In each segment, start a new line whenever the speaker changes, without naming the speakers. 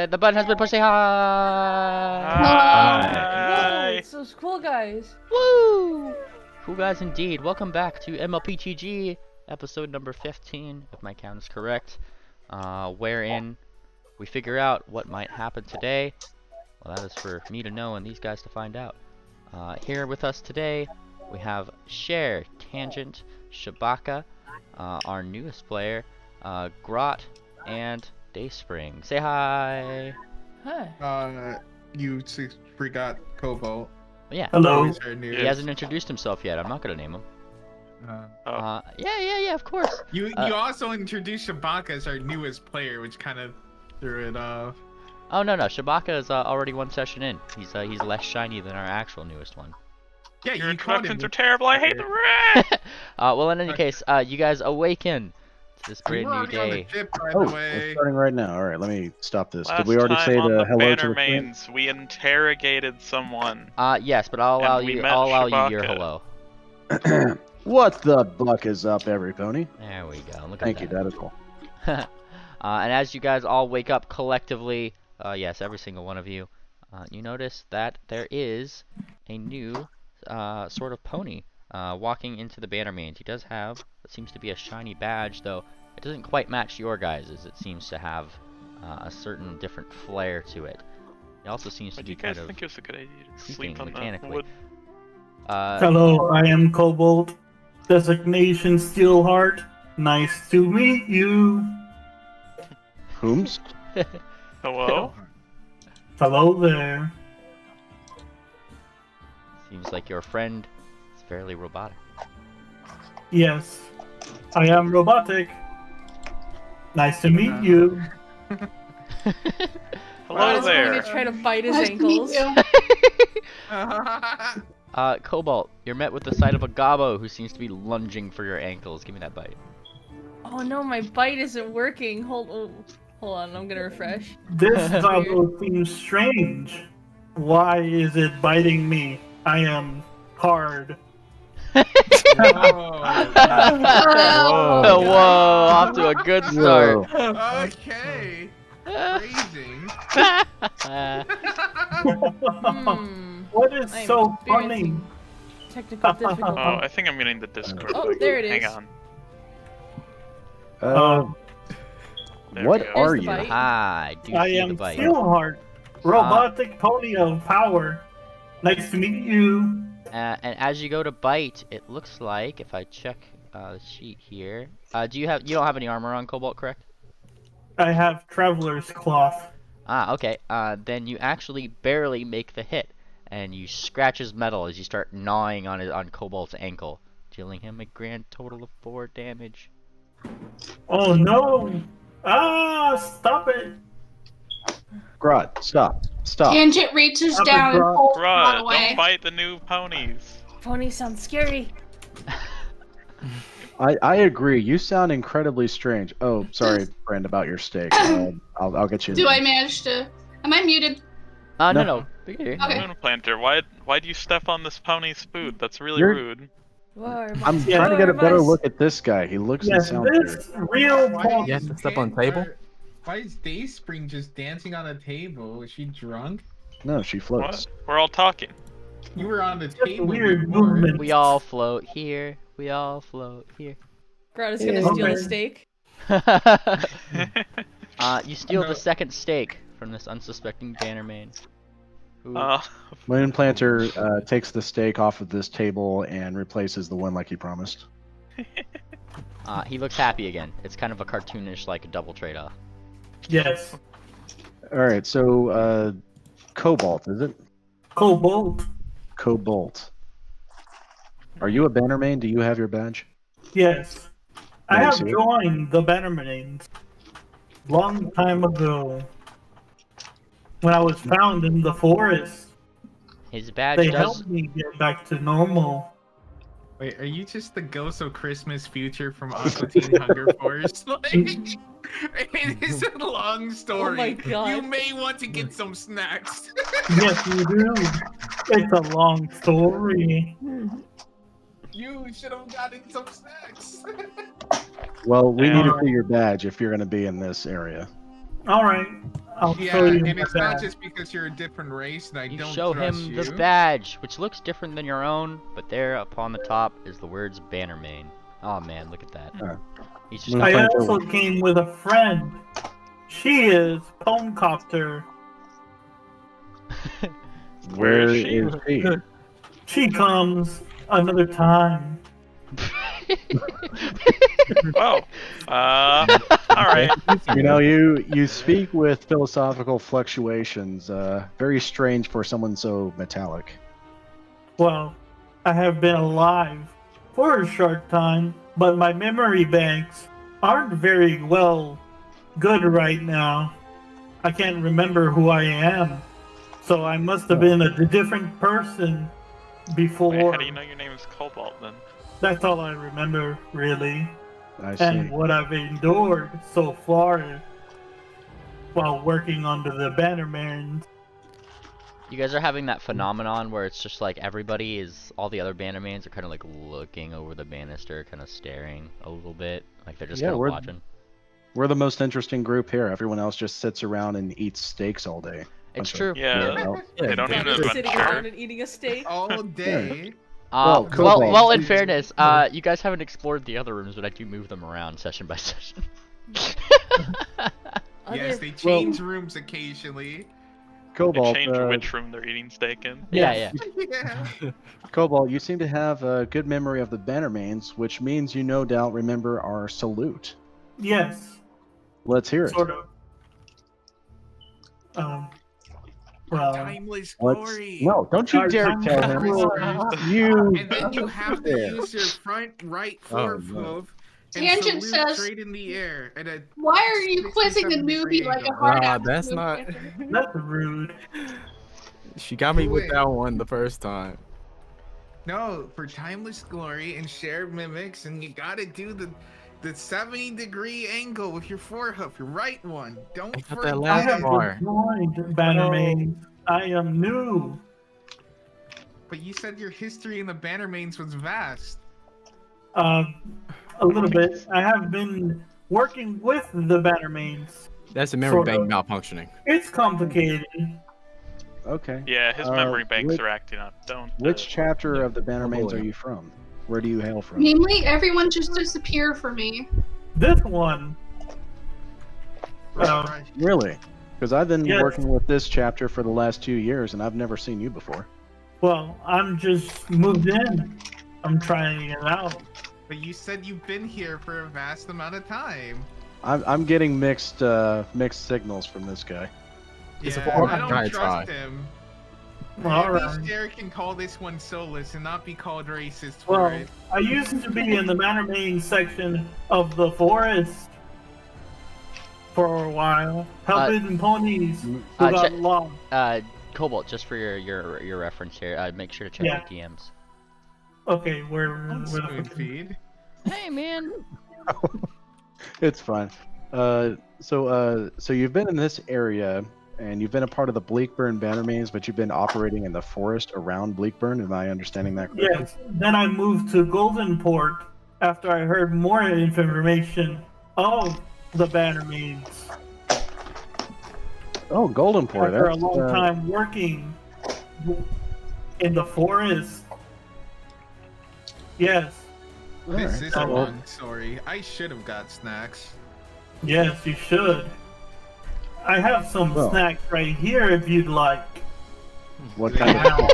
The button has been pushed. Say hi.
Hi.
Whoa, it's those cool guys.
Woo! Cool guys indeed. Welcome back to mlptg, episode number 15, if my count is correct, wherein we figure out what might happen today. Well, that is for me to know and these guys to find out. Here with us today, we have Share, Tangent, Shabaka, our newest player, Grot, and Dayspring. Say hi!
Hi.
You forgot Cobolt.
Yeah.
Hello.
He hasn't introduced himself yet. I'm not gonna name him. Yeah, of course.
You also introduced Shabaka as our newest player, which kind of threw it off.
Oh no, Shabaka is already one session in. He's less shiny than our actual newest one.
Yeah,
Your
you called him.
introductions are terrible. I hate the red.
Well, in any case, you guys awaken to this
We
brand
were
new
already on the
day.
ship, by
Oh,
the
we're
way.
starting right now. All right, let me stop this.
Last
Did we already
time
say
on
the
the
hello to the stream?
Bannermanes, we interrogated someone.
Yes, but I'll allow
And we
you.
met
I'll allow you your
Shabaka.
hello.
What the buck is up, every pony?
There we go. Look
Thank you,
at
that is all.
that. And as you guys all wake up collectively, yes, every single one of you, you notice that there is a new sort of pony walking into the Bannermanes. He does have what seems to be a shiny badge, though it doesn't quite match your guys's. It seems to have a certain different flair to it. It also seems
But
to be
you guys
kind of
think it was a good idea to
creeping
sleep on the
mechanically.
wood?
Hello, I am Cobolt. Designation Steelheart. Nice to meet you.
Whomst?
Hello?
Hello there.
Seems like your friend is fairly robotic.
Yes, I am robotic. Nice to meet you.
Hello
Is going
there.
to try to bite his
Nice to meet
ankles.
you.
Cobolt, you're met with the sight of a gobbo who seems to be lunging for your ankles. Give me that bite.
Oh no, my bite isn't working. Hold on, I'm gonna refresh.
This Zabo seems strange. Why is it biting me? I am hard.
Whoa.
Whoa, off to a good start.
Whoa.
Okay. Phrasing.
What is
I am
so funny?
experiencing technical difficulty.
Oh, I think I'm getting the Discord.
Oh,
bug.
there it
Hang
is.
on. There
What
we go.
are
Here's the
you?
bite.
I do
I
see the
am
bite.
Steelheart. Robotic pony of power. Nice to meet you.
And as you go to bite, it looks like, if I check the sheet here, you don't have any armor on, Cobolt, correct?
I have traveler's cloth.
Okay. Then you actually barely make the hit, and you scratch his metal as you start gnawing on Cobolt's ankle, dealing him a grand total of 4 damage.
Oh no! Ah, stop it!
Grot, stop. Stop.
Tangent reaches
Up
down
and
and pulls
Bruh,
one away.
don't fight the new ponies.
Pony sounds scary.
I agree. You sound incredibly strange. Oh, sorry, friend, about your steak. I'll get you.
Do I manage to? Am I muted?
No. Look here.
Okay.
Moonplanter, why do you step on this pony's food? That's really
You're-
rude.
Whoa,
I'm
Yeah.
trying to get a better
Mice.
look at this guy. He looks and
Yes,
sounds weird.
this real pony.
You have to step on the table?
Why is Dayspring just dancing on a table? Is she drunk?
No, she floats.
What? We're all talking.
You were on the
Just
table
weird
before.
movement.
We all float here. We all float here.
Grot is gonna
Yeah.
steal a
Okay.
steak.
You steal
No.
the second steak from this unsuspecting Bannermane. Who,
Moonplanter takes the steak off of this table and replaces the one like he promised.
he looks happy again. It's kind of a cartoonish, like, double trade-off.
Yes.
All right, so Cobolt, is it?
Cobolt.
Cobolt. Are you a Bannermane? Do you have your badge?
Yes. I
Let me
have
see it.
joined the Bannermanes long time ago. When I was found in the forest,
His badge
they
does.
helped me get back to normal.
Wait, are you just the ghost of Christmas future from Aqua Teen Hunger Force? Like, it is a long story.
Oh my God.
You may want to get some snacks.
Yes, you do. It's a long story.
You should have gotten some snacks.
Well, we need to
Yeah.
see your badge if you're going to be in this area.
All right. I'll
Yeah,
show you
and
my
it's not
badge.
just because you're a different race and I
You
don't
show
trust
him
you.
this badge, which looks different than your own, but there upon the top is the words Bannermane. Oh man, look at that.
Uh,
He's just
Moon
I
Planter,
also came with a friend. She is Ponecopter.
where
is she?
is she?
She comes another time.
Oh. Alright.
You know, you speak with philosophical fluctuations. Very strange for someone so metallic.
Well, I have been alive for a short time, but my memory banks aren't very good right now. I can't remember who I am, so I must have been a different person before.
Wait, how do you know your name is Cobolt then?
That's all I remember, really,
I see.
and what I've endured so far while working under the Bannermanes.
You guys are having that phenomenon where it's just like all the other Bannermanes are kind of like looking over the banister, kind of staring a little bit, like they're just
Yeah,
kind of
we're-
watching.
We're the most interesting group here. Everyone else just sits around and eats steaks all day.
It's
Bunch of
true.
Yeah.
weirdos.
They don't
Connor
even
sitting
adventure.
around and eating a steak.
All day.
Well,
Well,
Cobolt.
in fairness, you guys haven't explored the other rooms, but I do move them around session by session.
Yes, they change rooms occasionally.
They
Cobalt,
change which room they're eating steak in.
Yeah.
Yeah.
Cobalt, you seem to have a good memory of the Bannermanes, which means you no doubt remember our salute.
Yes,
Let's hear it.
sort of. Well,
Timeless
Let's...
glory.
No, don't you
Our
dare
timeless
tell him.
glory.
You.
And then you have to
There.
use your front right
Oh,
forefoot
no.
and
Tangent
salute
says-
straight in the air at a
Why are you quizzing the
67-degree
newbie like a
angle.
hard ass?
that's not.
that's rude.
She got me with
Wait.
that one the first time.
No, for timeless glory and shared mimics, and you gotta do the 70-degree angle with your forehoof, your right one. Don't
I got that
forget.
I
last
have
bar.
joined Bannermanes. I am new.
But you said your history in the Bannermanes was vast.
A little bit. I have been working with the Bannermanes.
That's a memory
Sort
bank
of.
malfunctioning.
It's complicated.
Okay.
Yeah, his memory banks are acting up. Don't.
Which chapter of the Bannermanes
boy.
are you from? Where do you hail from?
Namely, everyone just disappear for me.
This one. Uh,
Right.
Really? Because I've been
Yes.
working with this chapter for the last 2 years, and I've never seen you before.
Well, I'm just moved in. I'm trying it out.
But you said you've been here for a vast amount of time.
I'm getting mixed signals from this guy.
It's a
Yeah,
form
I
of
don't
diatribe.
trust him.
All
At
right.
least Derek can call this one soulless and not be called racist for
Well,
it.
I used to be in the Bannermanes section of the forest for a while, helping ponies who got
check-
lost.
Cobalt, just for your reference here, make sure to check
Yeah.
your DMs.
Okay, where
Spoon feed.
Hey, man.
It's fine. So you've been in this area, and you've been a part of the Bleakburn Bannermanes, but you've been operating in the forest around Bleakburn. Am I understanding that correctly?
Yes. Then I moved to Goldenport after I heard more information of the Bannermanes.
Oh, Goldenport.
After a
That's,
long time working in the forest. Yes.
This
Alright.
is a
Well-
long story. I should have got snacks.
Yes, you should. I have some
Well.
snacks right here if you'd like.
What kind of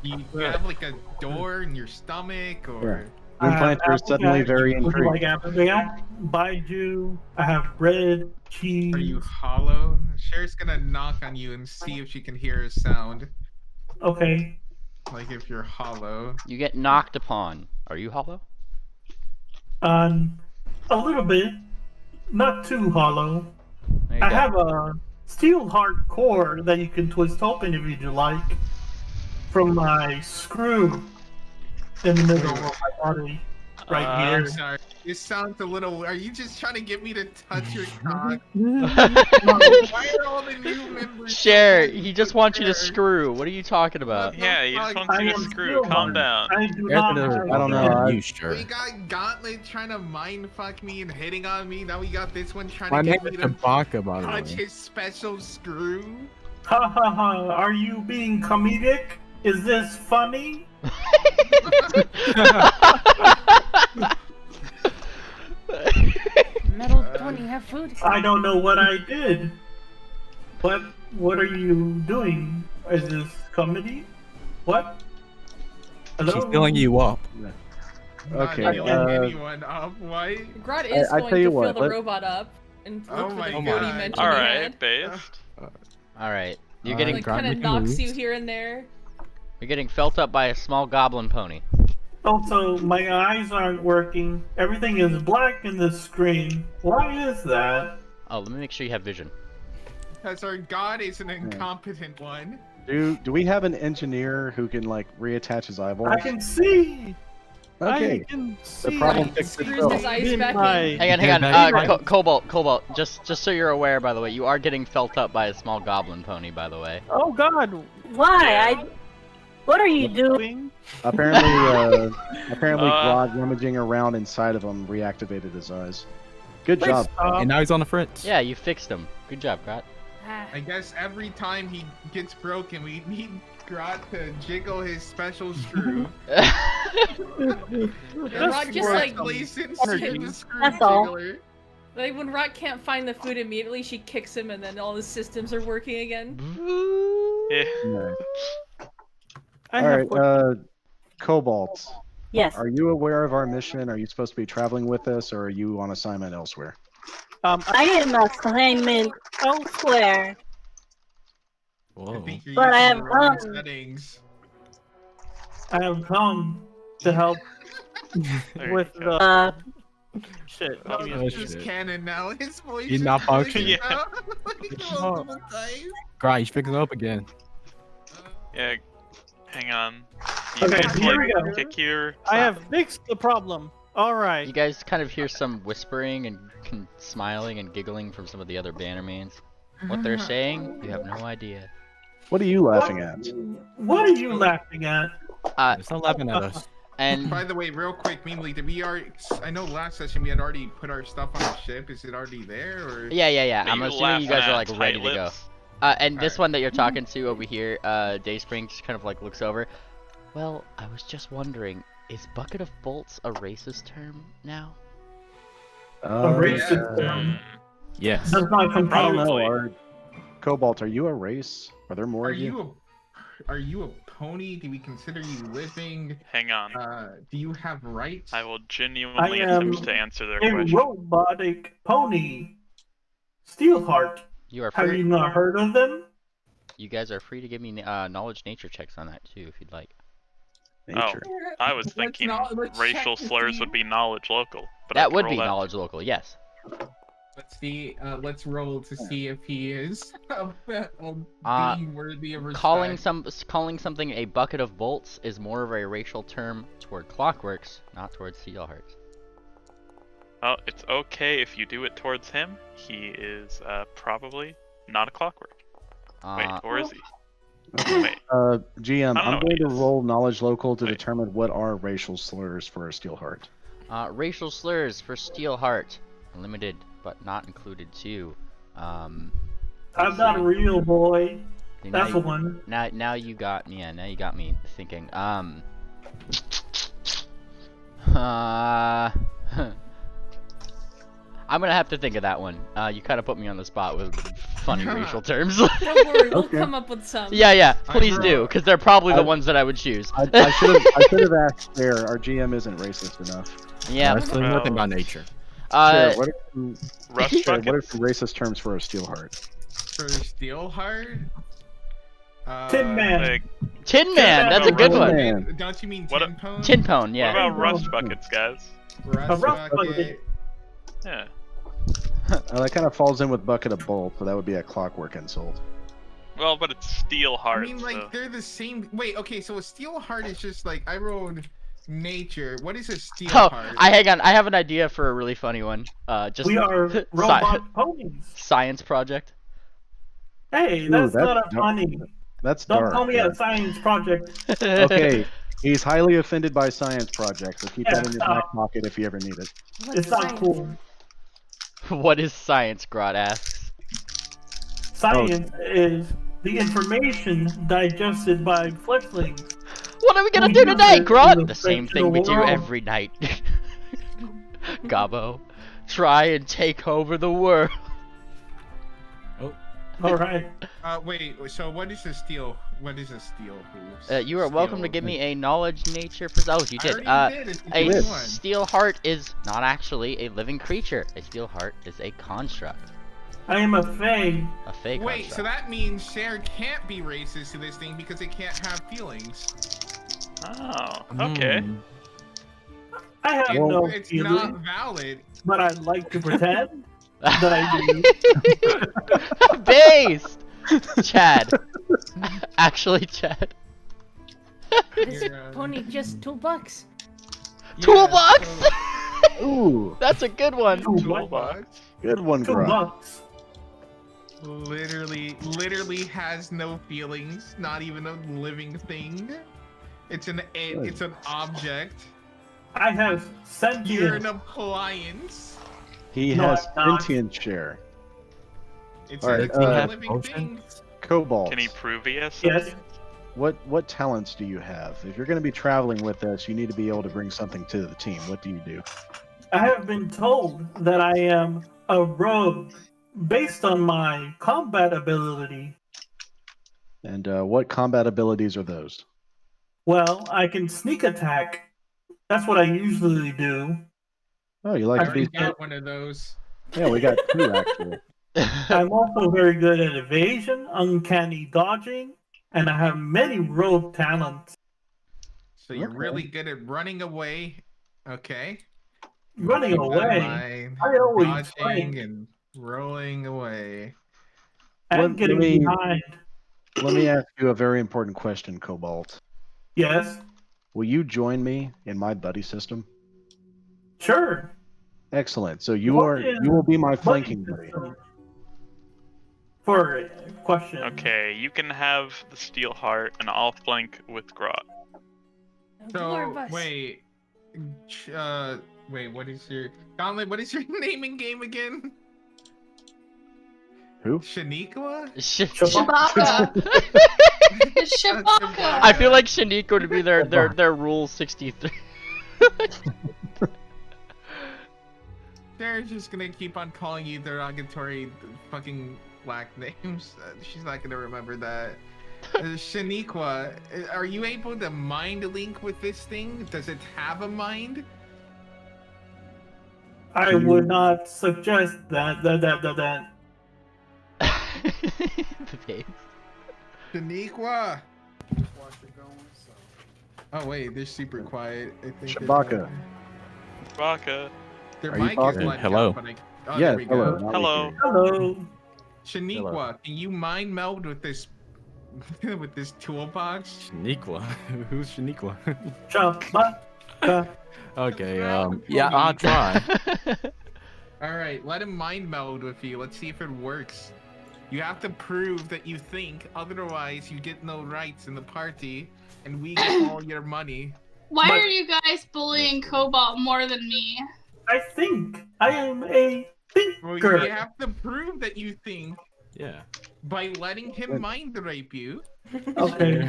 You have like a door in your stomach, or
Moon Planter is
apple
suddenly
jack.
very
Would you
intrigued.
like apple jack? Baijiu. I have bread, cheese.
are you hollow? Cher's gonna knock on you and see if she can hear a sound.
Okay.
Like if you're hollow.
You get knocked upon. Are you hollow?
A little bit. Not too hollow.
There you
I
go.
have a steel heart core that you can twist open if you'd like. From my screw in the middle of my body. Right
I'm
here.
sorry. This sounds a little. Are you just trying to get me to touch your cock?
No,
Why are all the new members
Share, he just wants you to screw. What are you talking about?
Yeah, you just
fuck?
want you
I
to
am
screw.
still
Calm
one.
down.
I do not have
I don't know.
You
We
sure?
got Gauntlet trying to mind fuck me and hitting on me. Now we got this one trying
My
to
name
get me
is
to
Chewbacca, by the
touch
way.
his special screw.
Ha ha ha, are you being comedic? Is this funny?
Metal Pony, have food.
I don't know what I did. What are you doing? Is this comedy? What? Hello?
She's filling you up.
Okay,
Not feeling anyone up. Why?
Grot is
I
going
tell you
to
what,
fill the
let-
robot up and
Oh
look for
my
the
God.
goatee mentioned
All
you
right,
had.
based.
Alright. You're
Alright,
getting
Like,
Grot
kind of
making
knocks
moves.
you here and there.
you're getting felt up by a small goblin pony.
Also, my eyes aren't working. Everything is black in the screen. Why is that?
Oh, let me make sure you have vision.
Because our god is an incompetent one.
Do we have an engineer who can like reattach his eyeballs?
I can see.
Okay.
I can
The
see
problem
He
fixed
screws
itself.
his eyes
in
back
my-
in.
Hang on,
Yeah,
hang on.
back-
Cobalt, just so you're aware, by the way, you are getting felt up by a small goblin pony, by the way.
Oh God,
Why? What are you doing?
doing?
Apparently, apparently,
Uh,
Grog rummaging around inside of him reactivated his eyes. Good
Please
job.
stop.
And now he's on the fritz.
Yeah, you fixed him. Good job, Grot.
Ah.
I guess every time he gets broken, we need Grot to jiggle his special screw.
And Rod just like
the screw
That's all.
jiggler.
when Rod can't find the food immediately, she kicks him, and then all the systems are working again.
Yeah.
Yeah.
I
All
have
right,
what-
Cobalt,
Yes.
are you aware of our mission? Are you supposed to be traveling with us, or are you on assignment elsewhere?
I am assignment elsewhere.
I
Whoa.
think you're
But I
using
have
the wrong
come.
settings.
I have come to help
There you
with
go.
the shit.
Oh,
give me a
Oh,
It's
second.
just
shit.
canon now. His voice
He's
is
not
glitching
functioning.
out, like, multiple times.
Grot, he's picking up again.
Yeah. Hang on. You
Okay,
guys,
here we
like,
go.
kick your.
I have fixed the problem. All right.
You guys kind of hear some whispering and smiling and giggling from some of the other Bannermanes. What they're saying, you have no idea.
What are you laughing at?
What are you laughing at?
It's not laughing at us.
And
By the way, real quick, Meanly, did we already? I know last session we had already put our stuff on the ship. Is it already there, or?
yeah. I'm
you
assuming you guys are like
laughing at,
ready to go.
tight-lips?
And this
Alright.
one that you're talking to over here, Dayspring just kind of like looks over. Well, I was just wondering, is bucket of bolts a racist term now?
A racist
yeah.
term
Yes.
does not
I don't
compute.
know.
Probably.
Are Cobalt, are you a race? Are there more
Are
of you?
are you a pony? Do we consider you living?
Hang on.
Do you have rights?
I will genuinely
I am
attempt to answer their
A
question.
robotic pony. Steelheart.
You are
Have
free.
you not heard of them?
You guys are free to give me knowledge nature checks on that too, if you'd like.
Nature.
I was
Let's
thinking
let's
racial
check to
slurs
see-
would be knowledge local, but I
That
can
would
roll
be
that.
knowledge local, yes.
Let's see. Let's roll to see if he is
Uh,
being worthy of respect.
Calling something a bucket of bolts is more of a racial term toward clockworks, not towards steelhearts.
Oh, it's okay if you do it towards him. He is probably not a clockwork. Wait, or is he? Wait.
GM,
I don't know
I'm
what
going
he
to
is.
roll knowledge local to
Wait.
determine what are racial slurs for a Steelheart.
Racial slurs for Steelheart, limited but not included too.
I'm not a real boy. That's the one.
Now you got me. Yeah, now you got me thinking. I'm gonna have to think of that one. You kind of put me on the spot with funny racial terms.
Don't worry, we'll
Okay.
come up with some.
yeah, please
I-
do, because they're probably the
I-
ones that I would choose.
I should have asked there. Our GM isn't racist enough.
Yeah.
That's nothing about nature.
Sarah, what are some,
Rust
Sarah, what are
buckets.
some racist terms for a Steelheart?
For Steelheart?
Tin Man.
Like,
Tin Man, that's a good
Tin
one.
Man.
Don't you mean
What a-
tin pone?
Tin Pone,
what
yeah.
about rust buckets, guys?
Rust
A rust
bucket.
bucket.
Yeah.
That kind of falls in with bucket of bolt, so that would be a clockwork insult.
Well, but it's steel
I
heart.
mean, like,
so.
they're the same. Wait, okay, so a steel heart is just like, I wrote nature. What is a steel
Oh,
heart?
hang on. I have an idea for a really funny one. Just
We are robot ponies.
science project.
Hey,
Ooh,
that's
that's
not a
dark.
funny.
That's
Don't
dark.
call me
Yeah.
a science project.
Okay, he's highly offended by science projects, so keep
Yeah,
that in your back pocket if you ever need it.
It's not cool.
What is science? Grot asks.
Science is the information digested by fledglings.
What are we gonna
Who
do
use
tonight,
it
Grot?
in
The same thing we
fictional
do
world.
every night. Gabo, try and take over the world.
All right.
Wait. So what is a steel? What is a steel hooves?
You are welcome to give me a knowledge nature. Oh, you did.
I already did. It's the
A
same one.
steel heart is not actually a living creature. A steel heart is a construct.
I am a fae.
A fake
Wait,
construct.
so that means Cher can't be racist to this thing because it can't have feelings.
Oh, okay.
Hmm.
I have
It-
no
it's
feeling,
not valid.
but I like to pretend that I do.
Based! Chad. Actually, Chad.
This
You're,
pony just $2.
Toolbox!
Ooh,
That's a good one.
Toolbox
good one,
$2.
Grot.
literally has no feelings. Not even a living thing. It's an object.
I have
You're an
sentience.
appliance.
He
No,
has
I'm not.
sentient share.
It's
All right,
it's not
uh,
a living thing.
Cobalt.
Can he prove he has
Yes.
something?
What talents do you have? If you're going to be traveling with us, you need to be able to bring something to the team. What do you do?
I have been told that I am a rogue based on my combat ability.
And what combat abilities are those?
Well, I can sneak attack. That's what I usually do.
Oh, you
I
like to
already
be?
got one of those.
Yeah, we got two actually.
I'm also very good at evasion, uncanny dodging, and I have many rogue talents.
So you're
Okay.
really good at running away. Okay.
Running
Keep that in
away,
mind.
I always
Dodging
fight.
and rolling away.
and
Let
getting
me-
behind.
Let me ask you a very important question, Cobalt.
Yes,
Will you join me in my buddy system?
sure.
Excellent. So you
What is
will be my
buddy
flanking buddy.
system? For a question.
Okay, you can have the steel heart, and I'll flank with Grot.
So wait, what is your Gauntlet? What is your naming game again?
Who?
Shaniqua?
Chewbacca. It's Chewbacca.
I feel like Shaniqua would be their rule 63.
They're just gonna keep on calling you derogatory fucking black names. She's not gonna remember that. Shaniqua, are you able to mind link with this thing? Does it have a mind?
I would not suggest that.
The face.
Shaniqua! Oh wait, they're super quiet. I think
Chewbacca.
Chewbacca.
their
Are you
mic is
talking?
blood
Hello.
out, but oh,
Yes,
there we
hello.
go.
now we
Hello.
hear you.
Hello.
Shaniqua, can you mind meld with this with this toolbox?
Shaniqua. Who's Shaniqua?
Chewbacca.
Okay, yeah, I'll try.
Alright, let him mind meld with you. Let's see if it works. You have to prove that you think, otherwise you get no rights in the party, and we get all your money.
Why
But-
are you guys bullying Cobalt more than me?
I think I am a
Well,
thinker.
you have to prove that you think
Yeah.
by letting him mind rape you.
Okay,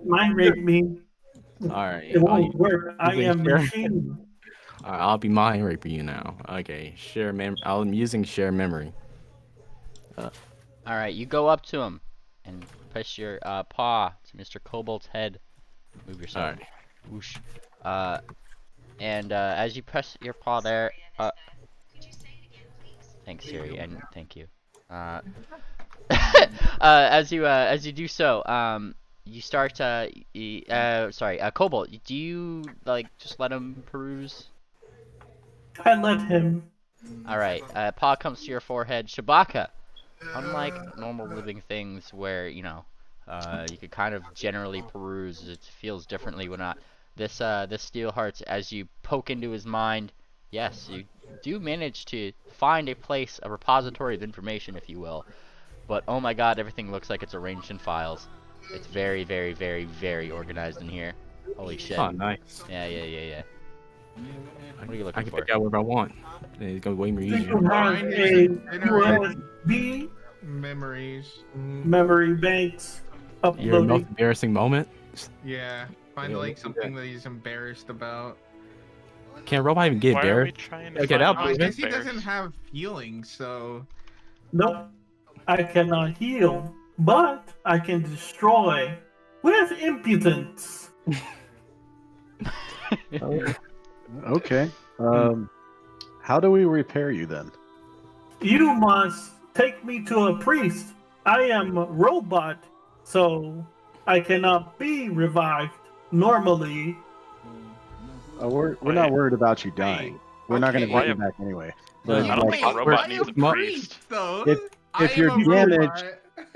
mind rape me.
Alright.
It won't work. I
think
am
sure?
machine.
Alright, I'll be mind raping you now. Okay, I'm using share memory.
Alright, you go up to him and push your paw to Mr. Cobolt's head. Move yourself.
Alright.
Whoosh. And as you press your paw there, thanks Siri, and thank you. As you do so, you start sorry, Cobalt, do you like just let him peruse?
I let him.
Alright, paw comes to your forehead. Chewbacca, unlike normal living things where, you know, you could kind of generally peruse, it feels differently when not. This steel heart, as you poke into his mind, yes, you do manage to find a place, a repository of information, if you will. But oh my god, everything looks like it's arranged in files. It's very, very, very, very organized in here. Holy shit.
Oh, nice.
Yeah. What are you
I
looking
can
for?
pick out whatever I want. It's gonna be way more
Do
easier.
you have a USB
Memories.
memory banks
Your most
uploading?
embarrassing moment?
Yeah. Find
Yeah,
like
let's do
something
that.
that he's embarrassed about.
Can a robot even get
Why are we
embarrassed?
trying to
Okay,
find
that'll
I
prove
guess
it.
he doesn't have feelings, so.
Nope. I cannot heal, but I can destroy with impudence.
Okay. How do we repair you then?
You must take me to a priest. I am a robot, so I cannot be revived normally.
We're
Wait.
not worried about you dying. We're not going to
okay.
get you back anyway.
No,
But
I don't
like,
think a robot
needs a
priest, though.
if you're damaged,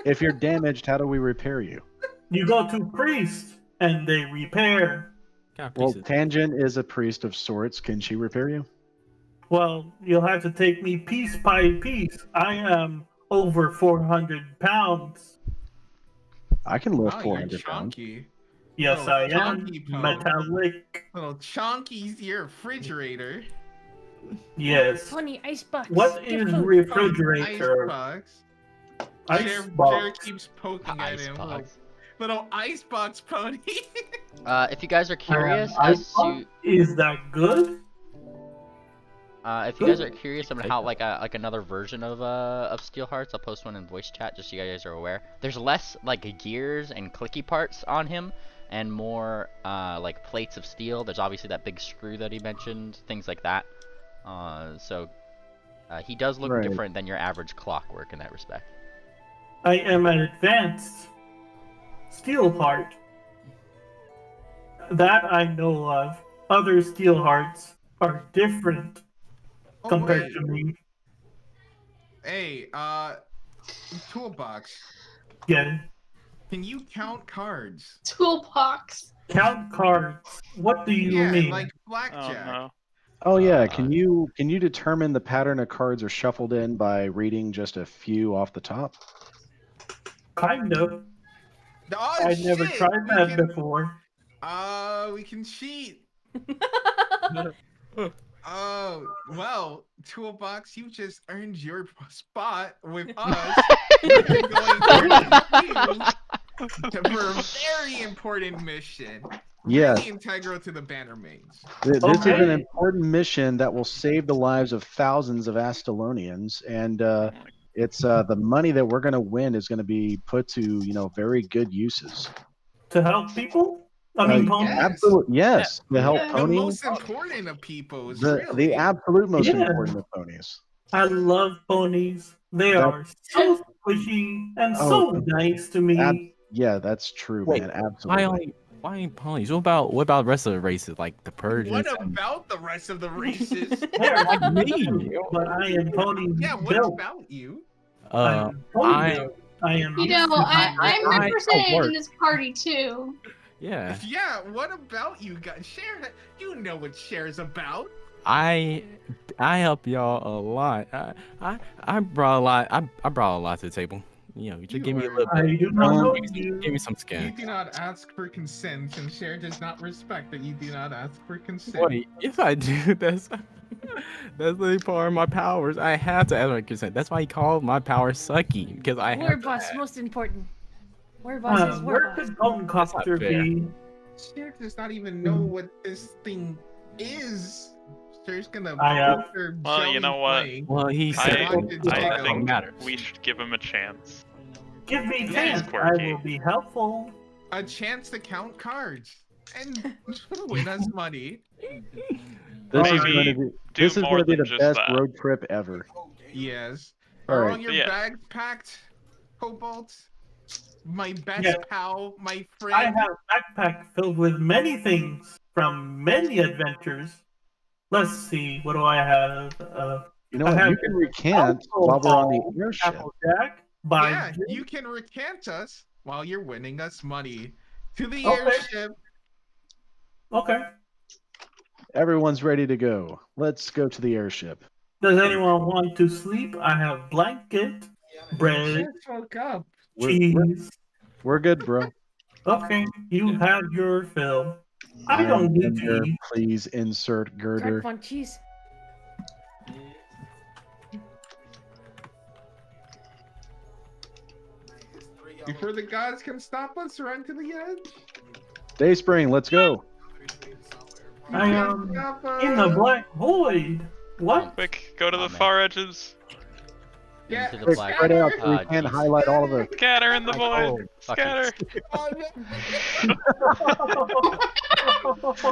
if you're damaged, how do we repair you?
You go to priest, and they repair.
God,
Well,
pieces.
Tangent is a priest of sorts. Can she repair you?
Well, you'll have to take me piece by piece. I am over 400 pounds.
I can lift
Oh,
400
you're
pounds.
chunky.
Yes,
Oh,
I am.
chunky pone.
Metallic.
Little chunky's your refrigerator.
Yes.
Pony, icebox.
What
Get
is
food.
refrigerator?
Icebox. Jared
Icebox.
keeps poking at him.
Icebox.
Little icebox pony.
If you guys are curious as to
Icebox? Is that good?
if you guys are curious about how like another version of Steel Hearts, I'll post one in voice chat just so you guys are aware. There's less like gears and clicky parts on him, and more like plates of steel. There's obviously that big screw that he mentioned, things like that. So he does look
Right.
different than your average clockwork in that respect.
I am an advanced steel heart. That I know of. Other steel hearts are different
Oh,
compared
wait.
to me.
Hey, toolbox.
Yeah.
Can you count cards?
Toolbox.
Count cards. What do you
Yeah,
mean?
like
Oh
blackjack.
no.
Oh yeah, can you determine the pattern of cards are shuffled in by reading just a few off the top?
Kind of.
Oh,
I never
shit,
tried
we
that
can-
before.
We can cheat. Oh, well, Toolbox, you just earned your spot with us. We're going to for a very important mission.
Yes.
Really integral to the Bannermanes.
This is an
Okay.
important mission that will save the lives of thousands of Astalonians, and it's the money that we're going to win is going to be put to very good uses.
To help people? I mean, ponies?
yes.
Absolutely, yes. To help
Yeah.
The
ponies,
most important of people is
the
really.
absolute most
Yeah.
important of ponies.
I love ponies. They
That-
are so squishy and so
Oh,
nice to me.
Yeah, that's true,
Wait,
man. Absolutely.
Why ain't ponies? What about the rest of the races like the Persians?
What
and-
about the rest of the races?
They're
Like me.
but I am pony
Yeah, what
built.
about you?
I'm pony
I
built. I am.
You know, I'm
I-
represented
work.
in this party too.
yeah.
Yeah, what about you guys? Share, you know what Share's about.
I help y'all a lot. I brought a lot. I brought a lot to the table. You know, just give me a little
I
bit.
do not know
Give me some
You
skin.
do not ask for consent, and Share does not respect that you do not ask for consent.
Wait, if I do, that's literally part of my powers. I have to ask for consent. That's why he called my power sucky because I
War
have.
boss, most important. War boss is war
where
boss.
could Bonecopter
fair.
be?
Share does not even know what this thing is. Share's gonna
I have-
put her
Well, you
jelly
know what?
plane.
Well, he
I
said
want
it,
to
so
take
that
a-
don't matter.
We should give him a chance.
Give me
Yeah,
chance.
he's
I
quirky.
will be helpful.
A chance to count cards and win us money.
This is
Maybe
going to be
do
this is
more
going to be
than
the
just
best
that.
road trip ever.
Yes.
All
Are
right.
all your
Yeah.
bags packed, Cobolt? My best
Yeah.
pal, my
I
friend.
have a backpack filled with many things from many adventures. Let's see, what do I have?
You know
I
what?
have
You can recant
Apple
while we're on
Ball,
the airship.
Applejack by
Yeah,
Jim.
you can recant us while you're winning us money. To the
Okay.
airship.
Okay.
Everyone's ready to go. Let's go to the airship.
Does anyone want to sleep? I have blanket. bread,
Just woke up.
cheese.
We're good, bro.
Okay, you have your fill. I
I'm
don't need
in
to
there.
eat.
Please insert girder.
Greg von cheese.
Before the gods can stop us, run to the edge.
Dayspring, let's go.
I am in the black void. What?
Quick, go to the
man.
far edges.
Yeah,
Into the
Quick,
black.
spread out so we
Ah,
can
jeez.
highlight all of it.
Scatter in the
Oh,
void.
fuck it.
Scatter.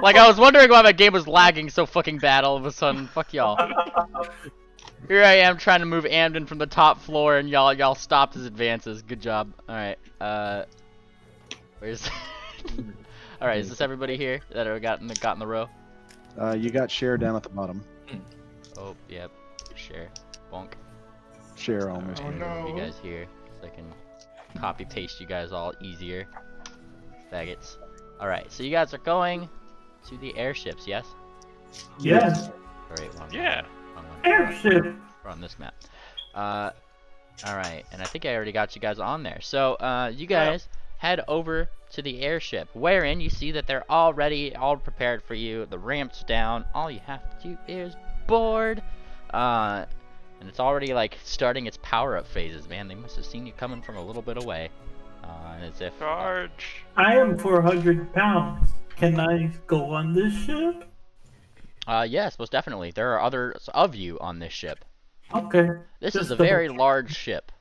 Like, I was wondering why my game was lagging so fucking bad all of a sudden. Fuck y'all. Here I am trying to move Amden from the top floor, and y'all stopped his advances. Good job. All right. Where's? All right. Is this everybody here that have got in the row?
You got share down at the bottom.
Oh, yep. Share. Bonk.
Share almost.
Oh, no.
You guys here, so I can copy paste you guys all easier. Faggots. All right. So you guys are going to the airships, yes?
Yes.
All right.
Yeah.
Airship.
We're on this map. All right, and I think I already got you guys on there. So, you guys head over to the airship, wherein you see that they're already all prepared for you. The ramp's down. All you have to do is board. And it's already like starting its power-up phases. Man, they must have seen you coming from a little bit away. As if.
Charge.
I am 400 pounds. Can I go on this ship?
Yes, most definitely. There are others of you on this ship.
Okay.
This
Just
is a
double
very
check.
large ship.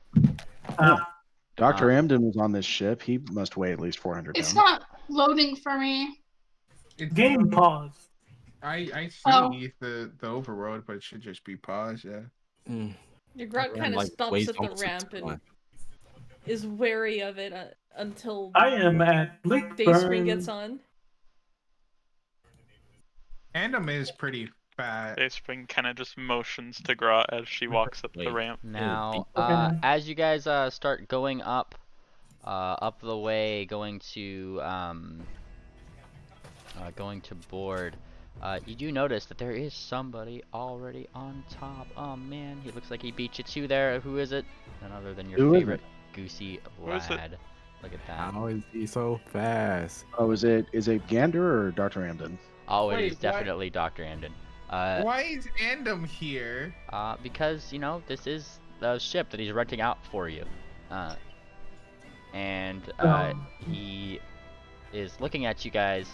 Dr. Amden was on this ship. He must weigh at least 400
It's
pounds.
not loading for me.
Game pause.
I see
Oh.
the overworld, but it should just be paused, yeah.
Your grunt kind of
Like,
stops
weighs
at the
almost
ramp and
6
is wary of it until
I am at
Dayspring
Bleakburn.
gets on.
Andom is pretty fat.
Dayspring kind of just motions to Gra as she walks up the
Wait.
ramp.
Now,
Okay.
as you guys start going up the way, going to board, you do notice that there is somebody already on top. Oh man, he looks like he beat you to there. Who is it? None other than your
Who is
favorite goosey
Who is it?
lad. Look at that.
How is he so fast?
Oh, is it Gander or Dr. Amden?
Oh, it
Wait,
is
what?
definitely Dr. Amden.
Why is Andom here?
Because, you know, this is the ship that he's renting out for you. And he is looking at you guys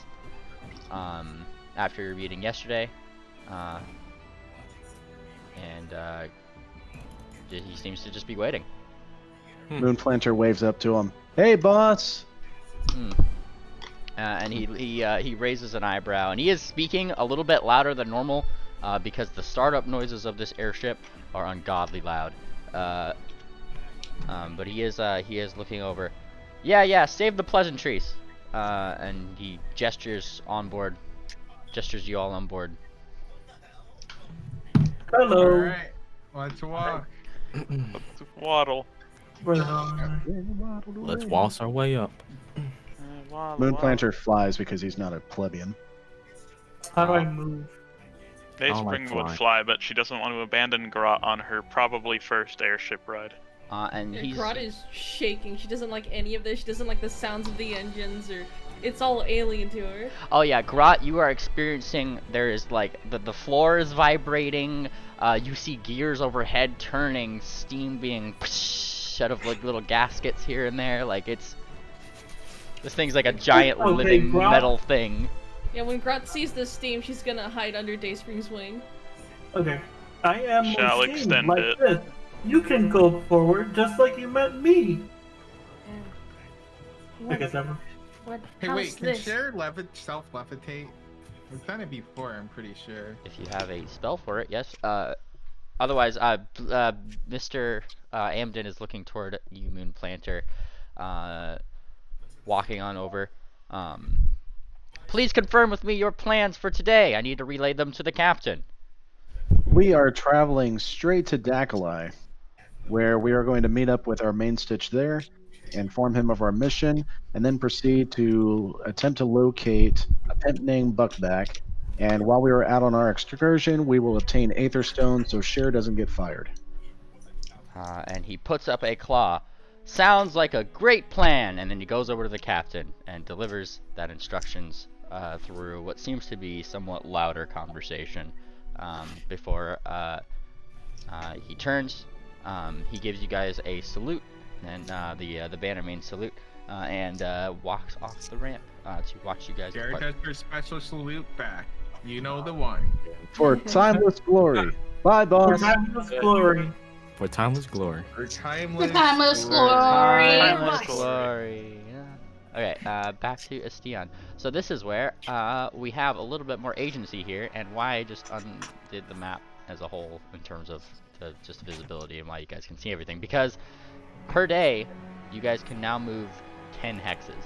after your meeting yesterday. And he seems to just be waiting.
Moonplanter waves up to him. Hey, boss!
And he raises an eyebrow, and he is speaking a little bit louder than normal because the startup noises of this airship are ungodly loud. But he is looking over. Yeah, save the pleasantries. And he gestures you all on board.
Hello.
Alright, let's walk.
Waddle.
Let's waltz our way up.
Moonplanter flies because he's not a plebeian.
How do I move?
Dayspring
like
would
flying.
fly, but she doesn't want to abandon Gra on her probably first airship ride.
And he's
Grot is shaking. She doesn't like any of this. She doesn't like the sounds of the engines, or it's all alien to her.
Oh yeah, Grot, you are experiencing, there is like, the floor is vibrating, you see gears overhead turning, steam being out of like little gaskets here and there, like this thing's like a giant
Okay,
living
Grot.
metal thing.
Yeah, when Grot sees the steam, she's gonna hide under Dayspring's wing.
Okay. I am
Shall
machined
extend
like
it.
this. You can go forward just like you met me. I guess ever.
What?
Hey,
How's
wait, can
this?
Cher self-levitate? We've done it before, I'm pretty sure.
If you have a spell for it, yes. Otherwise, Mr. Amden is looking toward you, Moonplanter, walking on over. Please confirm with me your plans for today. I need to relay them to the captain.
We are traveling straight to Dakali, where we are going to meet up with our main stitch there, inform him of our mission, and then proceed to attempt to locate a pimp named Buckback. And while we are out on our excursion, we will obtain Aether Stone so Cher doesn't get fired.
And he puts up a claw. Sounds like a great plan, and then he goes over to the captain and delivers that instructions through what seems to be somewhat louder conversation before he turns. He gives you guys a salute, and the Bannermane salute, and walks off the ramp to watch you guys
Jared
depart.
has your special salute back. You know the one.
For timeless glory. Bye, boss.
For timeless glory.
For timeless glory.
For timeless,
Timeless
glory.
glory.
Timeless glory. Yeah. Okay, back to Estion. So this is where we have a little bit more agency here, and why I just undid the map as a whole in terms of just visibility and why you guys can see everything. Because per day, you guys can now move 10 hexes.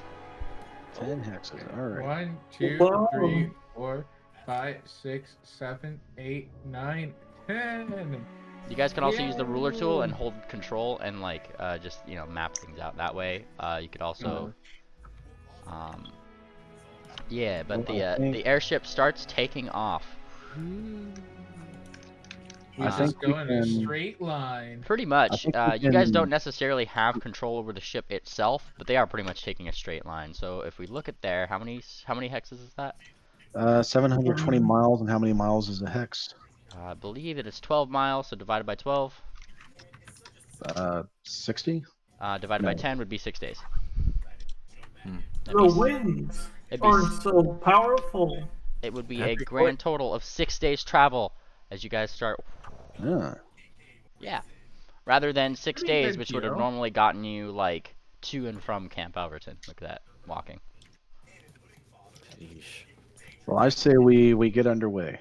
10 hexes. All right.
1, 2,
Whoa.
3, 4, 5, 6, 7, 8, 9, 10.
You guys can also use the ruler tool and hold control and like just map things out that way. You could also, yeah. But the airship starts taking off.
We just go in a straight line.
Pretty much.
I think we
You guys
can-
don't necessarily have control over the ship itself, but they are pretty much taking a straight line. So if we look at there, how many hexes is that?
720 miles, and how many miles is a hex?
I believe it is 12 miles, so divided by 12.
60?
Divided by 10 would be 6 days. That'd
The
be-
winds
it'd be
are
s-
so powerful.
It would be a
That'd be
grand total of 6 days travel as you guys start.
Yeah.
Yeah. Rather than 6
Pretty
days,
good
which would have
deal.
normally gotten you like to and from Camp Alverton. Look at that, walking.
Well, I say we get underway.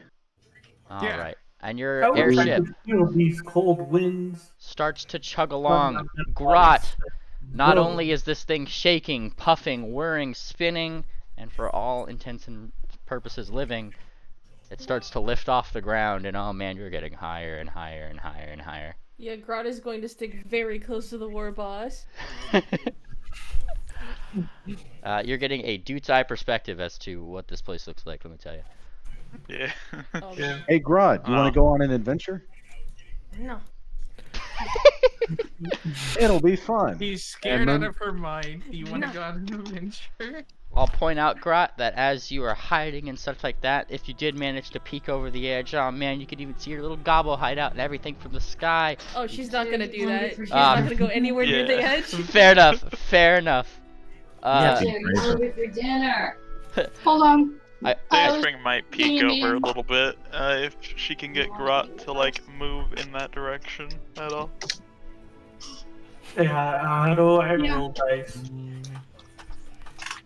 All
Yeah.
right. And your
How would I
airship
feel these cold winds?
starts to chug along. Grot. Not only is this thing shaking, puffing, whirring, spinning, and for all intents and purposes living, it starts to lift off the ground, and oh man, you're getting higher and higher and higher and higher.
Yeah, Grot is going to stick very close to the war boss.
You're getting a dude's eye perspective as to what this place looks like, let me tell you.
Yeah.
Oh,
Yeah.
Hey, Grod, you want to go on an adventure?
no.
It'll be fun.
He's scared
And
out
then-
of her mind. Do you want to
No.
go on an adventure?
I'll point out, Grot, that as you are hiding and stuff like that, if you did manage to peek over the edge, oh man, you could even see your little gobble hideout and everything from the sky.
Oh, she's not gonna do that. She's
Ah.
not gonna go anywhere near the
Yeah.
edge.
Fair enough, fair enough.
Yeah,
Jerry, you're hungry for dinner. Hold on.
Dayspring might peek
Maybe.
over a little bit if she can get Grot to like move in that direction at all.
Yeah, how do I
Yeah.
roll dice?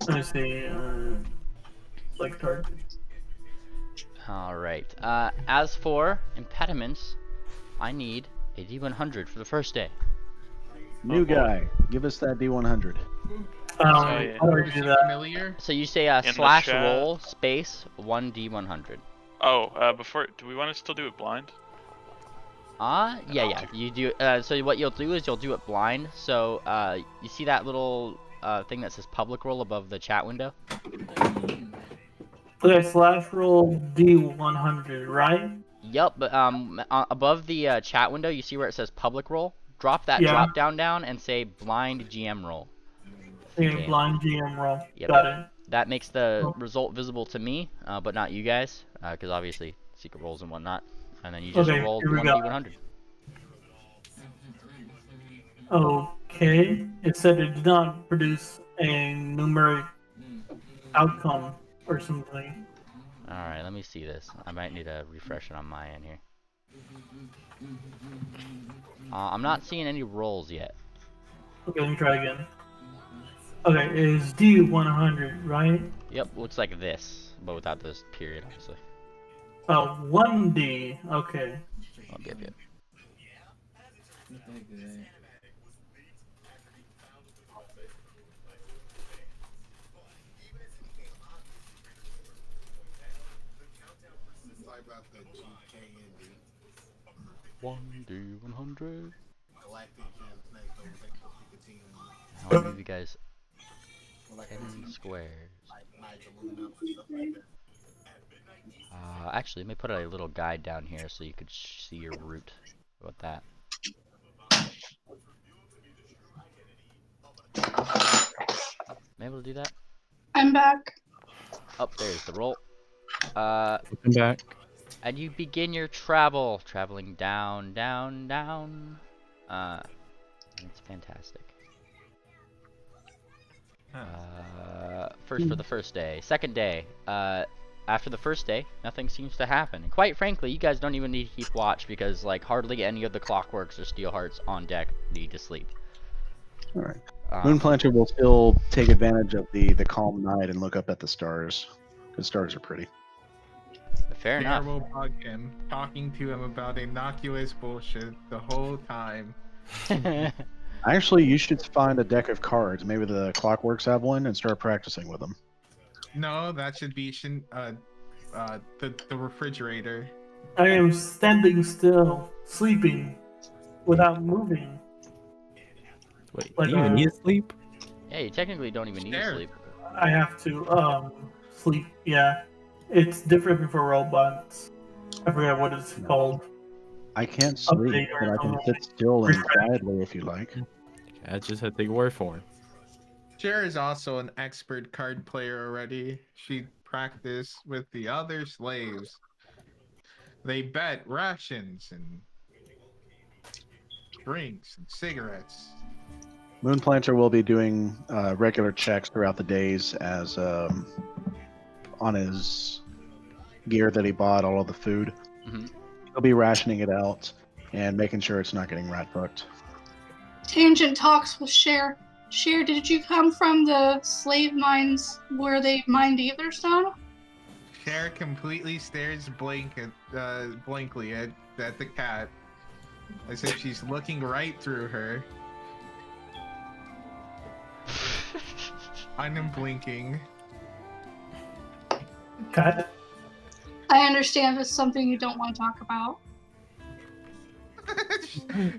Let me see. Like target.
Alright, as for impediments, I need a D100 for the first day.
New
Oh, boy.
guy, give us that D100.
yeah.
How do I
Is
do
he
that?
familiar?
So you say
the
slash
chat.
roll space 1D100.
Oh, before, do we want to still do it blind?
Yeah. You do. So what you'll do is you'll do it blind. So you see that little thing that says public roll above the chat window?
Okay, slash roll D100, right?
Yup. But above the chat window, you see where it says public roll. Drop that
Yeah.
drop down and say blind GM roll.
Okay, blind GM roll.
Yep.
Got it.
That makes the
Oh.
result visible to me, but not you guys, because obviously secret rolls and whatnot. And then you just
Okay,
roll
here we go.
1D100.
Okay. It said it did not produce a numeric outcome or something.
Alright, let me see this. I might need to refresh it on my end here. I'm not seeing any rolls yet.
Okay, let me try again. Okay, it is D100, right?
Yep, looks like this, but without this period, obviously.
Oh, 1D. Okay.
Oh, yep. One D100. I'll give you guys 10 squares. Actually, let me put a little guide down here so you could see your route. How about that? I'm able to do that.
I'm back.
Oh, there's the roll.
Welcome back.
And you begin your traveling down, down, down. It's fantastic. First for the first day. Second day. After the first day, nothing seems to happen. And quite frankly, you guys don't even need to keep watch because like hardly any of the Clockworks or Steelhearts on deck need to sleep.
All right. Moonplanter will still take advantage of the calm night and look up at the stars. The stars are pretty.
Fair enough.
Will bug him, talking to him about innocuous bullshit the whole time.
Actually, you should find a deck of cards. Maybe the Clockworks have one, and start practicing with them.
No, that should be the refrigerator.
I am standing still, sleeping, without moving.
Wait,
Like,
do you even need to sleep?
Yeah, you technically don't even need to sleep.
I have to sleep. Yeah, it's different for robots. I forget what it's called.
I can't sleep, but I can sit still and quietly if you like.
I just have to take your word for it.
Cher is also an expert card player already. She practiced with the other slaves. They bet rations and drinks and cigarettes.
Moonplanter will be doing regular checks throughout the days as on his gear that he bought, all of the food.
Mm-hmm.
He'll be rationing it out and making sure it's not getting rat fucked.
Tangent talks with Cher. Cher, did you come from the slave mines where they mined Etherstone?
Cher completely stares blankly at the cat, as if she's looking right through her. Unblinking.
Cut.
I understand it's something you don't want to talk about.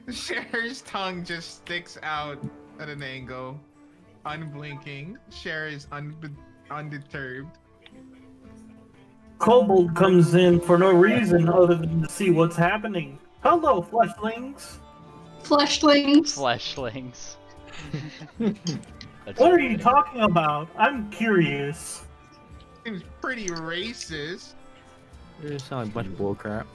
Cher's tongue just sticks out at an angle. Unblinking. Cher is undeterred.
Cobolt comes in for no reason other than to see what's happening. Hello, fleshlings.
Fleshlings.
Fleshlings.
What are you talking about? I'm curious.
Seems pretty racist.
You sound like a bunch of bullcrap.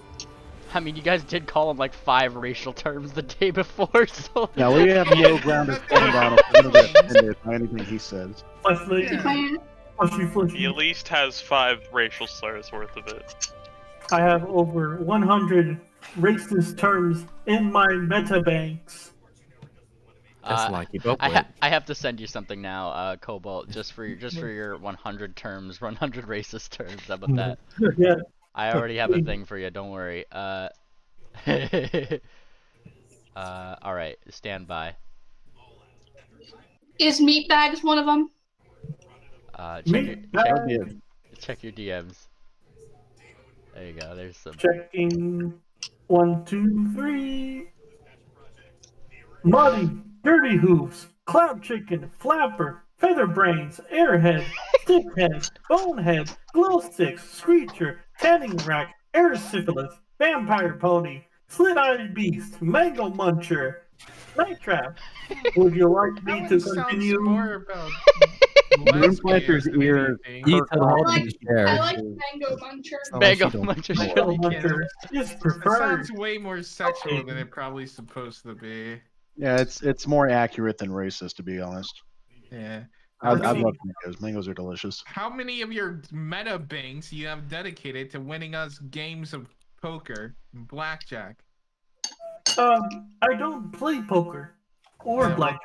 I mean, you guys did call him like 5 racial terms the day before, so...
Yeah, we have no ground to stand on if we're gonna get offended by anything he says.
Fleshlings. Fleshy.
He at least has 5 racial slurs worth of it.
I have over 100 racist terms in my metabanks.
That's not keep up with.
I have to send you something now, Cobolt, just for your 100 terms, 100 racist terms. How about that?
Yeah.
I already have a thing for you. Don't worry. All right, stand by.
Is meatbags one of them?
Check your DMs. There you go. There's some.
Checking. 1, 2, 3. Muddy, dirty hooves, cloud chicken, flapper, feather brains, airhead, stickhead, bonehead, glow sticks, screecher, tanning rack, air syphilis, vampire pony, slit-eyed beast, mango muncher, night trap. Would you like me to continue?
More about
Moonplanter's ear.
I like mango muncher.
Mango muncher.
Mango muncher is
It
preferred.
sounds way more sexual than it probably supposed to be.
Yeah, it's more accurate than racist, to be honest.
Yeah.
I love mangoes. Mangoes are delicious.
How many of your meta banks you have dedicated to winning us games of poker and blackjack?
I don't play poker or blackjack.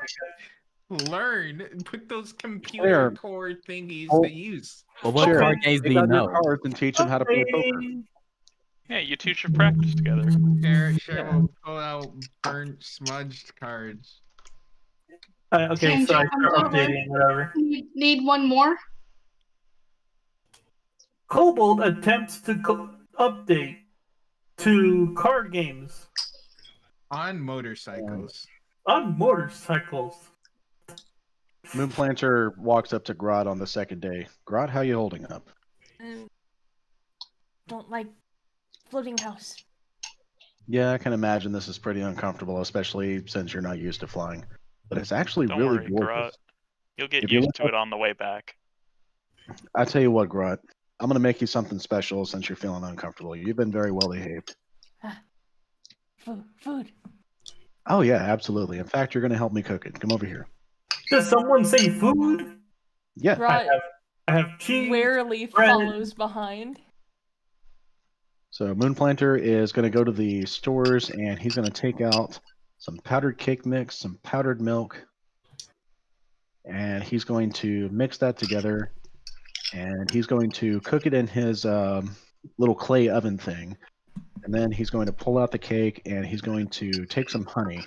Learn. Put those computer core thingies to use.
Well, what card games do you know?
Cards and teach them how to play poker.
Yeah, you two should practice together.
Cher will pull out burnt, smudged cards.
Okay, so I start updating, whatever.
Need one more?
Cobolt attempts to update to card games.
On motorcycles.
On motorcycles.
Moonplanter walks up to Grodd on the second day. Grodd, how you holding up?
Don't like floating house.
Yeah, I can imagine this is pretty uncomfortable, especially since you're not used to flying. But it's actually
Don't
really
worry,
gorgeous.
You'll get
If you
used
look
to
up-
it on the way back.
I tell you what, Grunt. I'm gonna make you something special since you're feeling uncomfortable. You've been very well behaved.
Food.
Oh yeah, absolutely. In fact, you're gonna help me cook it. Come over here.
Does someone say food?
Yeah.
Grot
I have cheese.
warily
bread.
follows behind.
So Moonplanter is gonna go to the stores and he's gonna take out some powdered cake mix, some powdered milk, and he's going to mix that together. And he's going to cook it in his little clay oven thing. And then he's going to pull out the cake and he's going to take some honey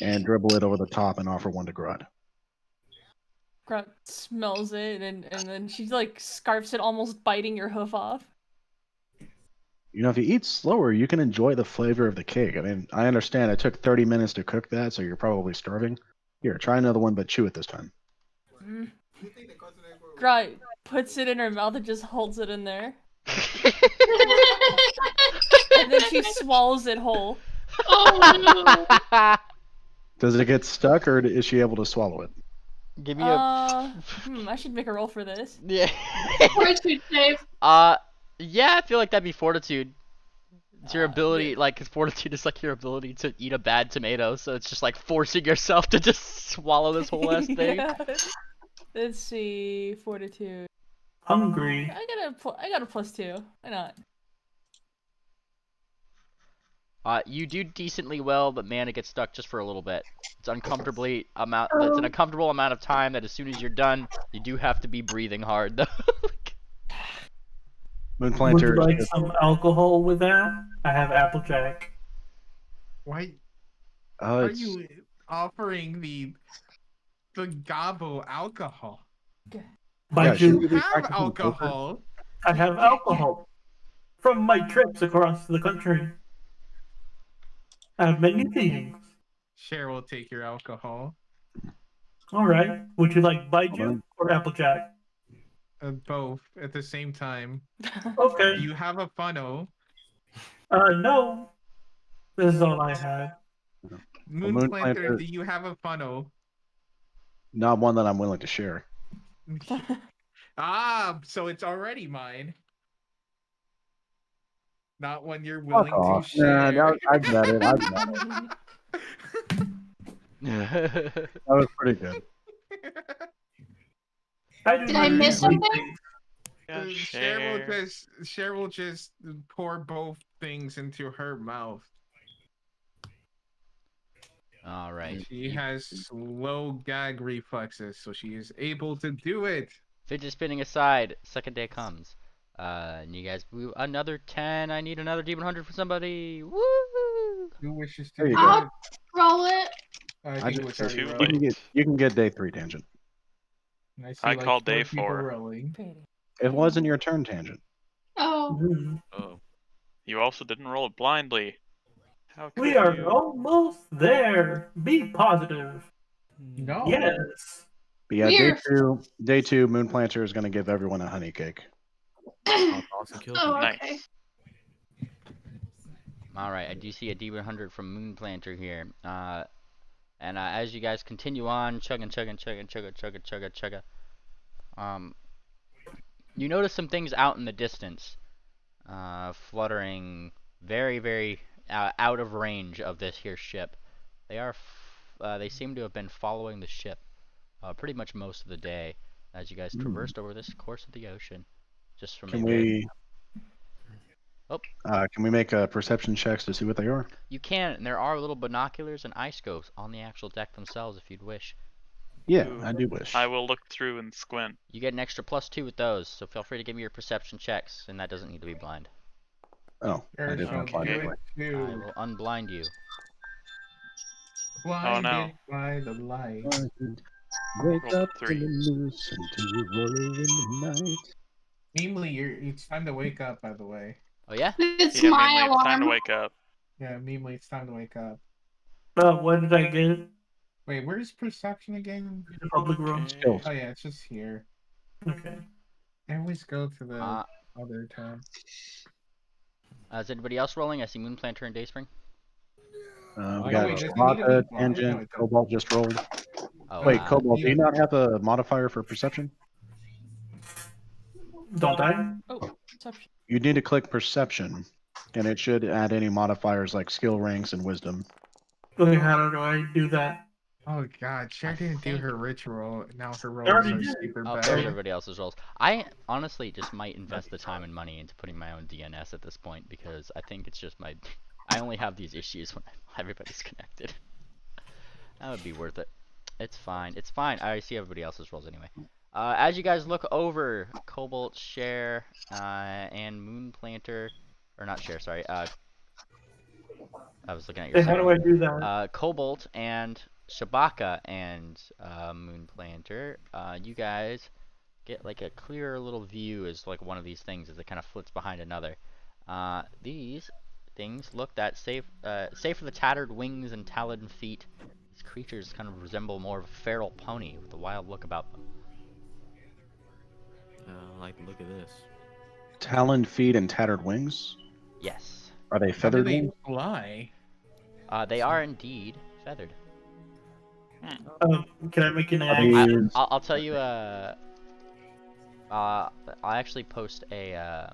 and dribble it over the top and offer one to Grud.
Grot smells it and then she like scarfs it, almost biting your hoof off.
You know, if you eat slower, you can enjoy the flavor of the cake. I mean, I understand it took 30 minutes to cook that, so you're probably starving. Here, try another one, but chew it this time.
Grot puts it in her mouth and just holds it in there. And then she swallows it whole.
Oh no!
Does it get stuck, or is she able to swallow it?
Give me
I should make a roll for this.
Yeah.
Fortitude save.
Yeah, I feel like that'd be fortitude. It's your ability, like, fortitude is like your ability to eat a bad tomato, so it's just like forcing yourself to just swallow this whole ass thing.
Yeah. Let's see, fortitude.
Hungry.
I got a +2. Why not?
You do decently well, but man, it gets stuck just for a little bit. It's It's an uncomfortable amount of time that as soon as you're done, you do have to be breathing hard, though.
Would
Moonplanter.
you like some alcohol with that? I have Applejack.
Why
Oh,
are
it's
you offering the gobble alcohol?
By
Yeah,
June,
You
we
have
practically
alcohol.
I have alcohol from my trips across the country. I have many things.
Cher will take your alcohol.
All right. Would you like
Hold
Baiju
on.
or Applejack?
Both at the same time.
Okay.
Do you have a funnel?
No. This is all I have.
Moonplanter,
Moonplanter-
do you have a funnel?
not one that I'm willing to share.
So it's already mine. Not one you're willing
Fuck
to
off.
share.
Nah, I've met it. I've met it. That was pretty good.
Did I miss something?
Yeah,
Cher will just pour both things into her mouth.
All right.
She has slow gag reflexes, so she is able to do it.
Fidget spinning aside, second day comes. And you guys move another 10. I need another D100 for somebody. Woo!
Who wishes
There
to
you
do
go.
it?
Roll it.
I
I
think it
just
was
too
already
late.
You can get day 3 tangent.
rolled.
I call day
people
4.
rolling.
It wasn't your turn, tangent.
Oh.
Oh. You also didn't roll it blindly. How could
We are
you?
almost there. Be positive.
No.
Yes.
But yeah,
Weird.
day two, Moonplanter is going to give everyone a honey cake.
Awesome kill.
Oh,
Nice.
okay.
Alright, I do see a D100 from Moonplanter here. And as you guys continue on, chugga, you notice some things out in the distance, fluttering very, very out of range of this here ship. They seem to have been following the ship pretty much most of the day as you guys traversed over this course of the ocean. Just from
Can we make perception checks to see what they are?
You can, and there are little binoculars and eye scopes on the actual deck themselves if you'd wish.
Yeah,
Ooh.
I do wish.
I will look through and squint.
You get an extra +2 with those, so feel free to give me your perception checks, and that doesn't need to be blind.
Oh, I did not find
Okay.
it.
I will unblind you.
Oh, no.
By the light.
Wake
Roll
up
3.
and listen to rolling in the night.
Mimely, it's time to wake up, by the way.
Oh yeah?
It's
Yeah,
my
mainly it's time to
alarm.
wake up.
Yeah, Mimely, it's time to wake up.
What did I get?
Wait, where's perception again?
The public room.
Okay.
Skills.
Oh yeah, it's just here.
Okay.
I always go to the
Uh,
other tab.
is anybody else rolling? I see Moonplanter and Dayspring.
We
Oh,
got
wait, does it need to
Shavaka,
be blind? No,
Tangent,
it doesn't.
Cobalt just rolled.
Oh,
Wait, Cobolt, do you not have a modifier for perception?
Don't I?
Oh, perception.
You need to click perception, and it should add any modifiers like skill ranks and wisdom.
Okay, how do I do that?
Oh god, Cher didn't do her ritual. Now her rolls
already
are
did.
super
Oh,
bad.
there's everybody else's rolls. I honestly just might invest the time and money into putting my own DNS at this point because I think it's just my. I only have these issues when everybody's connected. That would be worth it. It's fine. It's fine. I see everybody else's rolls anyway. As you guys look over, Cobolt, Cher, and Moonplanter, or not Cher, sorry. I was looking at your.
Hey, how do I do that?
Cobolt and Shabaka and Moonplanter, you guys get like a clearer little view as like one of these things as it kind of flits behind another. These things look that save for the tattered wings and taloned feet. These creatures kind of resemble more of a feral pony with a wild look about them.
Like, look at this.
Taloned feet and tattered wings?
Yes.
Are they
How do
feathered
they
wings?
fly?
They are indeed feathered.
Can I make an action?
I'll tell you. I'll actually post an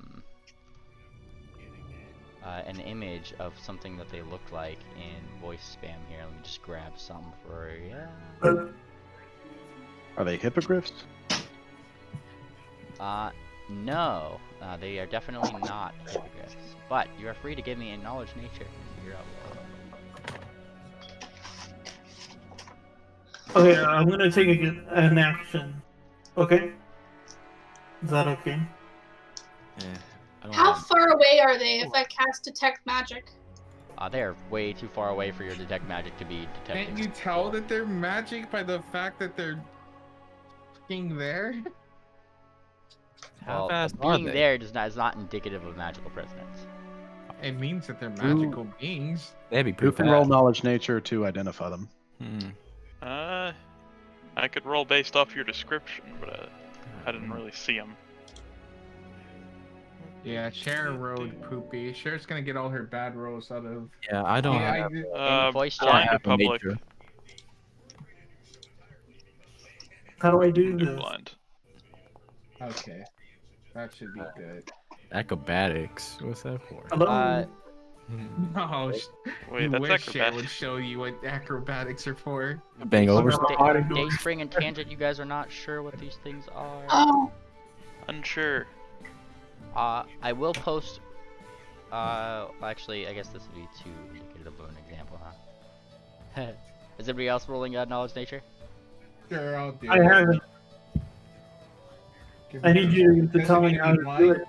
image of something that they look like in voice spam here. Let me just grab some for you.
Are they hippogriffs?
No. They are definitely not hippogriffs. But you are free to give me a knowledge nature to figure out what.
Okay, I'm gonna take an action. Okay? Is that okay?
How far away are they if I cast Detect Magic?
They are way too far away for your detect magic to be detected.
Can't you tell that they're magic by the fact that they're fucking there?
Well,
fast are
being
they?
there is not indicative of magical presence.
It means that they're magical beings.
That'd be
Who
pretty
can roll knowledge nature to identify them?
I could roll based off your description, but I didn't really see them.
Yeah, Cher rode poopy. Cher's gonna get all her bad rolls out of.
Yeah, I don't have.
Voice
blind
chat.
public.
How do I do this?
Blind.
Okay, that should be good.
Acrobatics. What's that for?
Hello?
No,
Wait,
you
that's
wish Cher
acrobatics.
would show you what acrobatics are for.
Bang over somebody.
Dayspring and Tangent, you guys are not sure what these things are.
Oh.
Unsure.
I will post. Actually, I guess this would be too indicative of an example, huh? Is everybody else rolling knowledge nature?
Sure, I'll do
I
it.
haven't. I need you to tell me how to do it.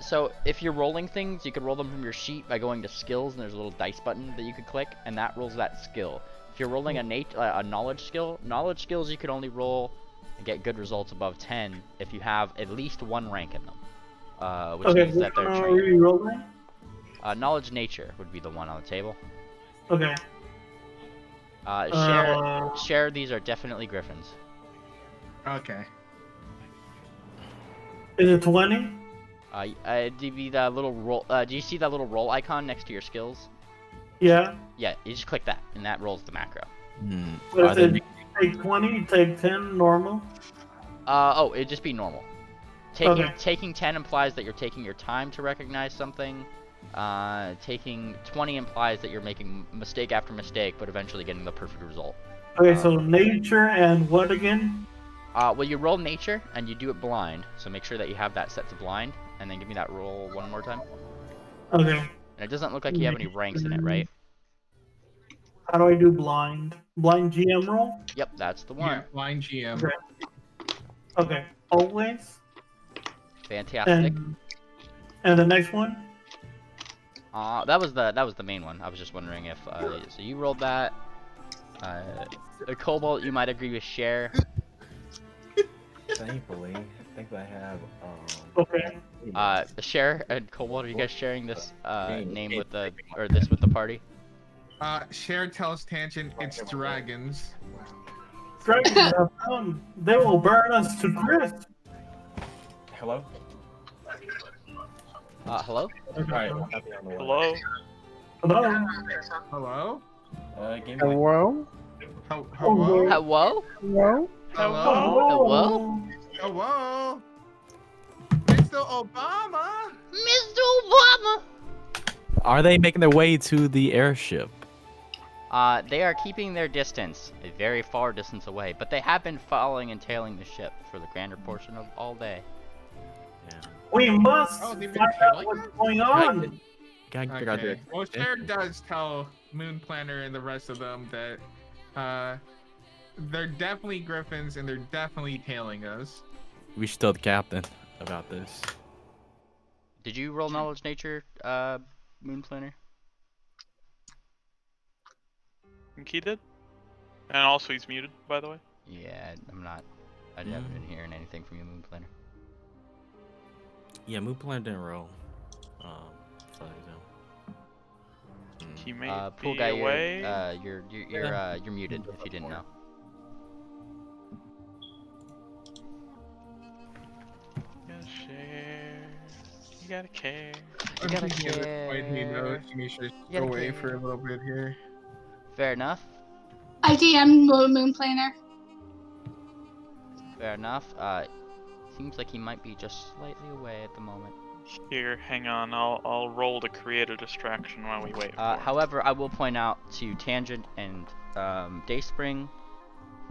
So if you're rolling things, you can roll them from your sheet by going to skills, and there's a little dice button that you can click, and that rolls that skill. If you're rolling a knowledge knowledge skills you can only roll and get good results above 10 if you have at least one rank in them. Which
Okay,
means that they're
are
trained.
you rolling?
Knowledge nature would be the one on the table.
Okay.
Share these are definitely griffins.
Okay.
Is it 20?
Do you that little roll? Do you see that little roll icon next to your skills?
Yeah.
Yeah, you just click that, and that rolls the macro.
What is it? Take 20, take 10, normal?
Oh, it'd just be normal. Taking 10 implies that you're taking your time to recognize something. Taking 20 implies that you're making mistake after mistake, but eventually getting the perfect result.
Okay, so nature and what again?
Well, you roll nature, and you do it blind, so make sure that you have that set to blind, and then give me that roll one more time.
Okay.
And it doesn't look like you have any ranks in it, right?
How do I do blind? Blind GM roll?
Yep, that's the one.
Yeah, blind GM.
Okay. Always?
Fantastic.
And the next one?
That was the main one. I was just wondering if so you rolled that. Cobolt, you might agree with Cher.
Thankfully, I think I have.
Okay.
Cher and Cobolt, are you guys sharing this name with the with the party?
Cher tells Tangent it's dragons.
Dragons have come. They will burn us to crisp.
Hello?
Hello?
Alright,
Hello?
Hello?
Hello?
Game
Hello?
Hello?
Hello?
Hello?
Hello?
Hello? Mr. Obama?
Mr. Obama!
Are they making their way to the airship?
They are keeping their distance, a very far distance away, but they have been following and tailing the ship for the grander portion of all day.
We must
Oh,
find
they've been
out
trailing
what's
them?
going on.
Gotta figure out
Okay.
their
Well, Cher does tell Moon Planner and the rest of them that they're definitely griffins and they're definitely tailing us.
We should tell the captain about this.
Did you roll knowledge nature, Moon Planner?
I think he did. And also he's muted, by the way.
Yeah, I'm not. I haven't been hearing anything from you, Moon Planner.
Yeah, Moon Planner didn't roll. So
He may
Pool
be
guy,
away.
you're muted if you didn't know.
You gotta share. You gotta care.
You gotta care.
Make sure to
You gotta
go away
care.
for a little bit here.
Fair enough.
I DM'd Moon Planner.
Fair enough. Seems like he might be just slightly away at the moment.
Here, hang on. I'll roll to create a distraction while we wait. For him.
However, I will point out to Tangent and Dayspring,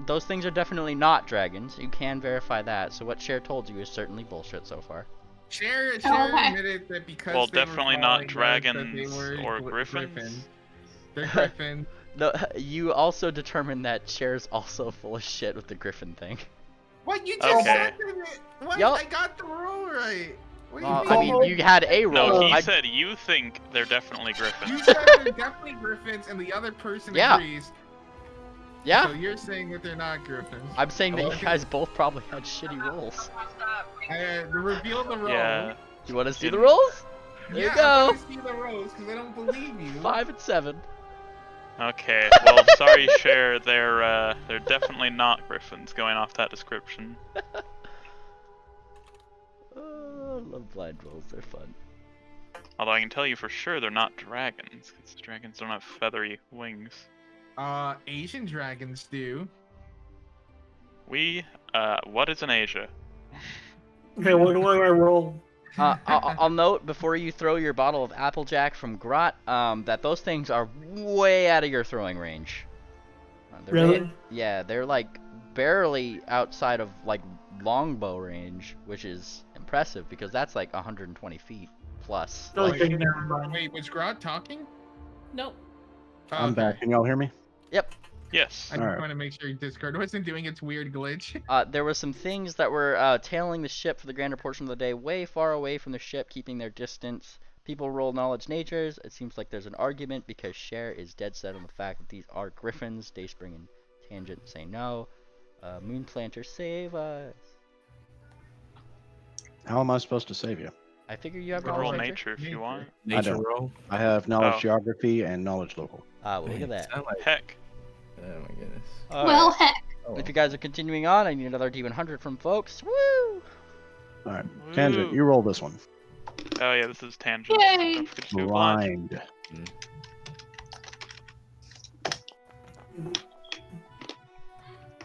those things are definitely not dragons. You can verify that. So what Cher told you is certainly bullshit so far.
Cher
okay.
admitted that because
Well,
they were
definitely
following
not
us,
dragons
that they were
or griffins.
They're griffins.
No, you also determined that Cher's also full of shit with the griffin thing.
What you just
Okay.
said to me? What?
Yup.
I got the roll right. What do you
Well,
mean?
I mean, you had a roll.
No, he
I-
said you think they're definitely
You
griffins.
said they're definitely griffins, and the other person
Yeah.
agrees.
Yeah,
So you're saying that they're not griffins.
I'm saying that
Hello?
you guys both probably had shitty rolls.
Reveal the roll.
Yeah.
You want to see
In-
the rolls? There
Yeah,
you go.
I want to see the rolls because I don't believe you.
5 and 7.
Okay. Well, sorry, Cher. They're definitely not griffins. Going off that description.
Oh, I love blind rolls. They're fun.
Although I can tell you for sure they're not dragons, because dragons don't have feathery wings.
Asian dragons do.
What is an Asia?
Okay, what do I roll?
I'll note before you throw your bottle of Applejack from Grot that those things are way out of your throwing range.
Really?
Yeah, they're like barely outside of like longbow range, which is impressive because that's like 120 feet plus.
Okay,
Like,
never mind.
Wait, was Grot talking?
Nope.
I'm
Okay.
back. Can y'all hear me?
yep.
Yes.
I just
Alright.
want to make sure Discord wasn't doing its weird glitch.
There were some things that were tailing the ship for the grander portion of the day, way far away from the ship, keeping their distance. People roll knowledge natures. It seems like there's an argument because Cher is dead set on the fact that these are griffins. Dayspring and Tangent say no. Moonplanter, save us.
How am I supposed to save you?
I figure you have
You can roll
knowledge
nature if you want.
Nature
don't.
roll.
I have knowledge
Oh.
geography and knowledge local.
Well, look at that.
Sound like-
Heck.
Oh my goodness.
Well, heck.
Oh,
If you guys are continuing on, I need another D100 from folks. Woo!
Alright. Tangent,
Woo.
you roll this one.
Oh yeah, this is tangent.
Yay.
Don't forget to do blind.
Blind.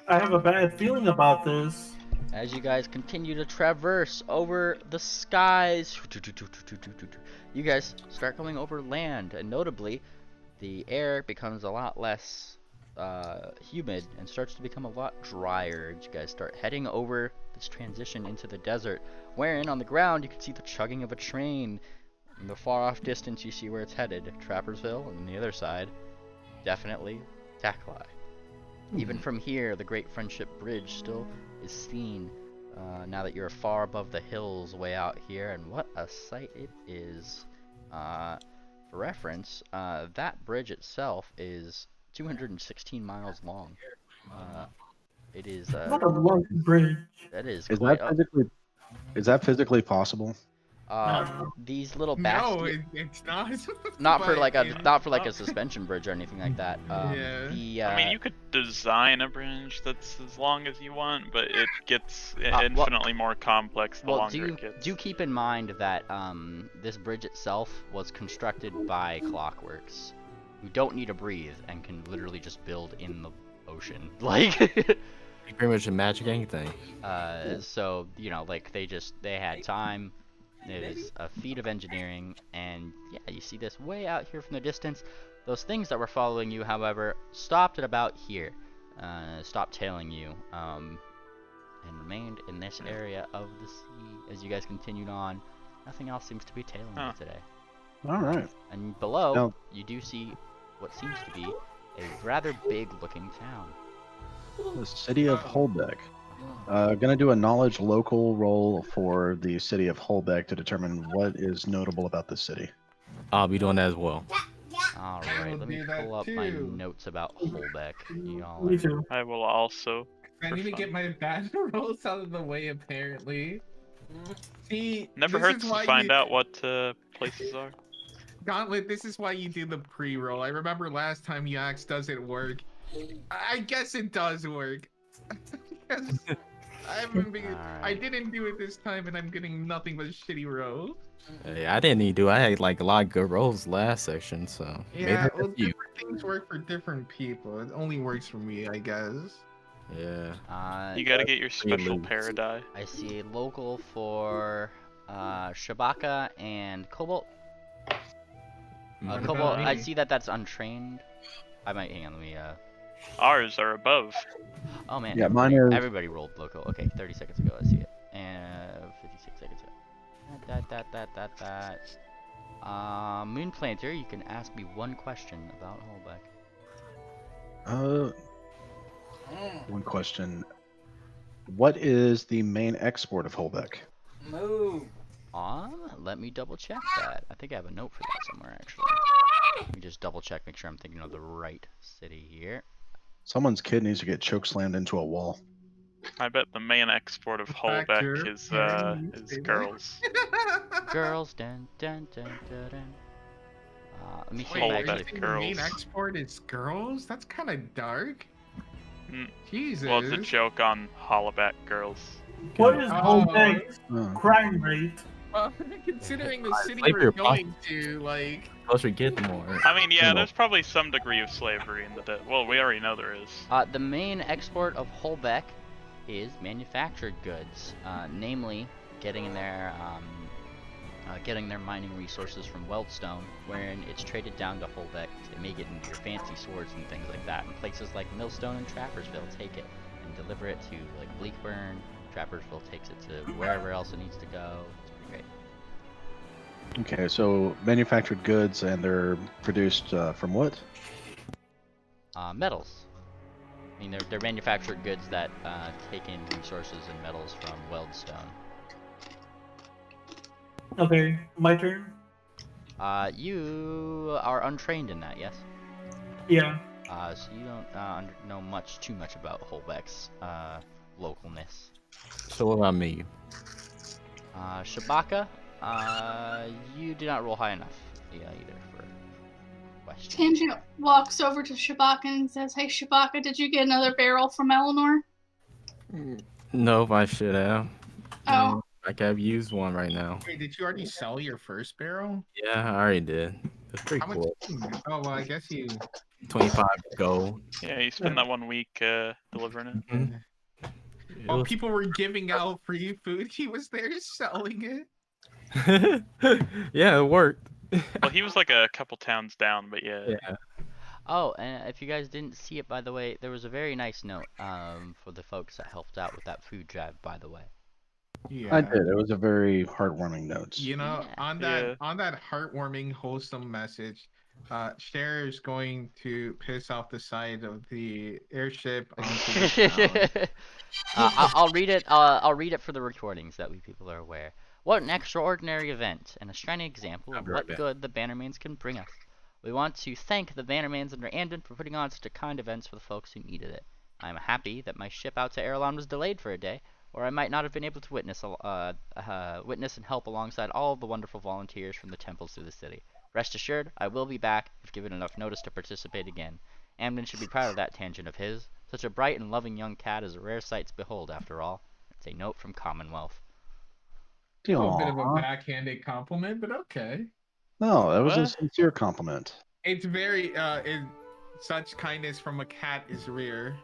I have a bad feeling about this.
As you guys continue to traverse over the skies, you guys start going over land, and notably, the air becomes a lot less humid and starts to become a lot drier as you guys start heading over this transition into the desert, wherein on the ground you can see the chugging of a train. In the far off distance you see where it's headed, Trappersville, and on the other side, definitely Taklai. Even from here, the Great Friendship Bridge still is seen now that you're far above the hills way out here, and what a sight it is. For reference, that bridge itself is 216 miles long. It is
What a long bridge.
that is
Is
quite
that physically possible?
these little
No,
bastions,
it's not.
not for
But,
like
you know,
a suspension bridge or anything like that.
Yeah.
The
I mean, you could design a bridge that's as long as you want, but it gets
well-
infinitely more complex the
well,
longer it gets.
do keep in mind that this bridge itself was constructed by Clockworks, who don't need to breathe and can literally just build in the ocean. Like,
Pretty much a magic anything.
so you know, like they had time. It is a feat of engineering, and yeah, you see this way out here from the distance. Those things that were following you, however, stopped at about here. Stopped tailing you, and remained in this area of the sea as you guys continued on. Nothing else seems to be tailing you today.
All right.
And below,
Now-
you do see what seems to be a rather big-looking town.
The city of Holbeck. Gonna do a knowledge local roll for the city of Holbeck to determine what is notable about the city.
I'll be doing that as well.
All
I
right,
will
let me
do that
pull up my
too.
notes about Holbeck. Y'all
Me
are...
too.
I will also.
I
for
need to
fun.
get my bad rolls out of the way, apparently. See,
Never
this
hurts
is
to
why
find
you...
out what places are.
Gauntlet, this is why you do the pre-roll. I remember last time you asked, does it work? I guess it does work. Because I didn't do it this time, and I'm getting nothing but shitty rolls.
Hey, I didn't even do. I had like a lot of good rolls last section, so maybe
Yeah,
that's
well,
you.
different things work for different people. It only works for me, I guess.
Yeah.
You gotta get your special
lose.
paradise.
I see a local for Shabaka and Cobolt.
What
Cobolt,
about
I
me?
see that that's untrained. I might hang on. Let me.
Ours are above.
Oh man.
Yeah, mine is-
Everybody rolled local. Okay, 30 seconds ago. I see it. And 56 seconds ago. Moonplanter, you can ask me one question about Holbeck.
One question. What is the main export of Holbeck?
Let me double check that. I think I have a note for that somewhere actually. Let me just double check, make sure I'm thinking of the right city here.
Someone's kid needs to get chokeslammed into a wall.
I bet the main export of Holbeck
Factor.
is
Say that.
girls.
Girls, dun dun dun dun dun. Let me see
Wait,
if I
are you
actually.
saying the main export is girls? That's kind of dark.
Mm.
Jesus.
Well, it's a joke on Hollaback girls.
What is
Oh.
Holbeck's
Oh.
crime rate?
Well, considering the city
Slavery
we're
or
going to, like...
Plus we get more.
I mean, yeah,
You know.
there's probably some degree of slavery in the well, we already know there is.
The main export of Holbeck is manufactured goods, namely getting their mining resources from Weldstone, wherein it's traded down to Holbeck to make it into your fancy swords and things like that. And places like Millstone and Trappersville take it and deliver it to like Bleakburn. Trappersville takes it to wherever else it needs to go. It's pretty great.
Okay, so manufactured goods, and they're produced from what?
Metals. I mean, they're manufactured goods that take in resources and metals from Weldstone.
Okay, my turn.
You are untrained in that, yes?
Yeah.
So you don't know too much about Holbeck's localness.
So what about me?
Shabaka, you did not roll high enough either for question.
Tangent walks over to Shabaka and says, "Hey Shabaka, did you get another barrel from Eleanor?"
Nope, I should have.
Oh.
I could have used one right now.
Wait, did you already sell your first barrel?
Yeah, I already did. It's pretty
How
cool.
much? Oh, well, I guess you...
25 gold.
Yeah, you spend that 1 week delivering it.
Mhm. It
While
was-
people were giving out free food, he was there selling it.
Yeah, it worked.
Well, he was like a couple towns down, but yeah.
Yeah.
Oh, and if you guys didn't see it, by the way, there was a very nice note for the folks that helped out with that food drive, by the way.
Yeah.
I did. It was a very heartwarming note.
You know,
Yeah.
on that heartwarming, wholesome message, Cher is going to piss off the side of the airship onto the town.
I'll read it. I'll read it for the recordings that we people are aware. What an extraordinary event and a shining example of what good the Bannermanes can bring us. We want to thank the Bannermanes under Andon for putting on such a kind events for the folks who needed it. I am happy that my ship out to Erelon was delayed for a day, or I might not have been able to witness and help alongside all of the wonderful volunteers from the temples through the city. Rest assured, I will be back if given enough notice to participate again. Amden should be proud of that tangent of his. Such a bright and loving young cat is a rare sight to behold, after all. It's a note from Commonwealth.
A little bit of a backhanded compliment, but okay.
No, that was a
What?
sincere compliment.
It's very such kindness from a cat is rare,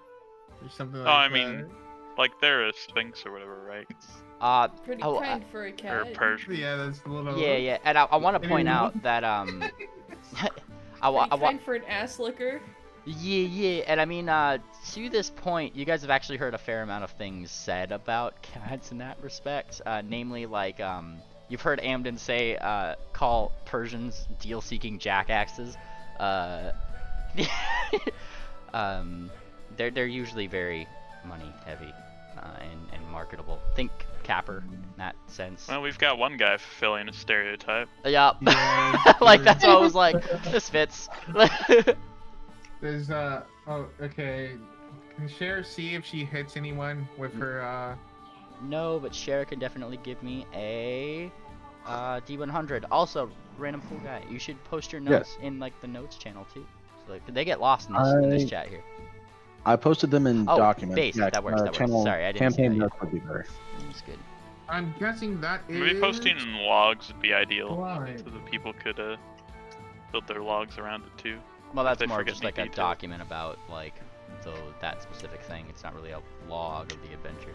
or something like
Oh, I
that.
mean, like they're a sphinx or whatever, right?
Pretty
oh,
kind for a
Or
cat.
Persian.
Yeah, that's a little.
yeah, and I want to point
Anyway.
out that
Pretty kind for an ass licker.
Yeah, and I mean, to this point, you guys have actually heard a fair amount of things said about cats in that respect. Namely, like, you've heard Amden say, call Persians deal-seeking jackasses. They're usually very money-heavy, and marketable. Think Capper in that sense.
Well, we've got one guy fulfilling a stereotype.
Yeah, like that's what I was like. This fits.
There's oh, okay. Can Cher see if she hits anyone with her
No, but Cher can definitely give me a D100. Also, random cool guy. You should post your notes in like the notes channel too. So like, they get lost in this chat here.
I posted them in documents.
Base.
Yeah,
That works.
channel
Sorry, I didn't see
campaign
that
notes would be better.
That's good.
I'm guessing that is.
Maybe posting in logs would be ideal,
Why?
so that people could build their logs around it too.
Well, that's
They
more
forget
just
any
like a
details.
document about like that specific thing. It's not really a log of the adventure.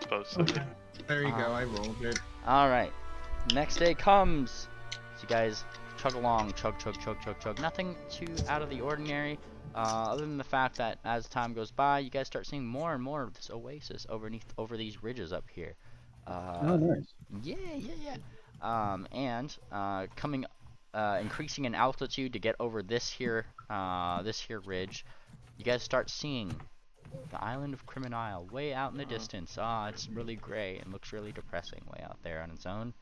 Suppose so.
Okay. There you go. I rolled it.
All right. Next day comes. So you guys chug along, chug. Nothing too out of the ordinary. Other than the fact that as time goes by, you guys start seeing more and more of this oasis over these ridges up here.
Oh, nice.
Yeah. And coming, increasing in altitude to get over this here ridge, you guys start seeing the island of Criminal way out in the distance. It's really gray and looks really depressing way out there on its own.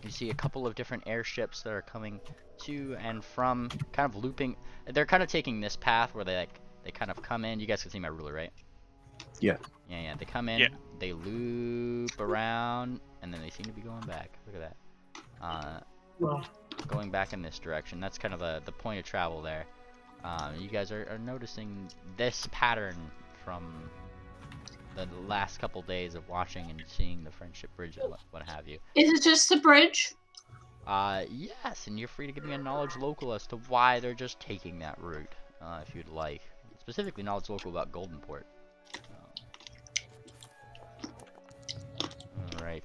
You see a couple of different airships that are coming to and from, kind of looping. They're kind of taking this path where they kind of come in. You guys can see my ruler, right?
Yeah.
Yeah. They come in, they loop around, and then they seem to be going back. Look at that. Going back in this direction. That's kind of the point of travel there. You guys are noticing this pattern from the last couple days of watching and seeing the Friendship Bridge and what have you.
Is it just the bridge?
Yes, and you're free to give me a knowledge local as to why they're just taking that route, if you'd like. Specifically, knowledge local about Goldenport. Alright.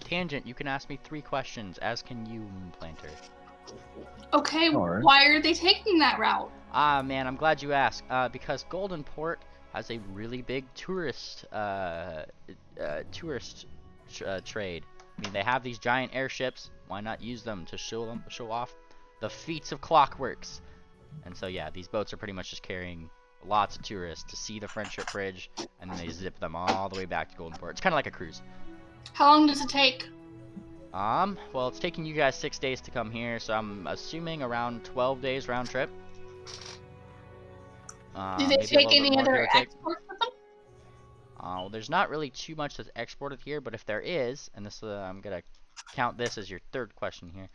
Tangent, you can ask me 3 questions, as can you, Moonplanter.
Okay,
Alright.
why are they taking that route?
Man, I'm glad you asked. Because Goldenport has a really big tourist trade. I mean, they have these giant airships. Why not use them to show off the feats of clockworks? And so yeah, these boats are pretty much just carrying lots of tourists to see the Friendship Bridge, and then they zip them all the way back to Goldenport. It's kind of like a cruise.
How long does it take?
Well, it's taking you guys 6 days to come here, so I'm assuming around 12 days round trip.
Do they
maybe a
take
little bit
any
more,
other
give or take.
exports with them?
Well, there's not really too much that's exported here, but if there is, and this I'm gonna count this as your 3rd question here.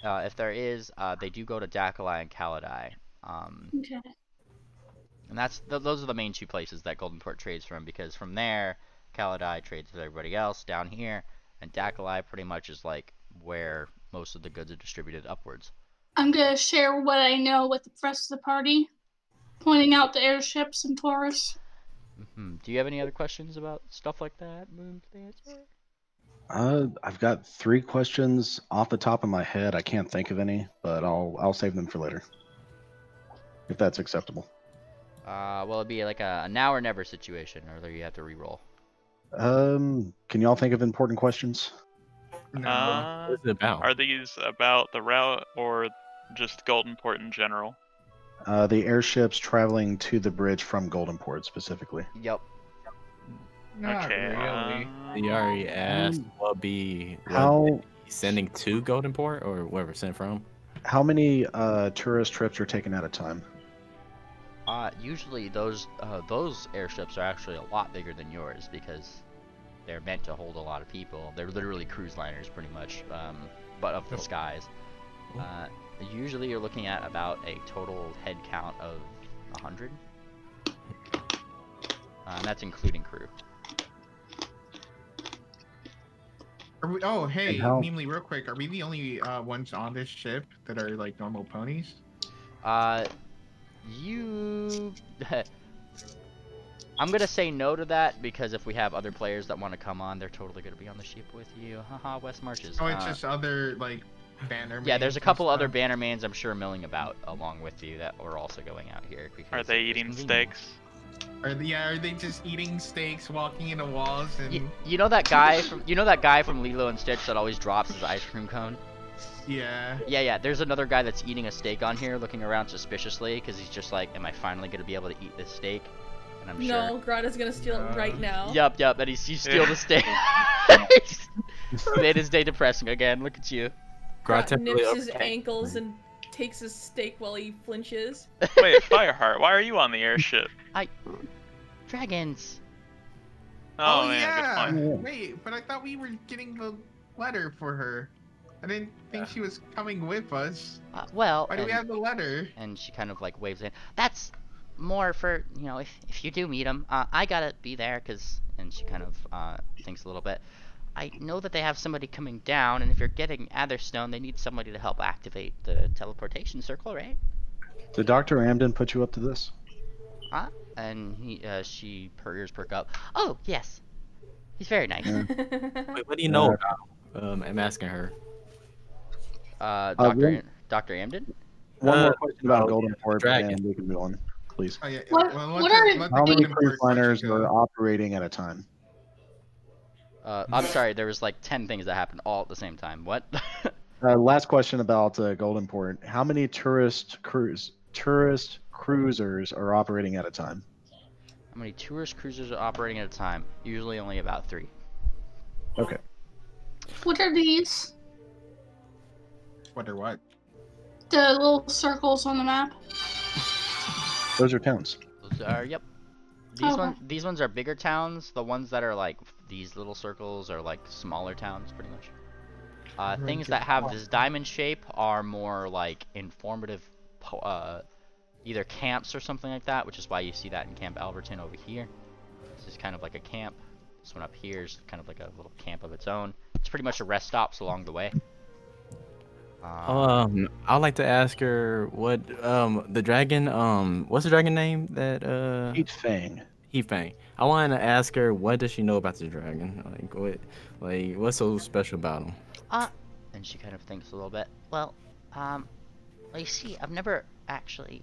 If there is, they do go to Dakalai and Kaladai.
Okay.
And those are the main 2 places that Goldenport trades from, because from there, Kaladai trades with everybody else down here, and Dakalai pretty much is like where most of the goods are distributed upwards.
I'm gonna share what I know with the rest of the party, pointing out the airships and tourists.
Do you have any other questions about stuff like that, Moonplanter?
I've got 3 questions off the top of my head. I can't think of any, but I'll save them for later, if that's acceptable.
Well, it'd be like a now or never situation, or you have to re-roll.
Can y'all think of important questions?
What
is it about?
Are these about the route or just Goldenport in general?
The airships traveling to the bridge from Goldenport specifically.
Yep.
Not
Okay.
really.
You already asked what
How
sending to Goldenport or where we're sent from?
how many tourist trips are taken at a time?
Usually those airships are actually a lot bigger than yours because they're meant to hold a lot of people. They're literally cruise liners, pretty much, but of the skies. Usually you're looking at about a total head count of 100. And that's including crew.
Oh, hey,
how-
Meemly, real quick. Are we the only ones on this ship that are like normal ponies?
You. I'm gonna say no to that because if we have other players that want to come on, they're totally gonna be on the ship with you. Haha, West Marches.
Oh, it's just other like Bannermanes.
Yeah, there's a
and
couple other
stuff?
Bannermanes I'm sure milling about along with you that are also going out here.
Are they eating steaks?
Are they just eating steaks, walking into walls, and
You know that guy from Lilo and Stitch that always drops his ice cream cone?
yeah.
Yeah. There's another guy that's eating a steak on here, looking around suspiciously because he's just like, "Am I finally gonna be able to eat this steak?" And I'm sure.
No, Grata's gonna steal it right now.
Yup. And he steal the steak. Made his day depressing again. Look at you.
Grat nips his ankles and takes his steak while he flinches.
Wait, Fireheart, why are you on the airship?
Dragons.
Oh, man,
yeah.
good point.
Wait, but I thought we were getting the letter for her. I didn't think she was coming with us.
Well,
why do we have the letter?
And she kind of like waves in. That's more for, you know, if you do meet him. I gotta be there and she kind of thinks a little bit. I know that they have somebody coming down, and if you're getting Atherstone, they need somebody to help activate the teleportation circle, right?
Did Dr. Amden put you up to this?
And her ears perk up. Oh, yes. He's very nice.
Yeah.
Wait, what do you know about? I'm asking her.
Dr. Amden?
One more question about Golden
yeah,
Port,
dragon.
and we can move on, please.
Oh, yeah.
What-
Well,
what are-
How many cruise liners are operating at a time?
I'm sorry, there was like 10 things that happened all at the same time. What?
Last question about Golden Port. How many tourist cruisers are operating at a time?
How many tourist cruisers are operating at a time? Usually only about 3.
Okay.
What are these?
What or what?
The little circles on the map.
Those are towns.
Those are, yep. These ones are bigger towns. The ones that are like these little circles are like smaller towns, pretty much. Things that have this diamond shape are more like informative, either camps or something like that, which is why you see that in Camp Alberton over here. This is kind of like a camp. This one up here is kind of like a little camp of its own. It's pretty much a rest stops along the way.
I'd like to ask her what the dragon what's the dragon name that
Heat Fang.
Heat Fang. I wanted to ask her what does she know about the dragon? What's so special about him?
And she kind of thinks a little bit. Well, you see, I've never actually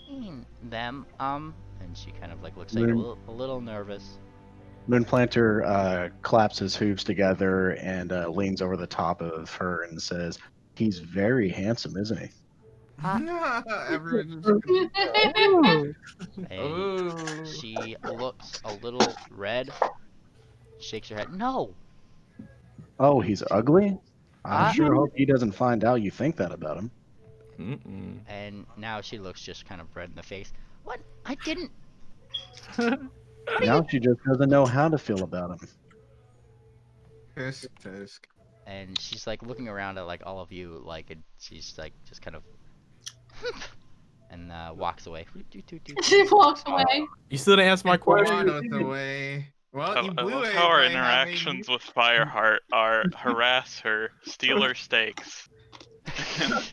seen them. And she kind of like looks like a little nervous.
Moonplanter claps his hooves together and leans over the top of her and says, "He's very handsome, isn't he?"
Everyone's
And she looks a little red. Shakes her head. No.
Oh, he's ugly? I sure hope he doesn't find out you think that about him.
And now she looks just kind of red in the face. What? I didn't.
Now she just doesn't know how to feel about him.
Tisk.
And she's like looking around at like all of you, like, and she's like just kind of and walks away.
She walks away.
You still didn't answer my question.
Away. Well, you
I
blew
love
it
how our
by
interactions with Fireheart are harass her, steal her steaks, and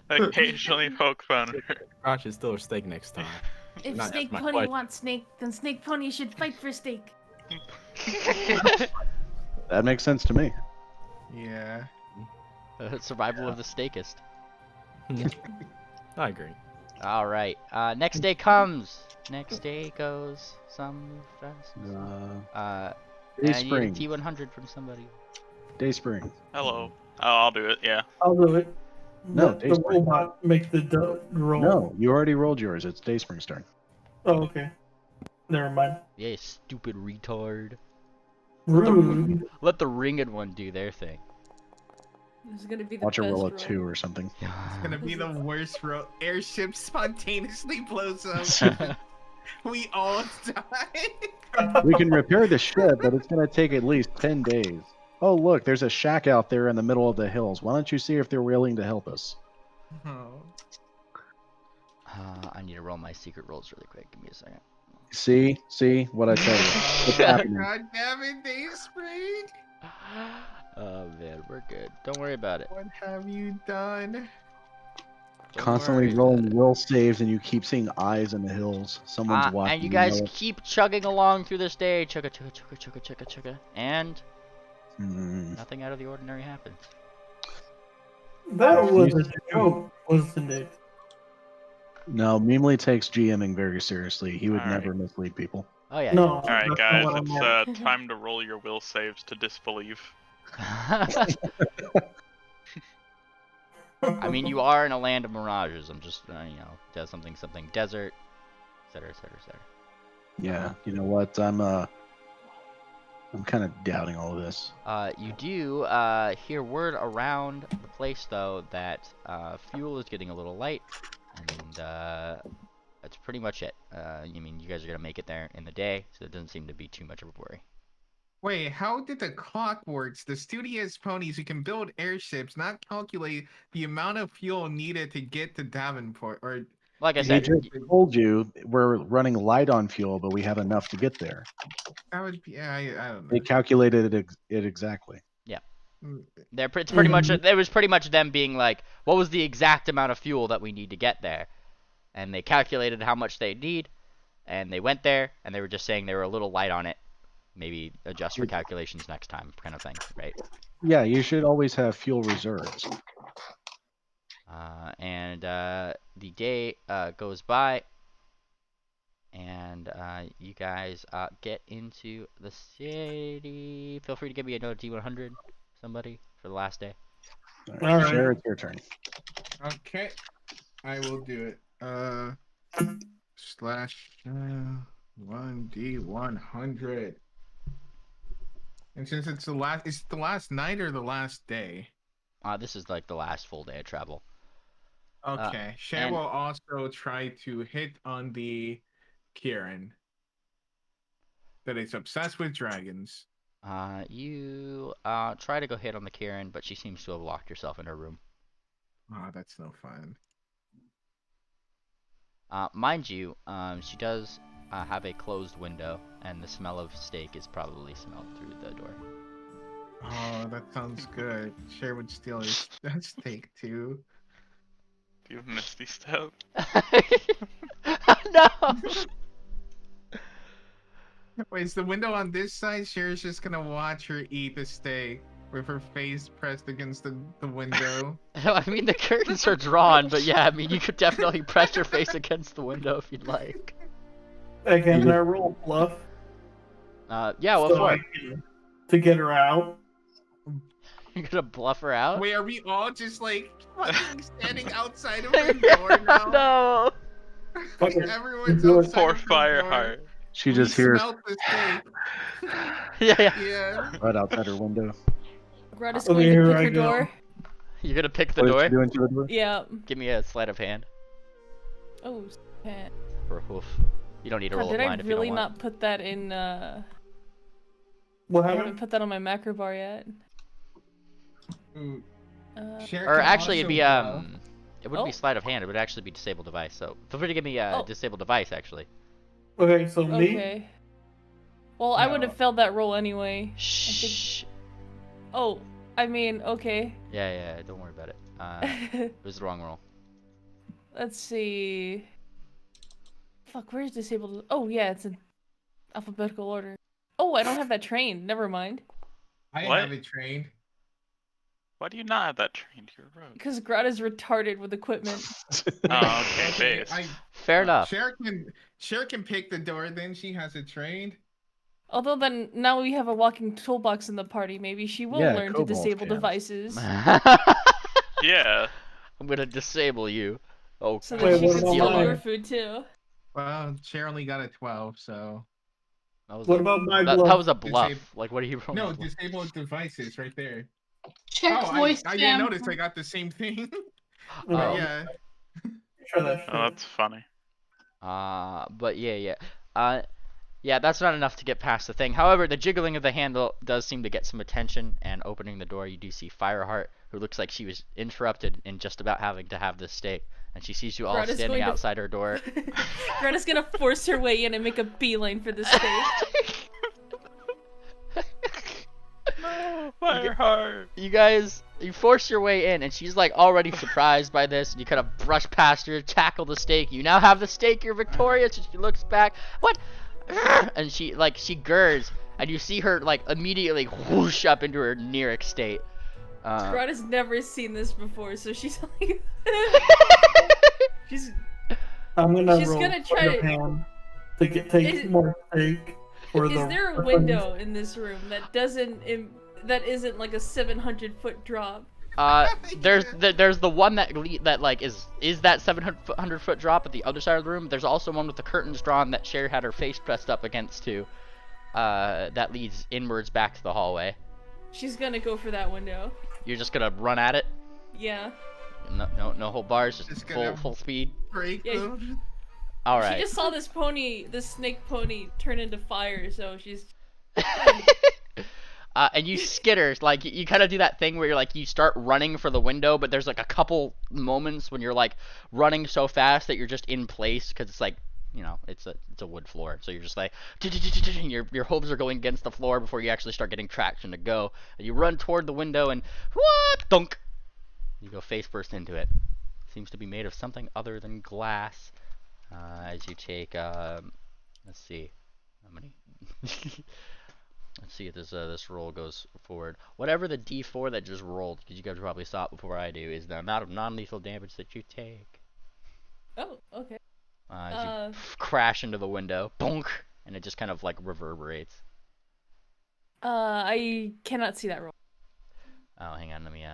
occasionally poke fun at her.
Crotch is still a steak next time.
If
Not
Snake
my
Pony
question.
wants Snake, then Snake Pony should fight for Steak.
That makes sense to me.
Yeah.
Survival of the stakest.
I agree.
All right. Next day comes. Next day goes. Some fast.
Day
I
spring.
need a T100 from somebody.
Day spring.
Hello. Oh, I'll do it, yeah.
I'll do it.
No,
Let the robot make the roll.
No, you already rolled yours. It's Day spring's turn.
Oh, okay. Never mind.
Yeah, you stupid retard.
Rude.
Let the ringed one do their thing.
This is gonna be the
Watch her
best
roll a
roll.
2 or something.
It's gonna be the worst roll. Airship spontaneously blows up. We all die.
We can repair the ship, but it's going to take at least 10 days. Oh, look, there's a shack out there in the middle of the hills. Why don't you see if they're willing to help us?
Oh.
I need to roll my secret rolls really quick. Give me a second.
See what I tell you. What's happening?
God damn it, Day Spring.
Oh man, we're good. Don't worry about it.
What have you done?
Don't
Constantly
worry
rolling
about it.
will saves, and you keep seeing eyes in the hills. Someone's watching.
And you
you
guys
know it.
keep chugging along through this day. Chugga, chugga, chugga, chugga, chugga, chugga. And nothing out of the ordinary happens.
That was a joke, wasn't it?
No, Meemly takes GMing very seriously. He would
All right.
never mislead people.
Oh yeah.
No.
Alright,
that's
guys,
not what I
it's
meant.
time to roll your will saves to disbelieve.
I mean, you are in a land of mirages. I'm just, you know, does something, desert, etc., etc., etc.
Yeah, you know what? I'm kind of doubting all of this.
You do hear word around the place though that fuel is getting a little light, and that's pretty much it. I mean, you guys are gonna make it there in the day, so it doesn't seem to be too much of a worry.
Wait, how did the clock works? The studious ponies who can build airships not calculate the amount of fuel needed to get to Davenport, or
Like I
He
said,
just told you we're running light on fuel, but we have enough to get there.
that would be, I don't know.
They calculated it exactly.
yeah,
Mm,
it's pretty much it was pretty much them being like, what was the exact amount of fuel that we need to get there, and they calculated how much they need, and they went there, and they were just saying they were a little light on it. Maybe adjust for calculations next time, kind of thing, right?
Yeah, you should always have fuel reserves.
And the day goes by, and you guys get into the city. Feel free to give me another D100, somebody, for the last day.
All
All
right,
right.
Share, it's your turn.
Okay, I will do it. Slash 1D100. And since it's the last night or the last day?
This is like the last full day of travel.
Okay, Cher
and-
will also try to hit on the Kieran. That is obsessed with dragons.
You try to go hit on the Karen, but she seems to have locked herself in her room.
Oh, that's no fun.
Mind you, she does have a closed window, and the smell of steak is probably smelled through the door.
Oh, that sounds good. Cher would steal his steak too.
Do you have Misty Step?
No!
Wait, is the window on this side? Cher's just gonna watch her eat the steak with her face pressed against the window.
I mean, the curtains are drawn, but yeah, I mean, you could definitely press your face against the window if you'd like.
Can I roll bluff?
Yeah, what
so
for?
To get her out.
You're gonna bluff her out?
Wait, are we all just like fucking standing outside of her door now?
No!
Everyone's outside
Poor
of her
Fireheart.
door.
She
We
just hears
smelt the steak.
Yeah.
Yeah.
right outside her window.
Greta's
Okay,
going to
here
pick
I
her
go.
door.
You're gonna pick the
What is
door?
she doing to the door?
Yeah.
Give me a sleight of hand.
Oh, shit.
Or a hoof. You don't need to
God,
roll a
did I
blind if you
really
don't want.
not put that in,
What
I haven't
happened?
put that on my macro bar yet.
Ooh.
Uh,
Cher
Or
can
actually, it'd
also
be,
go.
it wouldn't be
Oh.
sleight of hand, it would actually be disable device, so feel free to give me a
Oh.
disable device, actually.
Okay, so me?
okay. Well, I would
No.
have failed that roll anyway.
Shh.
Oh, I mean, okay.
Yeah, don't worry about it. It was the wrong roll.
Let's see. Fuck, where's disabled? Oh, yeah, it's in alphabetical order. Oh, I don't have that trained. Never mind.
I
What?
have it trained.
Why do you not have that trained? You're a rogue.
Because Greta's retarded with equipment.
Oh, okay, base.
Fair enough.
Cher can pick the door, then she has it trained.
Although then, now we have a walking toolbox in the party, maybe she will
Yeah,
learn to
Cobolt
disable
can.
devices.
Yeah.
I'm gonna disable you. Oh,
So
Wait,
that she
what
can
about
steal
mine?
your food too.
Well, Cher only got a 12, so
that was
What
a,
about my
that,
bluff?
that was a bluff.
Disable-
Like, what are you rolling?
no,
a bluff?
disable devices right there.
Check
Oh,
voice
I didn't
spam.
notice. I got the same thing.
Oh.
Yeah.
Sure, that's
Oh, that's funny.
But yeah. Yeah, that's not enough to get past the thing. However, the jiggling of the handle does seem to get some attention, and opening the door, you do see Fireheart, who looks like she was interrupted in just about having to have this steak, and she sees you all
Greta's
standing
going to-
outside her door.
Greta's gonna force her way in and make a beeline for this steak.
Fire hard.
You guys, you force your way in, and she's like already surprised by this. And you kind of brush past her, tackle the stake. You now have the stake. You're victorious. And she looks back. What? And she gurs, and you see her like immediately whoosh up into her Neric state.
Rod has never seen this before, so she's like, she's
gonna
try
to take more steak.
Is there a window in this room that isn't like a 700-foot drop?
There's the one that like is that 700-foot drop at the other side of the room. There's also one with the curtains drawn that Cher had her face pressed up against too. That leads inwards back to the hallway.
She's gonna go for that window.
You're just gonna run at it?
Yeah.
No whole bars, just full speed.
Break them.
All right.
She just saw this snake pony turn into fire, so she's.
And you skitter, like you kind of do that thing where you're like you start running for the window, but there's like a couple moments when you're like running so fast that you're just in place because it's like, you know, it's a wood floor, so you're just like your hooves are going against the floor before you actually start getting traction to go. And you run toward the window and what? Dunk! You go face first into it. Seems to be made of something other than glass. As you take, let's see, how many? Let's see if this roll goes forward. Whatever the D4 that just rolled, because you guys probably saw it before I do, is the amount of non-lethal damage that you take.
Oh, okay.
As you crash into the window, bonk, and it just kind of like reverberates.
I cannot see that roll.
Oh, hang on, let me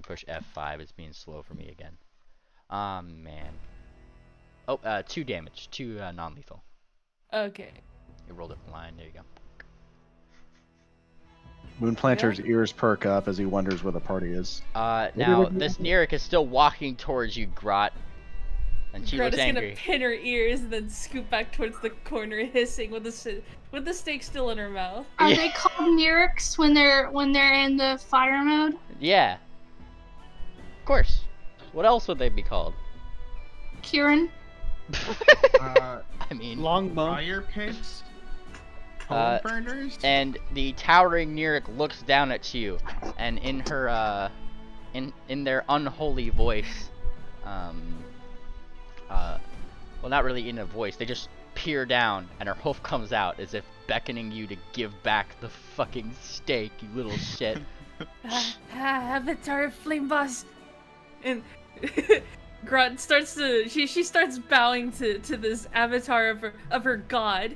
push F5. It's being slow for me again. Man. Oh, 2 damage, 2 non-lethal.
Okay.
You rolled it line. There you go.
Moonplanter's ears perk up as he wonders where the party is.
Now this Neric is still walking towards you, Grot, and she looks angry.
Grot is gonna pin her ears and then scoot back towards the corner, hissing with the steak still in her mouth.
Are they called Nerics when they're in the fire mode?
Yeah. Of course. What else would they be called?
Kieran.
I mean,
Longbow.
Fire pits. Home burners.
And the towering Neric looks down at you, and in her in their unholy voice, well, not really in a voice, they just peer down, and her hoof comes out as if beckoning you to give back the fucking steak, you little shit.
Avatar Flame Boss.
And Grot starts to she starts bowing to this avatar of her god.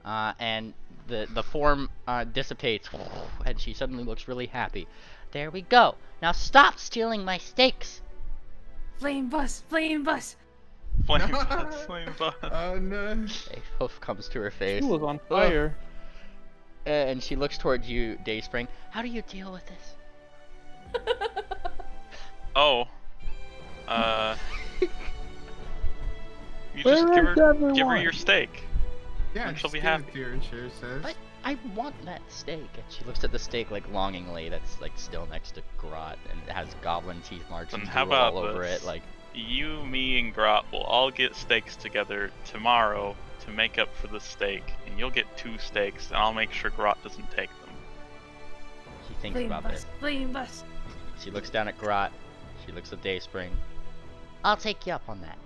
And the form dissipates, and she suddenly looks really happy. There we go. Now stop stealing my steaks.
Flame Bus, Flame Bus.
Flame Bus, Flame Bus.
Oh no.
A hoof comes to her face.
She was on fire.
And she looks towards you, Dayspring. How do you deal with this?
Oh. You just give her your steak.
Yeah,
and she'll be
give
happy.
it to her, Cher says.
But I want that steak. And she looks at the steak like longingly. That's like still next to Grot, and it has goblin teeth marks
Then
and
how
drool
about
all over
this?
it. Like,
you, me, and Grot will all get steaks together tomorrow to make up for the steak, and you'll get 2 steaks, and I'll make sure Grot doesn't take them.
she thinks
Flame
about
Bus,
this.
Flame Bus.
She looks down at Grot. She looks at Dayspring. I'll take you up on that.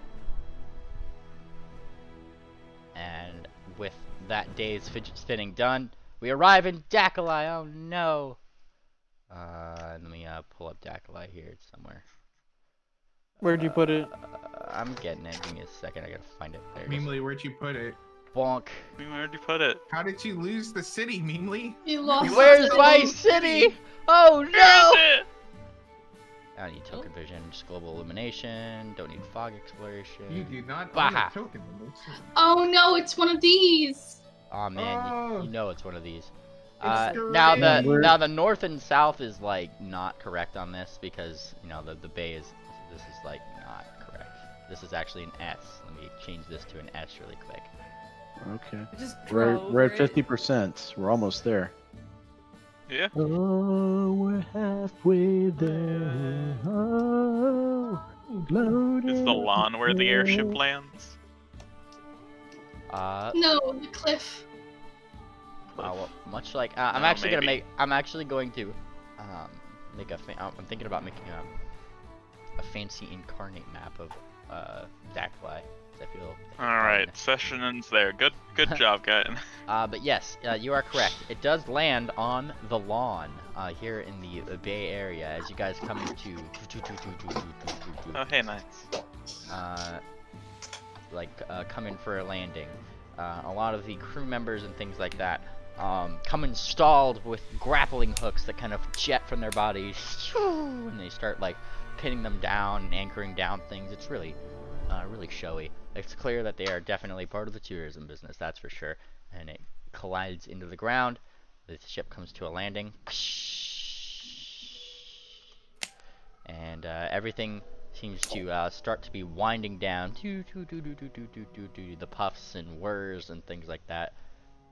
And with that day's fidget spinning done, we arrive in Dakalai. Oh no! Let me pull up Dakalai here. It's somewhere.
Where'd you put it?
I'm getting it. Give me a second. I gotta find it. There it is.
Memely, where'd you put it?
Bonk.
Where'd you put it?
How did you lose the city, Memely?
You lost.
Where's
the
my
whole
city? Oh no!
Where is it?
I don't need token vision, just global illumination. Don't need fog exploration.
You do not own
Bah.
a token.
Oh no, it's one of these.
Oh man,
Oh.
you know it's one of these.
It's
Now
great.
the north and south is like not correct on this because you know the bay is this is like not correct. This is actually an S. Let me change this to an S really quick.
Okay.
Just
We're at 50%. We're almost there.
Yeah.
Oh, we're halfway there. Oh,
Is the lawn where the airship lands?
No, the cliff.
of.
Well, much like I'm
Oh,
actually gonna
maybe.
I'm actually going to make I'm thinking about making a fancy incarnate map of Dacly. I feel.
All right, session ends there. Good job, guys.
But yes, you are correct. It does land on the lawn here in the Bay Area as you guys come into.
Oh, hey, nice.
Come in for a landing. A lot of the crew members and things like that come installed with grappling hooks that kind of jet from their bodies, and they start like pinning them down and anchoring down things. It's really showy. It's clear that they are definitely part of the tourism business, that's for sure. And it collides into the ground. The ship comes to a landing, and everything seems to start to be winding down. The puffs and whirs and things like that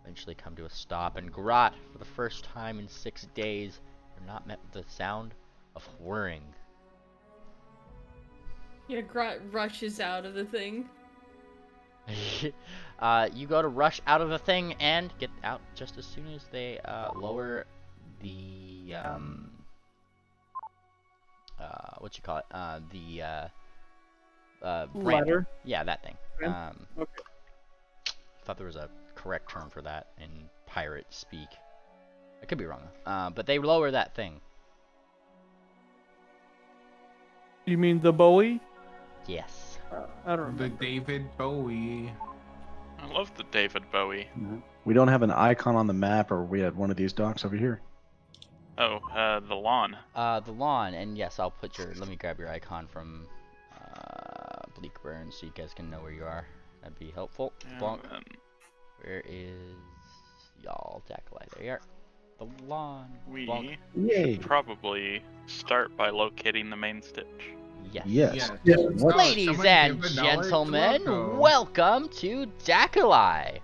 eventually come to a stop. And Grot, for the first time in 6 days, you're not met with the sound of whirring.
Yeah, Grot rushes out of the thing.
You go to rush out of the thing and get out just as soon as they lower the what you call it?
Ladder?
Yeah, that thing.
Okay.
Thought there was a correct term for that in pirate speak. I could be wrong. But they lower that thing.
You mean the Bowie?
Yes.
I don't
The
remember.
David Bowie.
I love the David Bowie.
We don't have an icon on the map, or we had one of these docks over here.
Oh, the lawn.
The lawn, and yes, I'll put your. Let me grab your icon from Bleakburn so you guys can know where you are. That'd be helpful. Bonk. Where is y'all? Dacly. There you are. The lawn.
We
Bonk.
should probably start by locating the main stitch.
Yes.
Yes.
Ladies and gentlemen, welcome to Dacly,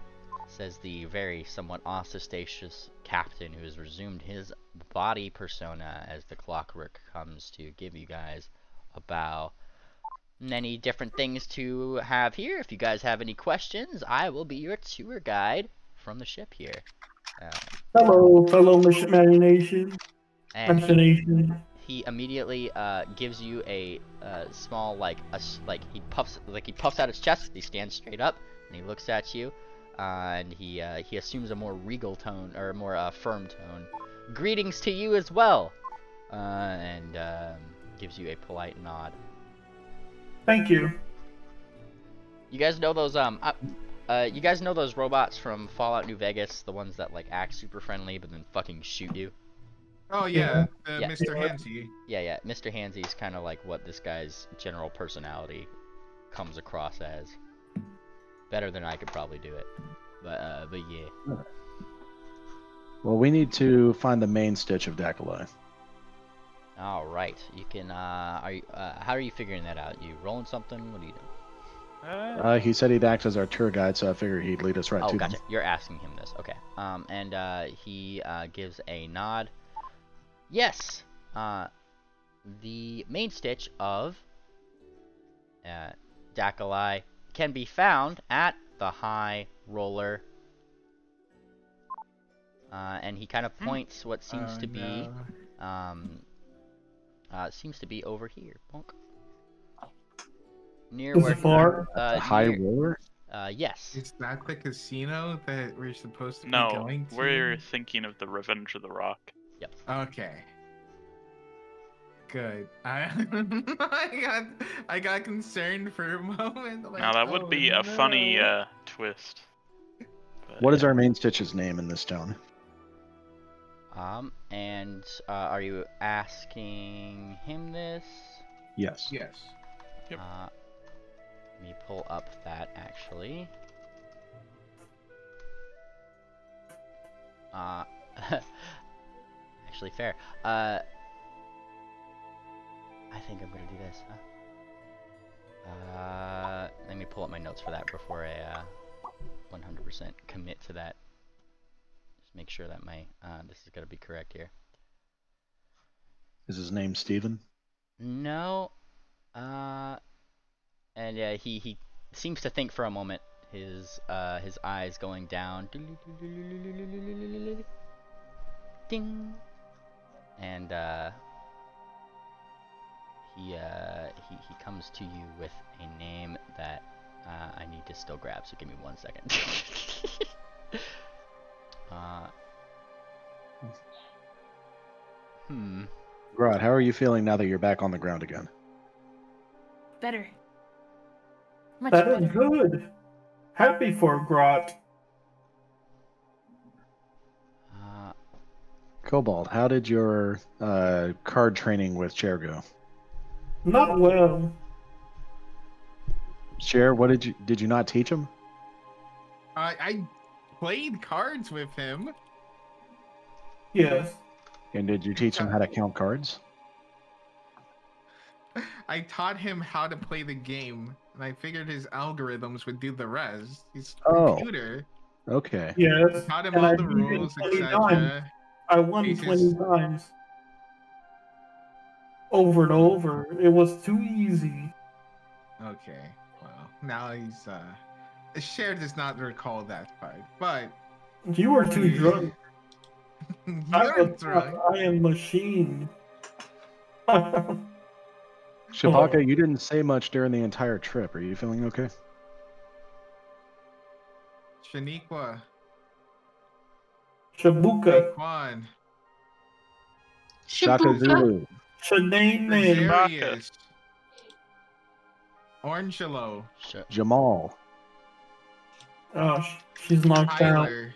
says the very somewhat ostentatious captain who has resumed his body persona as the clockwork comes to give you guys about many different things to have here. If you guys have any questions, I will be your tour guide from the ship here.
Hello, fellow machination.
And
Machination.
he immediately gives you a small he puffs out his chest. He stands straight up and he looks at you, and he assumes a more regal tone or a more firm tone. Greetings to you as well, and gives you a polite nod.
Thank you.
You guys know those you guys know those robots from Fallout New Vegas, the ones that like act super friendly but then fucking shoot you?
Oh yeah,
Yeah.
Mr. Hansy.
Yeah, Mr. Hansy is kind of like what this guy's general personality comes across as. Better than I could probably do it, but yeah.
Well, we need to find the main stitch of Dacly.
All right, you can. How are you figuring that out? You rolling something? What are you doing?
He said he'd act as our tour guide, so I figured he'd lead us right to
gotcha.
them.
You're asking him this, okay? And he gives a nod. Yes. The main stitch of Dacly can be found at the High Roller. And he kind of points what seems to be, seems to be over here. Bonk. Near
Is
where
it far?
High Roller?
Yes.
Is that the casino that we're supposed to be
No,
going to?
we're thinking of the Revenge of the Rock.
Yep.
Okay. Good. I got concerned for a moment. Like,
Now that would be a funny twist. But,
What is our main stitch's name in this town?
And are you asking him this?
Yes.
Yes.
Yep.
Let me pull up that actually. Actually fair. I think I'm gonna do this. Let me pull up my notes for that before I 100% commit to that. Just make sure that my this is gonna be correct here.
Is his name Steven?
No. And he seems to think for a moment. his eyes going down. Ding. And he comes to you with a name that I need to still grab, so give me 1 second.
Grot, how are you feeling now that you're back on the ground again?
Better. Much
That
better.
is good. Happy for Grot.
Cobolt, how did your card training with Chair go?
Not well.
Chair, what did you not teach him?
I played cards with him.
Yes.
And did you teach him how to count cards?
I taught him how to play the game, and I figured his algorithms would do the rest. He's a computer.
Okay.
Yes.
Taught him
And
all
I
the
beat him
rules,
20 times.
etc.
I won 20 times. Over and over. It was too easy.
Okay, well, now he's Cher does not recall that part, but
You were too drunk.
you're drunk.
I am machine.
Shibaka, you didn't say much during the entire trip. Are you feeling okay?
Shaniqua.
Shabuka.
Daquan.
Shaka Zulu.
Shanae.
Azarius. Orangelo.
Jamal.
Oh, she's knocked
Tyler.
out.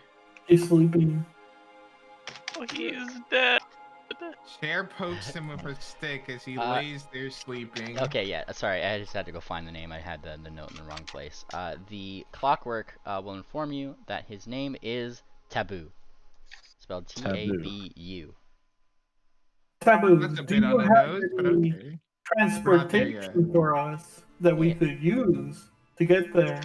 She's sleeping.
Oh, he is dead.
Cher pokes him with a stick as he lays there sleeping.
Okay, yeah, sorry, I just had to go find the name. I had the note in the wrong place. The clockwork will inform you that his name is Taboo. Spelled T-A-B-U.
Taboo.
That's a
Do
bit
you
on the
have
nose, but
any
okay.
transportation for us that we could use to get there?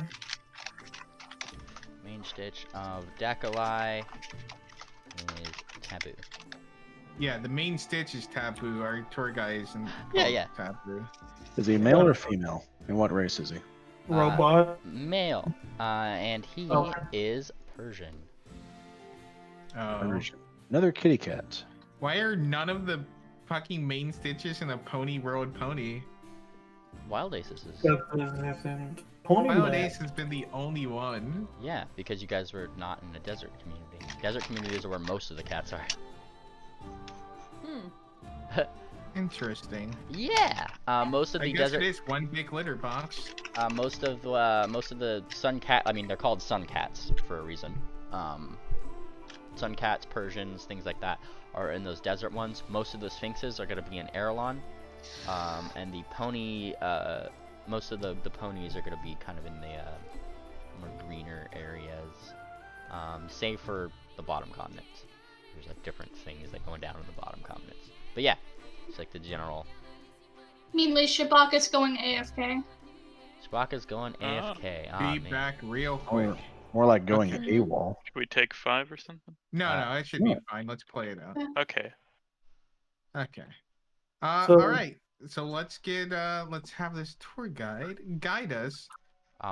Main stitch of Dakalai is Taboo.
Yeah, the main stitch is Taboo. Our tour guy is in Taboo.
Is he male or female? And what race is he?
Robot?
Male. And he is Persian.
Persian. Another kitty cat.
Why are none of the fucking main stitches in a Pony World Pony?
Wild Aces is...
Wild Ace has been the only one.
Yeah, because you guys were not in the desert community. Desert communities are where most of the cats are.
Interesting.
Yeah. Most of the desert.
It is one big litter box.
Most of the sun cat. I mean, they're called sun cats for a reason. Sun cats, Persians, things like that are in those desert ones. Most of the sphinxes are gonna be in Erelon, and the pony. Most of the ponies are gonna be kind of in the more greener areas, save for the bottom continent. There's like different things that going down in the bottom continents. But yeah, it's like the general.
Meanwhile, Shabaka's going AFK.
Chewbacca's going AFK.
Be back real quick.
More like going AWOL.
Should we take 5 or something?
No, it should be fine. Let's play it out.
Okay.
Okay. All right. So let's have this tour guide us.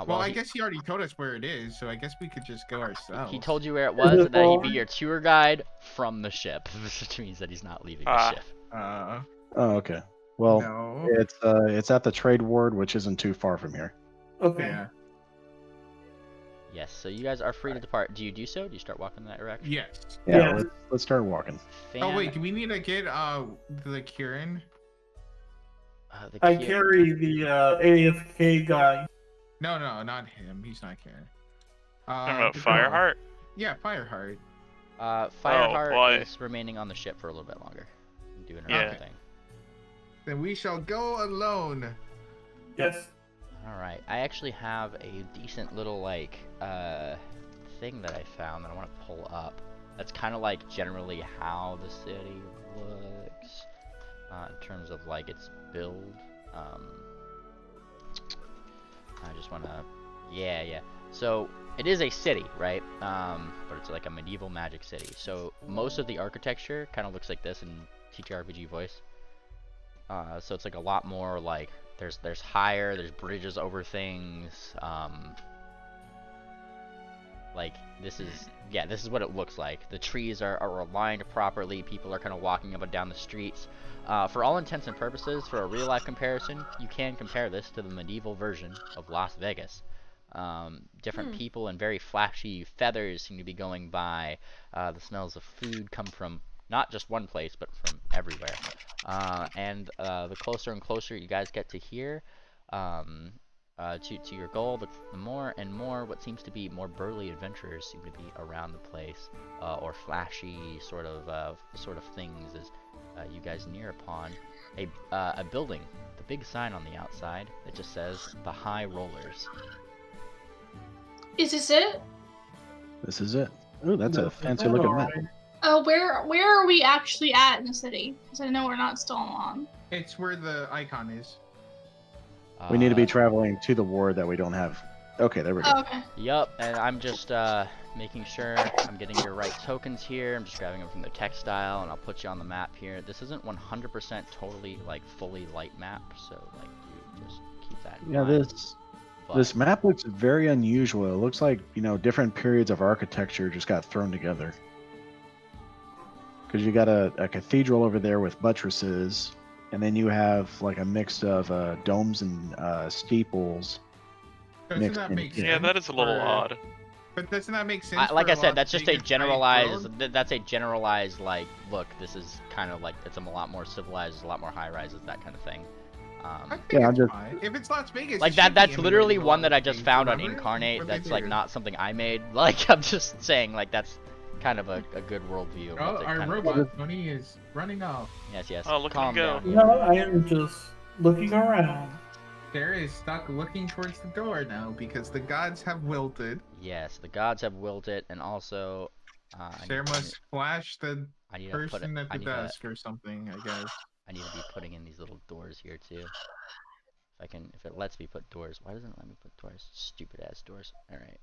Well, I guess he already told us where it is, so I guess we could just go ourselves.
He told you where it was, and that he'd be your tour guide from the ship, which means that he's not leaving the ship.
Oh, okay. Well, it's at the trade ward, which isn't too far from here.
Okay.
Yeah.
Yes. So you guys are free to depart. Do you do so? Do you start walking in that direction?
Yes.
Yeah. Let's start walking.
Oh wait, do we need to get the Kieran?
I carry the AFK guy.
No, not him. He's not Kieran.
Fireheart?
Yeah, Fireheart.
Fireheart is remaining on the ship for a little bit longer, doing her own thing.
Then we shall go alone.
Yes.
All right. I actually have a decent little thing that I found that I want to pull up. That's kind of like generally how the city looks in terms of like its build. I just want to, yeah. So it is a city, right? But it's like a medieval magic city. So most of the architecture kind of looks like this in TTRPG voice. So it's like a lot more like there's bridges over things. Like, this is what it looks like. The trees are aligned properly. People are kind of walking up and down the streets. For all intents and purposes, for a real-life comparison, you can compare this to the medieval version of Las Vegas. Different people and very flashy feathers seem to be going by. The smells of food come from not just one place, but from everywhere. And the closer and closer you guys get to here, to your goal, the more and more what seems to be more burly adventurers seem to be around the place, or flashy sort of things as you guys near upon a building, the big sign on the outside that just says the High Rollers.
Is this it?
This is it. Ooh, that's a fancy looking map.
Where are we actually at in the city? Because I know we're not still on.
It's where the icon is.
We need to be traveling to the ward that we don't have. Okay, there we go.
Oh, okay.
Yup, and I'm just making sure I'm getting your right tokens here. I'm just grabbing them from the textile, and I'll put you on the map here. This isn't 100% totally, like, fully light map, so, like, you just keep that in mind.
This map looks very unusual. It looks like, you know, different periods of architecture just got thrown together. Because you got a cathedral over there with buttresses, and then you have like a mix of domes and steeples.
Doesn't that make sense?
Yeah, that is a little odd.
But doesn't that make sense?
Like I said, that's just a
Vegas
generalized. That's a generalized, like, look. This is kind of like it's a lot more civilized, there's a lot more high rises, that kind of thing.
Yeah, I'm just.
If it's Las Vegas,
Like
it
that.
should be
That's literally
emulating
one that I
Las
just
Vegas,
found on
remember?
Incarnate.
What they
That's like
do.
not something I made. Like, I'm just saying, like, that's kind of a good worldview.
Oh, our robot bunny is running off.
Yes.
Oh, look at
Calm
him go.
down.
No, I am just looking around.
Sarah is stuck looking towards the door now because the gods have wilted.
Yes, the gods have willed it, and also.
Sarah must flash the
I need to
person at the desk or something, I guess.
I need to be putting in these little doors here too. If it lets me put doors. Why doesn't it let me put doors? Stupid ass doors. Alright.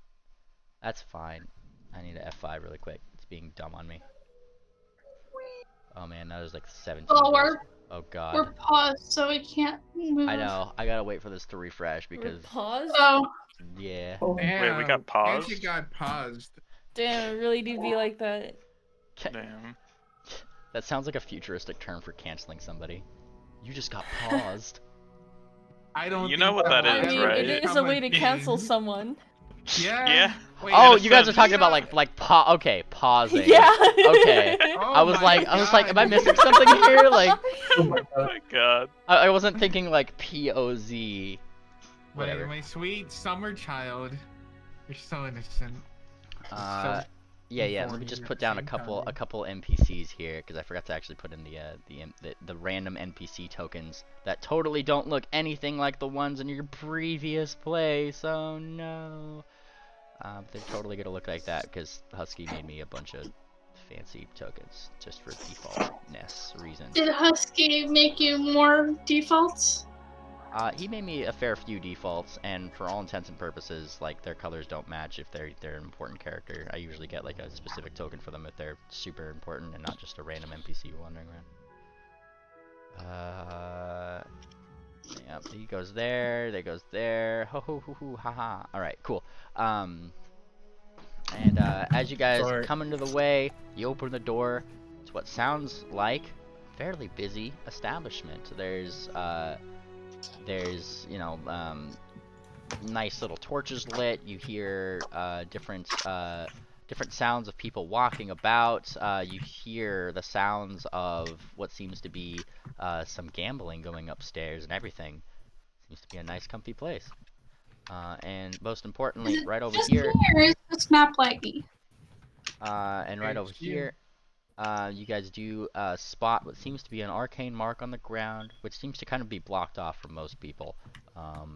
That's fine. I need to F5 really quick. It's being dumb on me. Oh man, that was like 17 doors. Oh god.
We're paused, so we can't move.
I know. I gotta wait for this to refresh because.
Paused?
Oh.
Yeah.
Wait, we got paused?
Nancy got paused.
Damn, it really do be like that.
Damn.
That sounds like a futuristic term for canceling somebody. You just got paused.
I don't.
You know what that
I
is,
mean,
right?
it is a way to cancel someone.
Yeah.
Yeah.
Wait,
Oh,
in a
you guys are
sense.
talking about okay, pausing.
Yeah.
Okay.
Oh
I was
my
like, am I
God.
missing something here? Like,
Oh my
Oh my god.
I wasn't thinking like POZ. Whatever.
My sweet summer child. You're so innocent.
Yeah. Let me
informing
just
at
put
the
down a
same
couple
time.
NPCs here because I forgot to actually put in the random NPC tokens that totally don't look anything like the ones in your previous place. Oh no. They're totally gonna look like that because Husky made me a bunch of fancy tokens just for defaultness reasons.
Did Husky make you more defaults?
He made me a fair few defaults, and for all intents and purposes, like, their colors don't match if they're an important character. I usually get like a specific token for them if they're super important and not just a random NPC wandering around. Yep, he goes there, there goes there. Ho ho ho ho, haha. Alright, cool. And as you guys come into the way, you open the door to what sounds like a fairly busy establishment. There's you know, nice little torches lit. You hear different sounds of people walking about. You hear the sounds of what seems to be some gambling going upstairs and everything. Seems to be a nice, comfy place. And most importantly, right over here.
Or is this map laggy?
And right over here, you guys do spot what seems to be an arcane mark on the ground, which seems to kind of be blocked off from most people.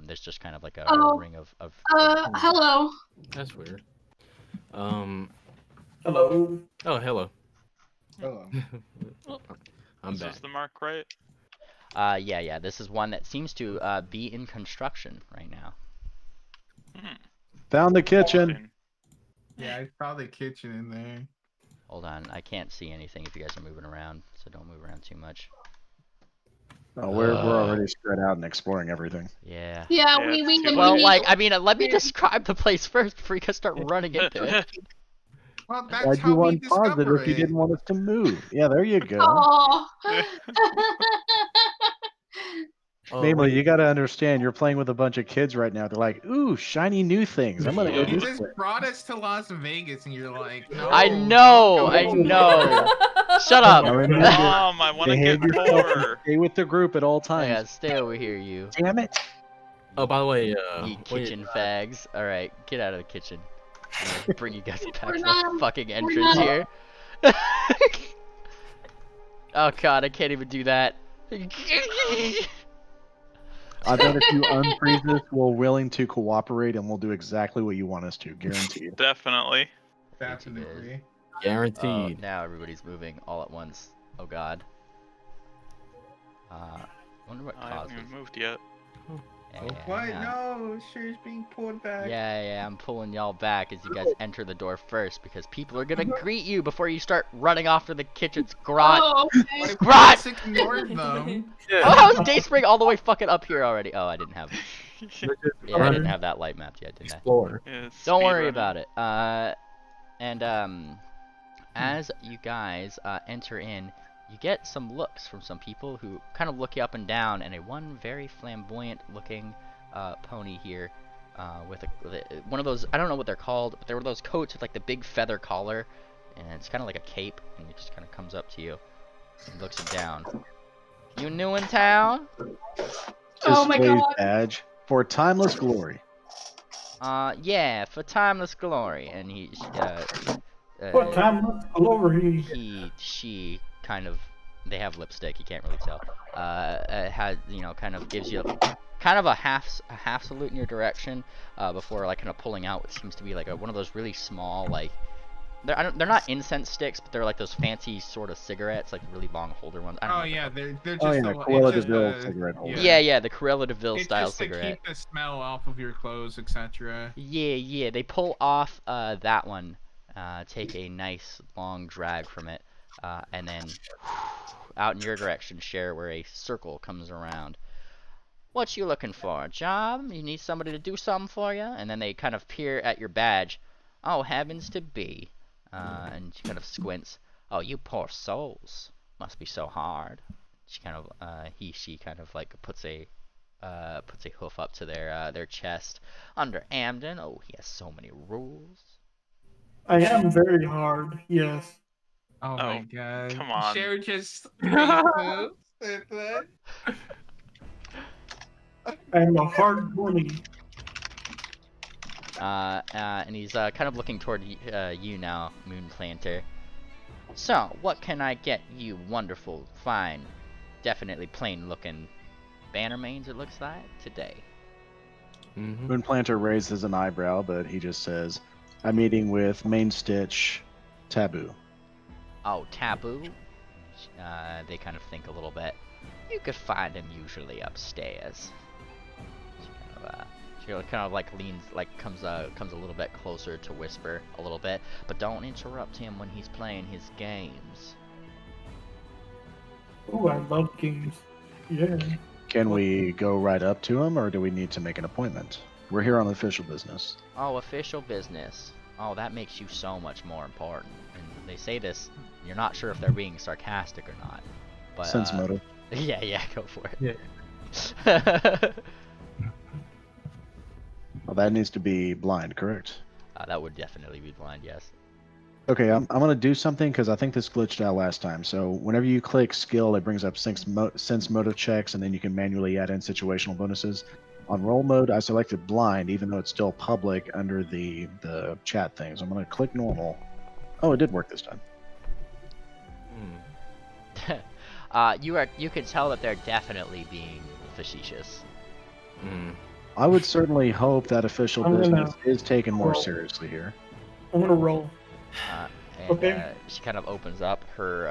There's just kind of like a ring of.
Hello.
That's weird.
Hello.
Oh, hello.
Hello.
I'm
This
back.
is the mark, right?
Yeah. This is one that seems to be in construction right now.
Found the kitchen.
Yeah, I saw the kitchen in there.
Hold on, I can't see anything if you guys are moving around, so don't move around too much.
Oh, we're already spread out and exploring everything.
Yeah.
Yeah,
Yeah,
we
it's too
Well,
need.
like, I mean, let me describe the place first before you guys start running into it.
Well, that's
Why'd
how
you
we
unpause it
discover
if you didn't want us to move? Yeah, there you go.
Oh.
Oh,
Namely, you got to understand, you're playing with a bunch of kids right now. They're like, ooh, shiny new things. I'm gonna go
Yeah.
You
this
just
way.
brought us to Las Vegas, and you're like, no.
I know,
don't
I
go
know.
there."
Shut
Oh
up.
my
Remember,
God.
Mom, I want to
behave
get
yourself and
poor.
stay with the group at all times.
Yeah, stay over here, you.
Damn it.
Oh, by the way,
You
wait,
kitchen fags. Alright, get out of the kitchen. I'm gonna bring you guys back
We're
to the
not-
fucking
we're
entrance
not-
here. Oh god, I can't even do that.
I bet if you unfreeze this, we're willing to cooperate and we'll do exactly what you want us to, guaranteed.
Definitely.
Definitely.
guaranteed.
Now everybody's moving all at once. Oh god. Wonder what
I
causes.
haven't even moved yet.
What? No, Sher's being pulled back.
Yeah, I'm pulling y'all back as you guys enter the door first because people are gonna greet you before you start running off to the kitchen's grot.
Oh,
What
okay.
if
Grot!
we just ignored them?
Oh, how is Dayspring all the way fucking up here already? Oh, I didn't have. Yeah, I didn't have that light mapped yet, didn't I?
Explore.
Yeah,
Don't worry
speedrunning.
about it. As you guys enter in, you get some looks from some people who kind of look you up and down, and one very flamboyant-looking pony here with one of those, I don't know what they're called, but they were those coats with like the big feather collar, and it's kind of like a cape, and it just kind of comes up to you and looks you down. You new in town?
Oh my
Displays
God.
badge for timeless glory.
Yeah, for timeless glory, and
What time glory?
she kind of, they have lipstick, you can't really tell. Has, kind of gives you kind of a half salute in your direction before like kind of pulling out what seems to be like one of those really small, like they're not incense sticks, but they're like those fancy sort of cigarettes, like really long holder ones. I don't know.
Yeah, they're just
Oh, yeah,
a,
Cruella
it's just
de Vil
a-
cigarette holder.
Yeah, the Cruella de Vil
It's
style
just to
cigarette.
keep the smell off of your clothes, etc.
Yeah, they pull off that one, take a nice long drag from it, and then out in your direction, share where a circle comes around. What you looking for? A job? You need somebody to do something for you? And then they kind of peer at your badge. Oh, heavens to be. And she kind of squints. Oh, you poor souls. Must be so hard. She kind of, she kind of like puts a hoof up to their chest. Under Amden, oh, he has so many rules.
I am very hard, yes.
Oh my god.
come on.
Cher just said that.
I am a hard pony.
And he's kind of looking toward you now, Moonplanter. So, what can I get you wonderful, fine, definitely plain-looking Bannermanes, it looks like, today?
Moonplanter raises an eyebrow, but he just says, I'm meeting with Main Stitch Taboo.
Oh, Taboo? They kind of think a little bit. You could find him usually upstairs. She kind of like leans, like comes a little bit closer to whisper a little bit, but don't interrupt him when he's playing his games.
Oh, I love games. Yeah.
Can we go right up to him, or do we need to make an appointment? We're here on official business.
Oh, official business. Oh, that makes you so much more important. And they say this, you're not sure if they're being sarcastic or not. But,
Sense motive.
Yeah, go for it.
Yeah.
Well, that needs to be blind, correct?
That would definitely be blind, yes.
Okay, I'm going to do something because I think this glitched out last time. So whenever you click skill, it brings up sense motive checks, and then you can manually add in situational bonuses. On roll mode, I selected blind, even though it's still public under the chat thing. So I'm going to click normal. Oh, it did work this time.
You can tell that they're definitely being facetious.
I would certainly hope that official
I'm gonna
business is taken more
roll.
seriously here.
I'm gonna roll.
And
Okay.
she kind of opens up her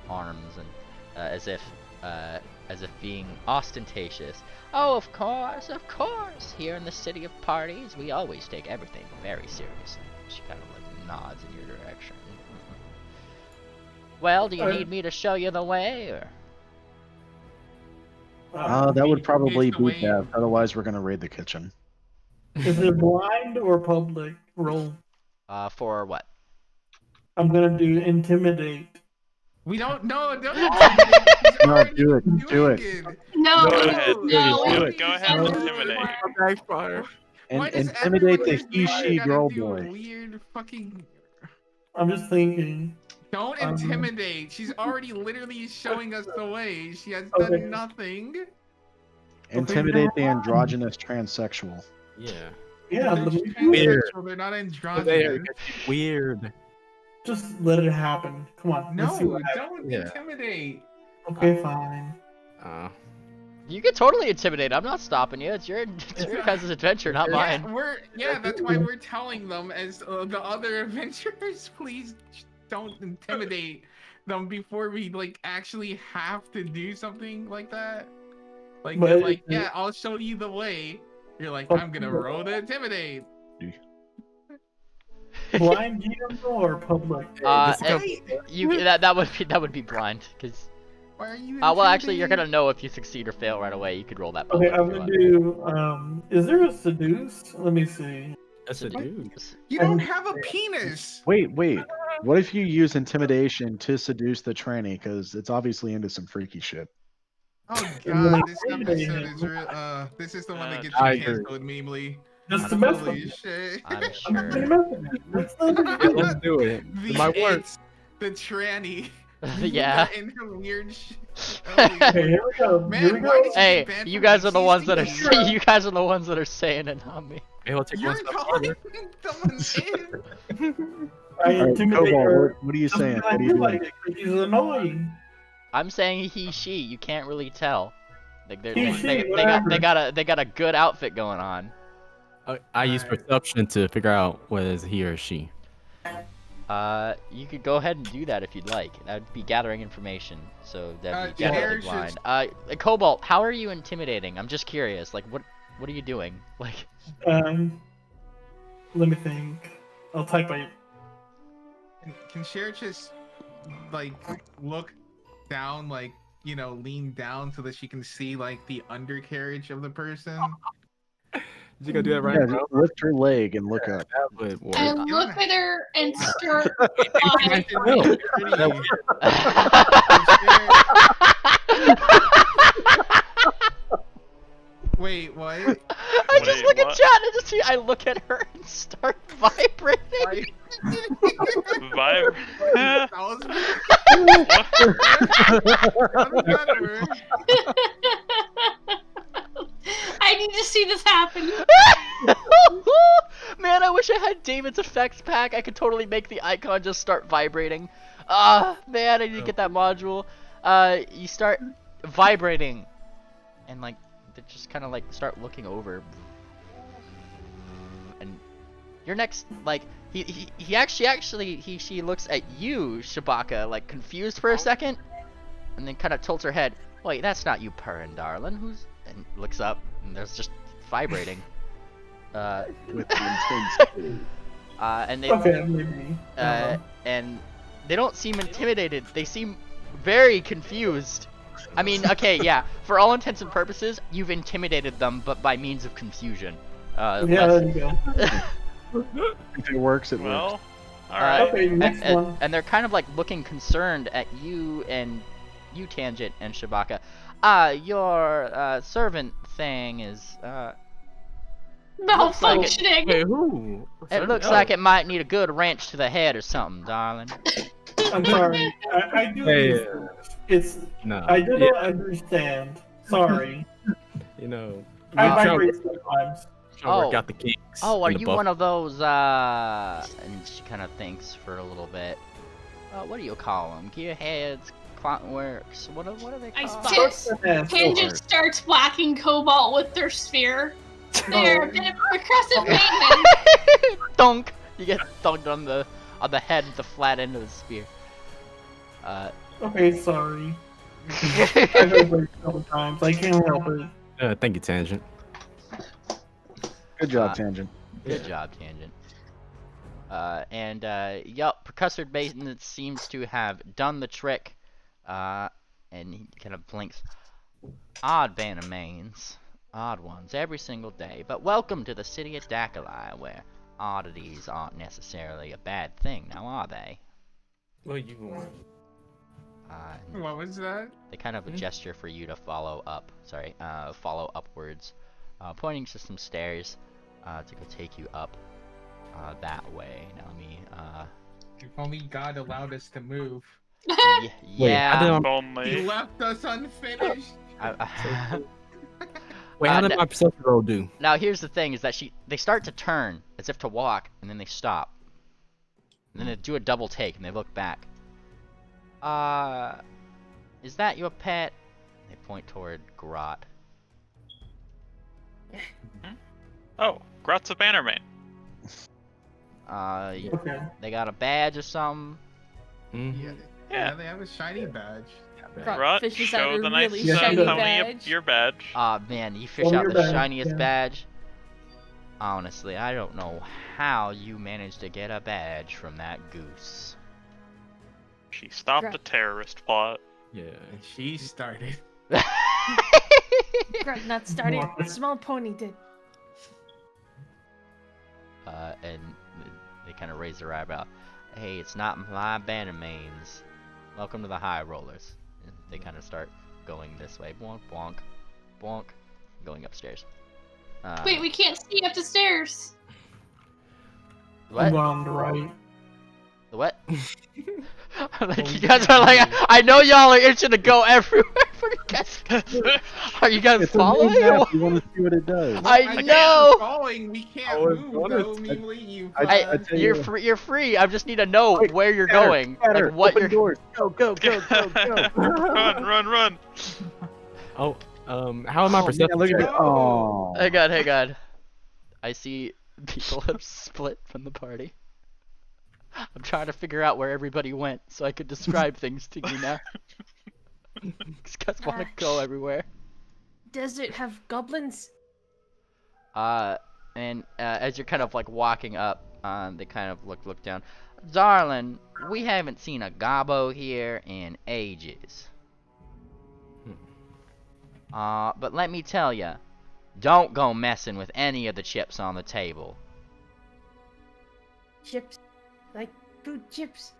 arms and as if being ostentatious. Oh, of course. Here in the city of parties, we always take everything very seriously. She kind of like nods in your direction. Well, do you need me to show you the way, or?
That would probably
the
be
way-
best. Otherwise, we're gonna raid the kitchen.
Is it blind or public? Roll.
For what?
I'm gonna do intimidate.
We don't know. Don't
No, do it. Do it.
No,
Go
no,
ahead.
no.
Go ahead and intimidate.
Backfire.
And
Why does
intimidate
everyone
the
just
he/she
gotta
girl
do
boy.
Weird fucking.
I'm just thinking.
Don't intimidate. She's already literally showing us the way. She has
Okay.
done nothing.
Intimidate the androgynous transsexual.
Yeah.
Yeah,
They're
let me
Weird.
transsexual, they're not
They are
androgynous.
weird.
just let it happen. Come on. Let's see
No,
what happens.
don't
Yeah.
intimidate.
Okay, fine.
You can totally intimidate. I'm not stopping you. It's your guys' adventure, not mine.
That's why we're telling them as the other adventurers, please don't intimidate them before we like actually have to do something like that. Like
But-
they're like, yeah, I'll show you the way. You're like, I'm gonna roll to intimidate.
Blind GM or public?
That would be blind, because.
Why are you?
Well, actually, you're gonna know if you succeed or fail right away. You could roll that.
Okay,
public
I'm
if
gonna
you
do. Is there a seduce? Let me see.
That's a dude.
You don't have a penis.
Wait. What if you use intimidation to seduce the tranny? Because it's obviously into some freaky shit.
Oh god, this episode is real. This is the one that gets you
I agree.
canceled, memely.
Just to mess with
Holy
you.
shit.
I'm
I'm
sure.
just gonna mess with you. That's not
Let's do it. It might work.
The tranny.
Yeah.
In her weird shit.
Okay, here we go.
Man,
Here we
why
go.
did
Hey,
banned
you
from
guys are the ones that are
existing?
you guys are the ones that are saying it, not me.
Hey, we'll take one
You're
step
calling
further.
someone in.
I
All right,
intimidate
Cobalt,
her.
what are you
Just
saying?
because I
What are you
feel
doing?
like it, 'cause she's annoying.
I'm saying he, she. You can't really tell. Like
He, she, whatever.
they got a good outfit going on.
I use perception to figure out whether it's he or she.
You could go ahead and do that if you'd like. That would be gathering information, so that'd be
yeah,
gathering
there's
blind. Cobalt, how are you intimidating? I'm just curious. Like, what are you doing? Like,
Let me think. I'll type my.
Can Cher just like look down, like lean down so that she can see like the undercarriage of the person?
You gonna do that right
Yeah,
now?
just lift her leg and look up.
That would work.
I look at her and start.
Wait, what?
I just
Wait,
look at
what?
chat and just see. I look at her and start vibrating.
Vibe.
That was
I need to see this happen.
Man, I wish I had David's effects pack. I could totally make the icon just start vibrating. Man, I need to get that module. You start vibrating, and like, they just kind of like start looking over. And your next, like, she looks at you, Shabaka, like confused for a second, and then kind of tilts her head. Wait, that's not you purring, darling. Who's? And looks up, and there's just vibrating.
With the intense.
And they
Okay, maybe.
and they don't seem intimidated. They seem very confused. I mean, okay, yeah. For all intents and purposes, you've intimidated them, but by means of confusion.
Yeah,
less-
there you go.
If it works, it works.
Well, alright.
Okay, next one.
and they're kind of like looking concerned at you and you, Tangent and Shabaka. Your servant thing is looks like it-
Malfunctioning.
Wait, who?
It looks like it might need a good wrench to the head or something, darling.
I'm sorry. I do.
Hey,
understand. It's.
No.
I do not understand. Sorry.
You know.
I
Uh,
vibrate sometimes.
Trying to work
Oh.
out the kinks.
Oh, are
and the
you
buff-
one of those, and she kind of thinks for a little bit. What do you call them? Gearheads, clockworks, what are they called?
Tangent starts whacking Cobalt with their sphere. They're a bit of progressive maintenance.
Thunk! You get thunked on the head with the flat end of the spear.
Okay, sorry. I vibrate sometimes. I can't help it.
Thank you, Tangent.
Good job, Tangent.
Good job, Tangent. Yup, percussive maintenance seems to have done the trick. And he kind of blinks. Odd Bannermanes. Odd ones every single day. But welcome to the city of Dakali, where oddities aren't necessarily a bad thing, now are they?
Well, you want.
What was that?
They kind of gesture for you to follow up. Sorry, follow upwards, pointing to some stairs to go take you up that way. Now let me.
If only God allowed us to move.
Yeah.
He left us unfinished.
Wait, how did my perception roll do?
Now here's the thing: is that they start to turn as if to walk, and then they stop, and then they do a double take, and they look back. Is that your pet? They point toward Grot.
Oh, Grot's a Bannerman.
Okay.
They got a badge or something?
Yeah, they have a shiny badge.
Grot,
fishes out
show
a
the
really
nice
shiny
pony
badge.
your badge.
Aw, man, you fish
Show
out
your
the
badge,
shiniest
yeah.
badge? Honestly, I don't know how you managed to get a badge from that goose.
She stopped a terrorist plot.
Yeah.
And she started.
Grot not started. Small pony did.
And they kind of raise their eyebrow. Hey, it's not my Bannermanes. Welcome to the High Rollers. And they kind of start going this way. Bonk, bonk, bonk. Going upstairs.
Wait, we can't see up the stairs.
What?
I'm going on the right.
The what? Like, you guys are like, I know y'all are itching to go everywhere. Are you guys following?
You want to see what it does?
I know.
Following, we can't move. Though. You.
You're free. I just need to know where you're going, like what you're.
Doors. Go.
Run.
Oh, how am I perception?
Look at it. Oh.
Hang on. I see people have split from the party. I'm trying to figure out where everybody went so I could describe things to you now. These guys want to go everywhere.
Does it have goblins?
And as you're kind of like walking up, they kind of look down. Darling, we haven't seen a gobbo here in ages. But let me tell ya, don't go messing with any of the chips on the table.
Chips? Like food chips?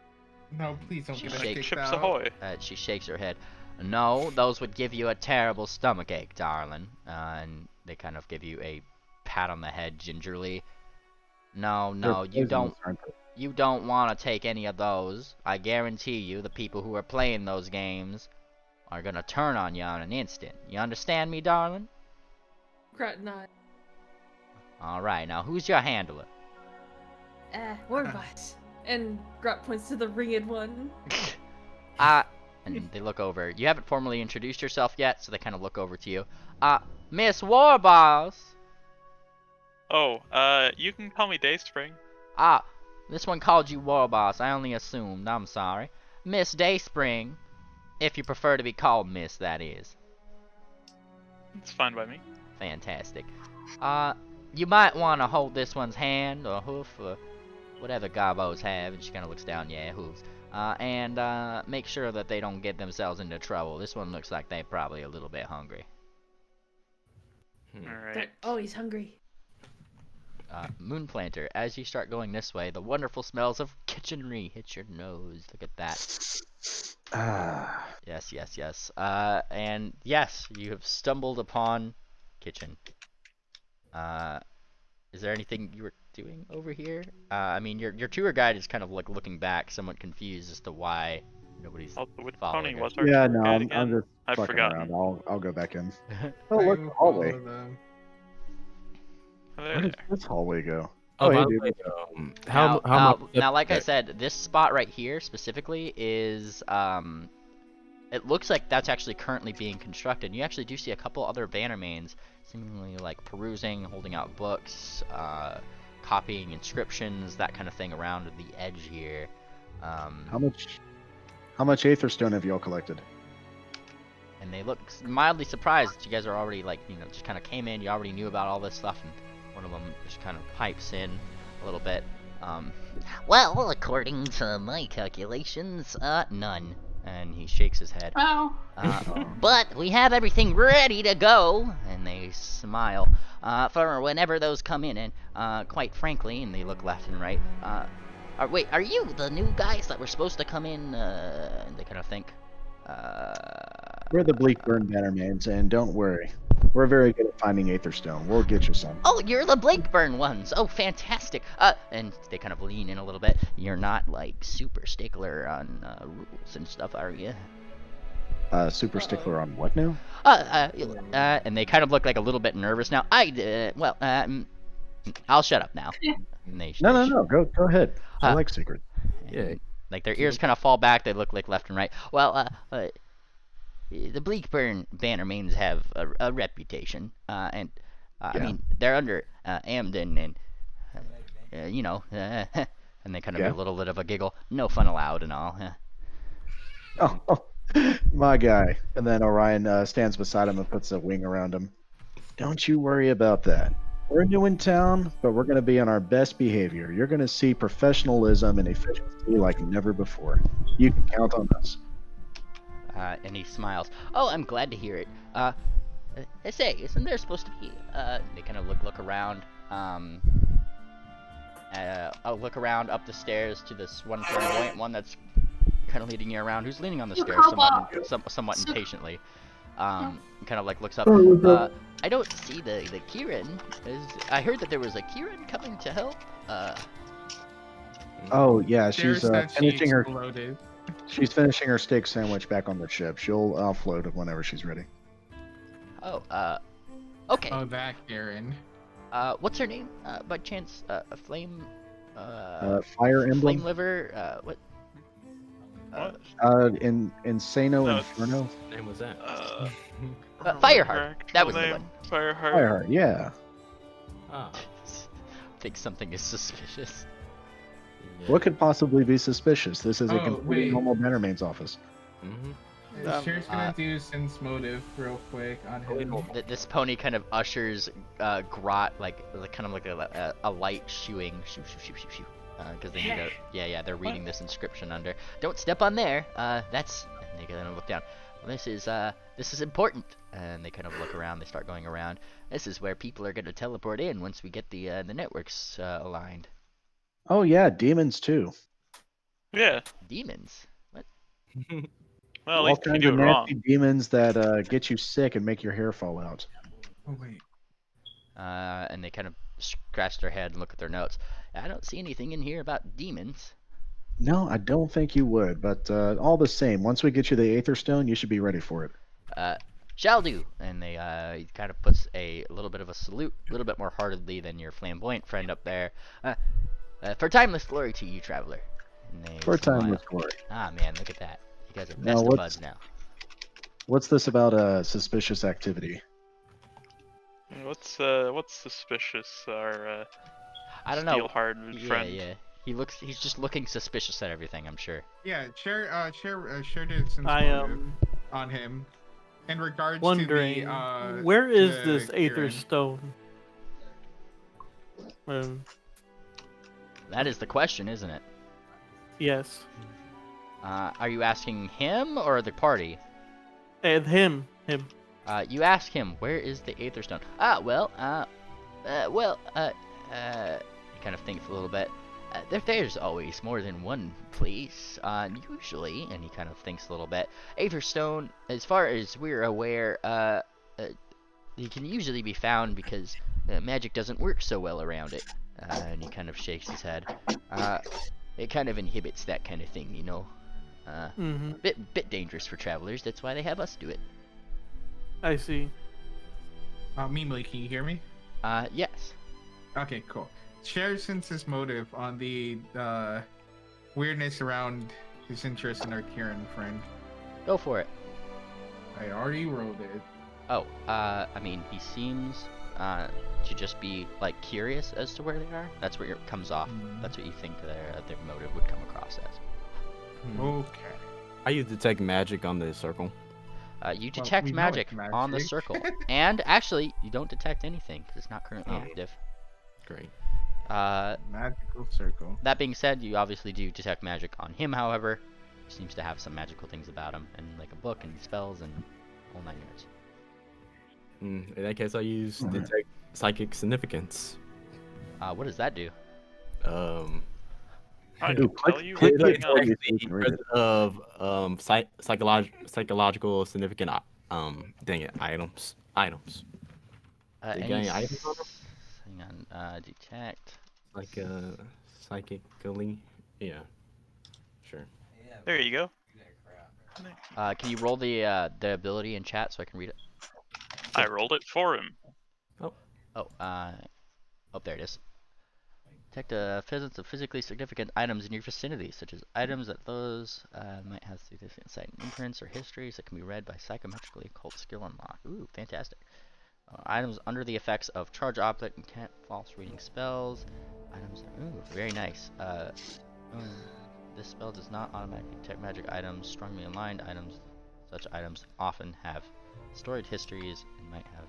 No, please don't get us kicked
Chips
out.
ahoy.
She shakes her head. No, those would give you a terrible stomachache, darling. And they kind of give you a pat on the head gingerly. No, you don't want to take any of those. I guarantee you the people who are playing those games are gonna turn on you in an instant. You understand me, darling?
Grot not.
Alright, now who's your handler?
Warboss. And Grot points to the ringed one.
And they look over. You haven't formally introduced yourself yet, so they kind of look over to you. Miss Warboss!
Oh, you can call me Dayspring.
This one called you Warboss. I only assumed. I'm sorry. Miss Dayspring. If you prefer to be called Miss, that is.
It's fine by me.
Fantastic. You might want to hold this one's hand or hoof or whatever gobbos have. And she kind of looks down, yeah, hooves. And make sure that they don't get themselves into trouble. This one looks like they're probably a little bit hungry.
Alright.
They're always hungry.
Moonplanter, as you start going this way, the wonderful smells of kitchenry hit your nose. Look at that. Yes. And yes, you have stumbled upon kitchen. Is there anything you were doing over here? I mean, your tour guide is kind of like looking back, somewhat confused as to why nobody's
Which
following
pony
her.
was our
Yeah,
tour
no,
guide
I'm
again?
just
I've
fucking
forgotten.
around. I'll go back in. Oh, look, the hallway. Where does this hallway go?
Oh,
hey,
by
dude.
the way, how
now, like I said, this spot right here specifically is it looks like that's actually currently being constructed. You actually do see a couple other Bannermanes seemingly like perusing, holding out books, copying inscriptions, that kind of thing around the edge here.
How much Aetherstone have y'all collected?
And they look mildly surprised that you guys are already like, you know, just kind of came in, you already knew about all this stuff, and one of them just kind of pipes in a little bit. Well, according to my calculations, none. And he shakes his head.
Oh.
But we have everything ready to go. And they smile. For whenever those come in. And, quite frankly, and they look left and right. Wait, are you the new guys that were supposed to come in? And they kind of think.
We're the Bleakburn Bannermanes, and don't worry. We're very good at finding Aetherstone. We'll get you some.
Oh, you're the Blakeburn ones. Oh, fantastic. And they kind of lean in a little bit. You're not, like, super stickler on rules and stuff, are you?
Super stickler on what now?
And they kind of look like a little bit nervous now. I'll shut up now. And
No. Go ahead. I like secret.
Yeah.
Like, their ears kind of fall back. They look like left and right. Well, the Bleakburn Bannermanes have a reputation, and I mean, they're under Amden, and and they kind of do a little bit of a giggle. No fun allowed and all.
Oh, my guy. And then Orion stands beside him and puts a wing around him. Don't you worry about that. We're new in town, but we're going to be on our best behavior. You're going to see professionalism and efficiency like never before. You can count on us.
And he smiles. Oh, I'm glad to hear it. Say, isn't there supposed to be, they kind of look around, I'll look around up the stairs to this one flamboyant one that's kind of leading you around, who's leaning on the stairs somewhat impatiently. Kind of like looks up. I don't see the Kieran. I heard that there was a Kieran coming to help.
Oh, yeah, she's finishing her...
Exploded.
She's finishing her steak sandwich back on the ship. She'll offload it whenever she's ready.
Oh, okay.
Oh, that Karen.
What's her name? By chance, Flame.
Fire Emblem.
Flame Liver. What?
Insano Inferno.
What name was that?
Fireheart. That was the one.
Fireheart. Yeah.
Ah.
Think something is suspicious.
Yeah.
What could possibly be suspicious? This is a completely
wait.
normal Bannermane's office.
Sher's gonna do sense motive real quick on him.
This pony kind of ushers Grot like kind of like a light shooing shoo, because they need to they're reading this inscription under. Don't step on there. That's, and they kind of look down. Well, this is important. And they kind of look around. They start going around. This is where people are going to teleport in once we get the networks aligned.
Oh yeah, demons too.
Yeah.
Demons? What?
Well, at
All
least if you
kinds
do
of
it wrong.
nasty demons that get you sick and make your hair fall out.
Oh wait.
And they kind of scratch their head and look at their notes. I don't see anything in here about demons.
No, I don't think you would, but all the same, once we get you the Aetherstone, you should be ready for it.
Shall do. And they he kind of puts a little bit of a salute, a little bit more heartedly than your flamboyant friend up there. For timeless glory to you, traveler. And they
For
smile.
timeless glory.
Ah, man, look at that. You guys are
Now,
best of buds now.
What's this about suspicious activity?
What's suspicious? Our
I don't know.
steel-hardened friend.
Yeah. He's just looking suspicious at everything, I'm sure.
Yeah, Cher did sense
I
motive
am
on him. In regards
wondering,
to the
where is
the
this
Kieran.
Aetherstone?
That is the question, isn't it?
Yes.
Are you asking him or the party?
And him.
You ask him, where is the Aetherstone? He kind of thinks a little bit. There's always more than one place, usually, and he kind of thinks a little bit. Aetherstone, as far as we're aware, it can usually be found because magic doesn't work so well around it. And he kind of shakes his head. It kind of inhibits that kind of thing, you know. Bit dangerous for travelers. That's why they have us do it.
I see.
Mimely, can you hear me?
Yes.
Okay, cool. Cher senses motive on the weirdness around his interest in our Kieran friend.
Go for it.
I already rolled it.
Oh, I mean, he seems to just be like curious as to where they are. That's where it comes off. That's what you think their motive would come across as.
Okay.
How you detect magic on the circle?
You detect
we know
magic
it's
on the
magic.
circle, and actually, you don't detect anything because it's not currently active.
Great.
Magical circle.
That being said, you obviously do detect magic on him, however. He seems to have some magical things about him, and like a book and spells and all 9 yards.
In that case, I use detect psychic significance.
What does that do?
I
Dude,
can tell you
click
everything
it
else.
you can read it.
Of psychological significant dang it, items. They gain items on them?
Hang on, detect.
Like psychically, yeah, sure.
There you go.
Can you roll the ability in chat so I can read it?
I rolled it for him.
Oh, there it is. Detect a presence of physically significant items in your vicinity, such as items that those might have significant sight imprints or histories that can be read by psychometrically occult skill unlock. Ooh, fantastic. Items under the effects of charge object and can't false reading spells. Items, ooh, very nice. This spell does not automatically detect magic items. Strongly aligned items. Such items often have storied histories and might have.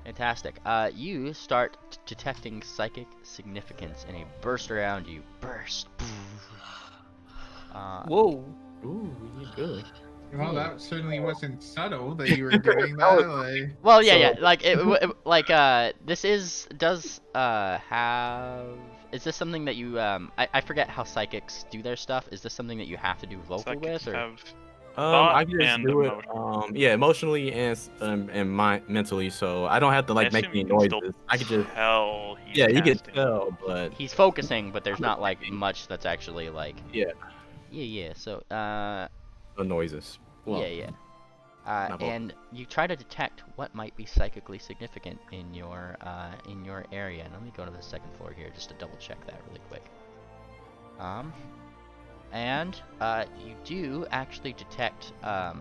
Fantastic. You start detecting psychic significance in a burst around you. Burst.
Whoa.
Ooh, you good.
Well, that certainly wasn't subtle that you were doing that. Like...
Well, yeah. Like, this have. Is this something that you I forget how psychics do their stuff. Is this something that you have to do vocal
Psychics
with, or?
have
I can just
and
do it.
emotion.
Yeah, emotionally and mentally. So I don't have to like make any noises. I can just.
Tell he's
Yeah, you can
casting.
tell, but
He's focusing, but there's not like much that's actually like.
yeah,
Yeah. So
the noises. Well,
yeah.
not both.
And you try to detect what might be psychically significant in your area. And let me go to the second floor here just to double check that really quick. And you do actually detect. Oh,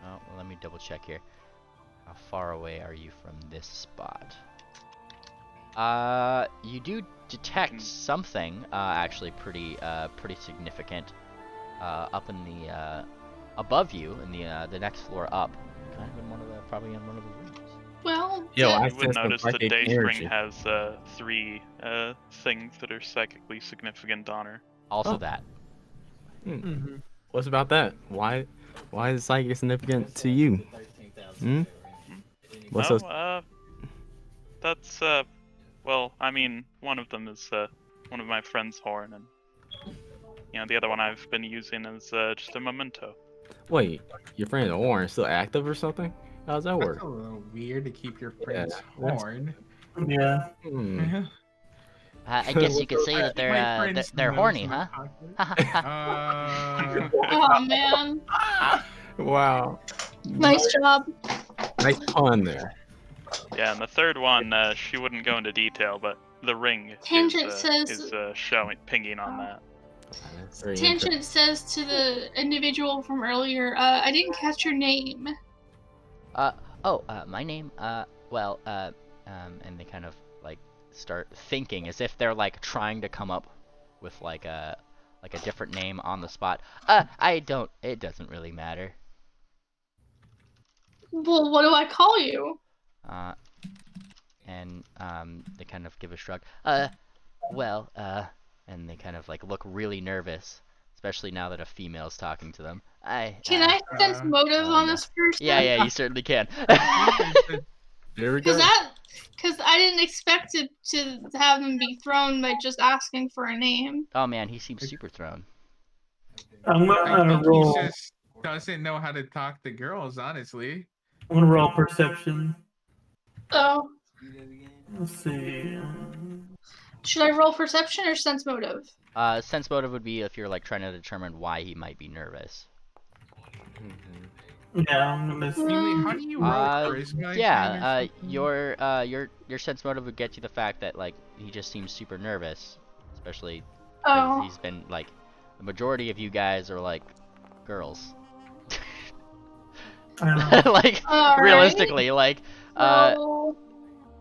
well, let me double check here. How far away are you from this spot? You do detect something actually pretty significant up in the above you in the next floor up, kind of in probably in one of the rooms.
Well,
Yo, I
You would
sense some
notice that
psychic
Dayspring
energy.
has 3 things that are psychically significant on her.
Also
Oh.
that.
Mm-hmm.
What's about that? Why is psychic significant to you? What's
No,
so?
that's well, I mean, one of them is one of my friend's horn, and the other one I've been using is just a memento.
Wait, your friend Orange still active or something? How does that
That's
work?
a little weird to keep your friend's
that's-
horn.
Yeah.
Yeah.
I guess you could say that
My friends
they're
knows
horny,
what
huh?
I'm talking about.
oh man,
Wow.
nice job.
Nice pun there.
Yeah, and the third one, she wouldn't go into detail, but the ring
Tangent
is
says-
showing pinging on that.
That's very interesting.
Tangent says to the individual from earlier, I didn't catch your name.
My name, well, and they kind of like start thinking as if they're like trying to come up with like a different name on the spot. It doesn't really matter.
Well, what do I call you?
And they kind of give a shrug. And they kind of like look really nervous, especially now that a female's talking to them.
Can I sense motive on this person?
Yeah, you certainly can.
There we go.
Because I didn't expect it to have him be thrown by just asking for a name.
Oh man, he seems super thrown.
I'm
I
gonna
think
roll.
he just doesn't know how to talk to girls, honestly.
I'm gonna roll perception.
Oh,
Let's see.
should I roll perception or sense motive?
Sense motive would be if you're like trying to determine why he might be nervous.
Yeah, I'm gonna see.
Really, how do you roll charisma?
Yeah, your sense motive would get you the fact that like he just seems super nervous, especially because
Oh.
he's been like the majority of you guys are like girls. Like
All right.
realistically, like
Roll.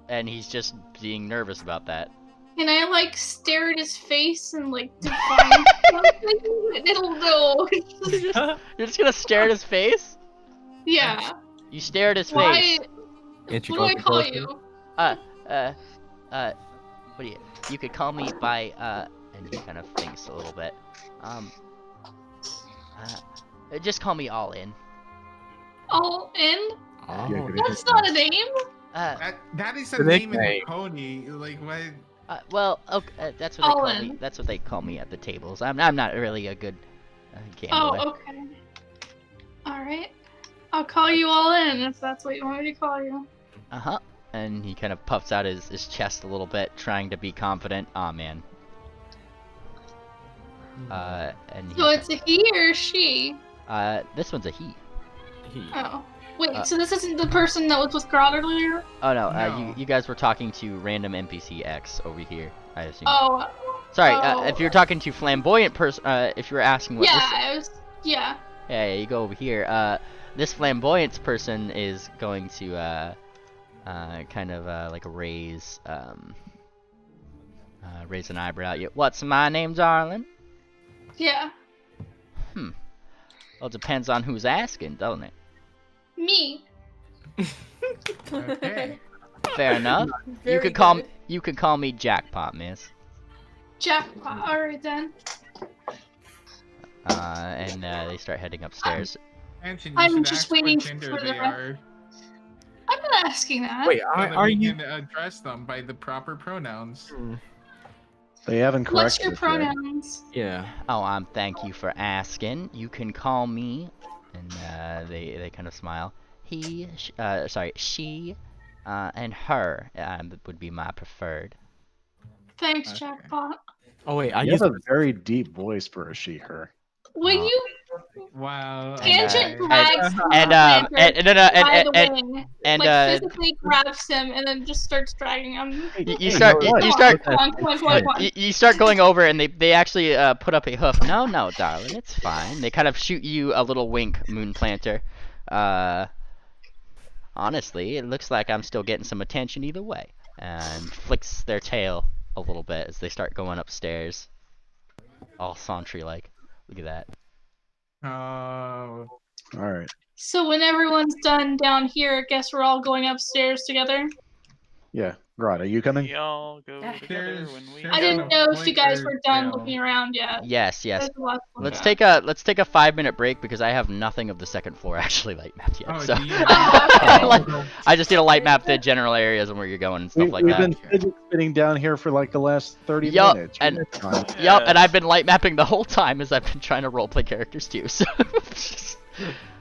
and he's just being nervous about that.
Can I like stare at his face and like define something? It'll know.
You're just gonna stare at his face?
Yeah.
You stare at his
Why?
face.
What do I call you?
what do you could call me by, and he kind of thinks a little bit. Just call me All In.
All in?
Oh,
That's not a name.
That is a
The
name in
nickname.
pony. Like what?
Well, okay, that's what they call me. That's what they call me at the tables. I'm not really a good gambler.
Oh, okay. All right. I'll call you All In if that's what you want me to call you.
Uh-huh. And he kind of puffs out his chest a little bit, trying to be confident. Aw, man. And
So it's a he or she?
this one's a he.
Oh. Wait, so this isn't the person that was with Grodd earlier?
Oh no,
No.
you guys were talking to random NPC X over here, I assume.
Oh.
Sorry,
oh.
if you're talking to flamboyant person, if you were asking what this...
Yeah.
Yeah, you go over here. This flamboyance person is going to, kind of, like raise an eyebrow. What's my name, darling?
Yeah.
Well, it depends on who's asking, doesn't it?
Me.
Okay.
Fair enough.
Very
You could call me Jackpot, miss.
Jackpot. Alright then.
And they start heading upstairs.
Anson, you
I'm
should
just
ask what
waiting
gender
for
they
the-
are.
I'm not asking that.
Wait,
So that
are
we
you?
can address them by the proper pronouns.
They haven't corrected
What's your
it yet.
pronouns?
Yeah.
Oh, thank you for asking. You can call me, and they kind of smile. She, and her would be my preferred.
Thanks,
Okay.
Jackpot.
Oh wait,
You have a very deep voice for a she/her.
Will you
Wow.
tangent
okay.
drags
and
by the wing,
and
like physically grabs him and then just starts dragging him.
you start
Come on.
you start going over, and they actually put up a hoof. No, darling, it's fine. They kind of shoot you a little wink, Moonplanter. Honestly, it looks like I'm still getting some attention either way. And flicks their tail a little bit as they start going upstairs. All Sentry-like. Look at that.
Oh.
Alright.
So when everyone's done down here, I guess we're all going upstairs together.
Yeah. Grodd, are you coming?
We all go
Ah.
together when we.
I didn't know if you guys were done looking around yet.
Yes.
There's a lot to look
Let's
at.
take a 5-minute break because I have nothing of the second floor actually light mapped yet.
Oh,
So
do you-
like, I just need to light map the general areas and where you're going and stuff like
We've
that.
been fidget spinning down here for like the last 30
Yup,
minutes.
and
You're fine.
Yup, and I've been light mapping the whole time as I've been trying to roleplay characters too. So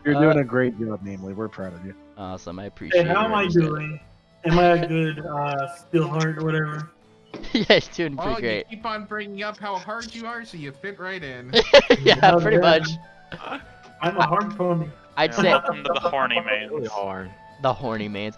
You're doing a great job, namely. We're proud of you.
awesome. I appreciate.
Hey, how am
your
I
understanding.
doing? Am I a good steel heart or whatever?
Yeah, he's doing
Oh,
pretty
you
great.
keep on bringing up how hard you are, so you fit right in.
Yeah, pretty much.
I'm a hard pony.
I'd
Yeah,
say
welcome to the horny
Really
mains.
hard.
the horny mains.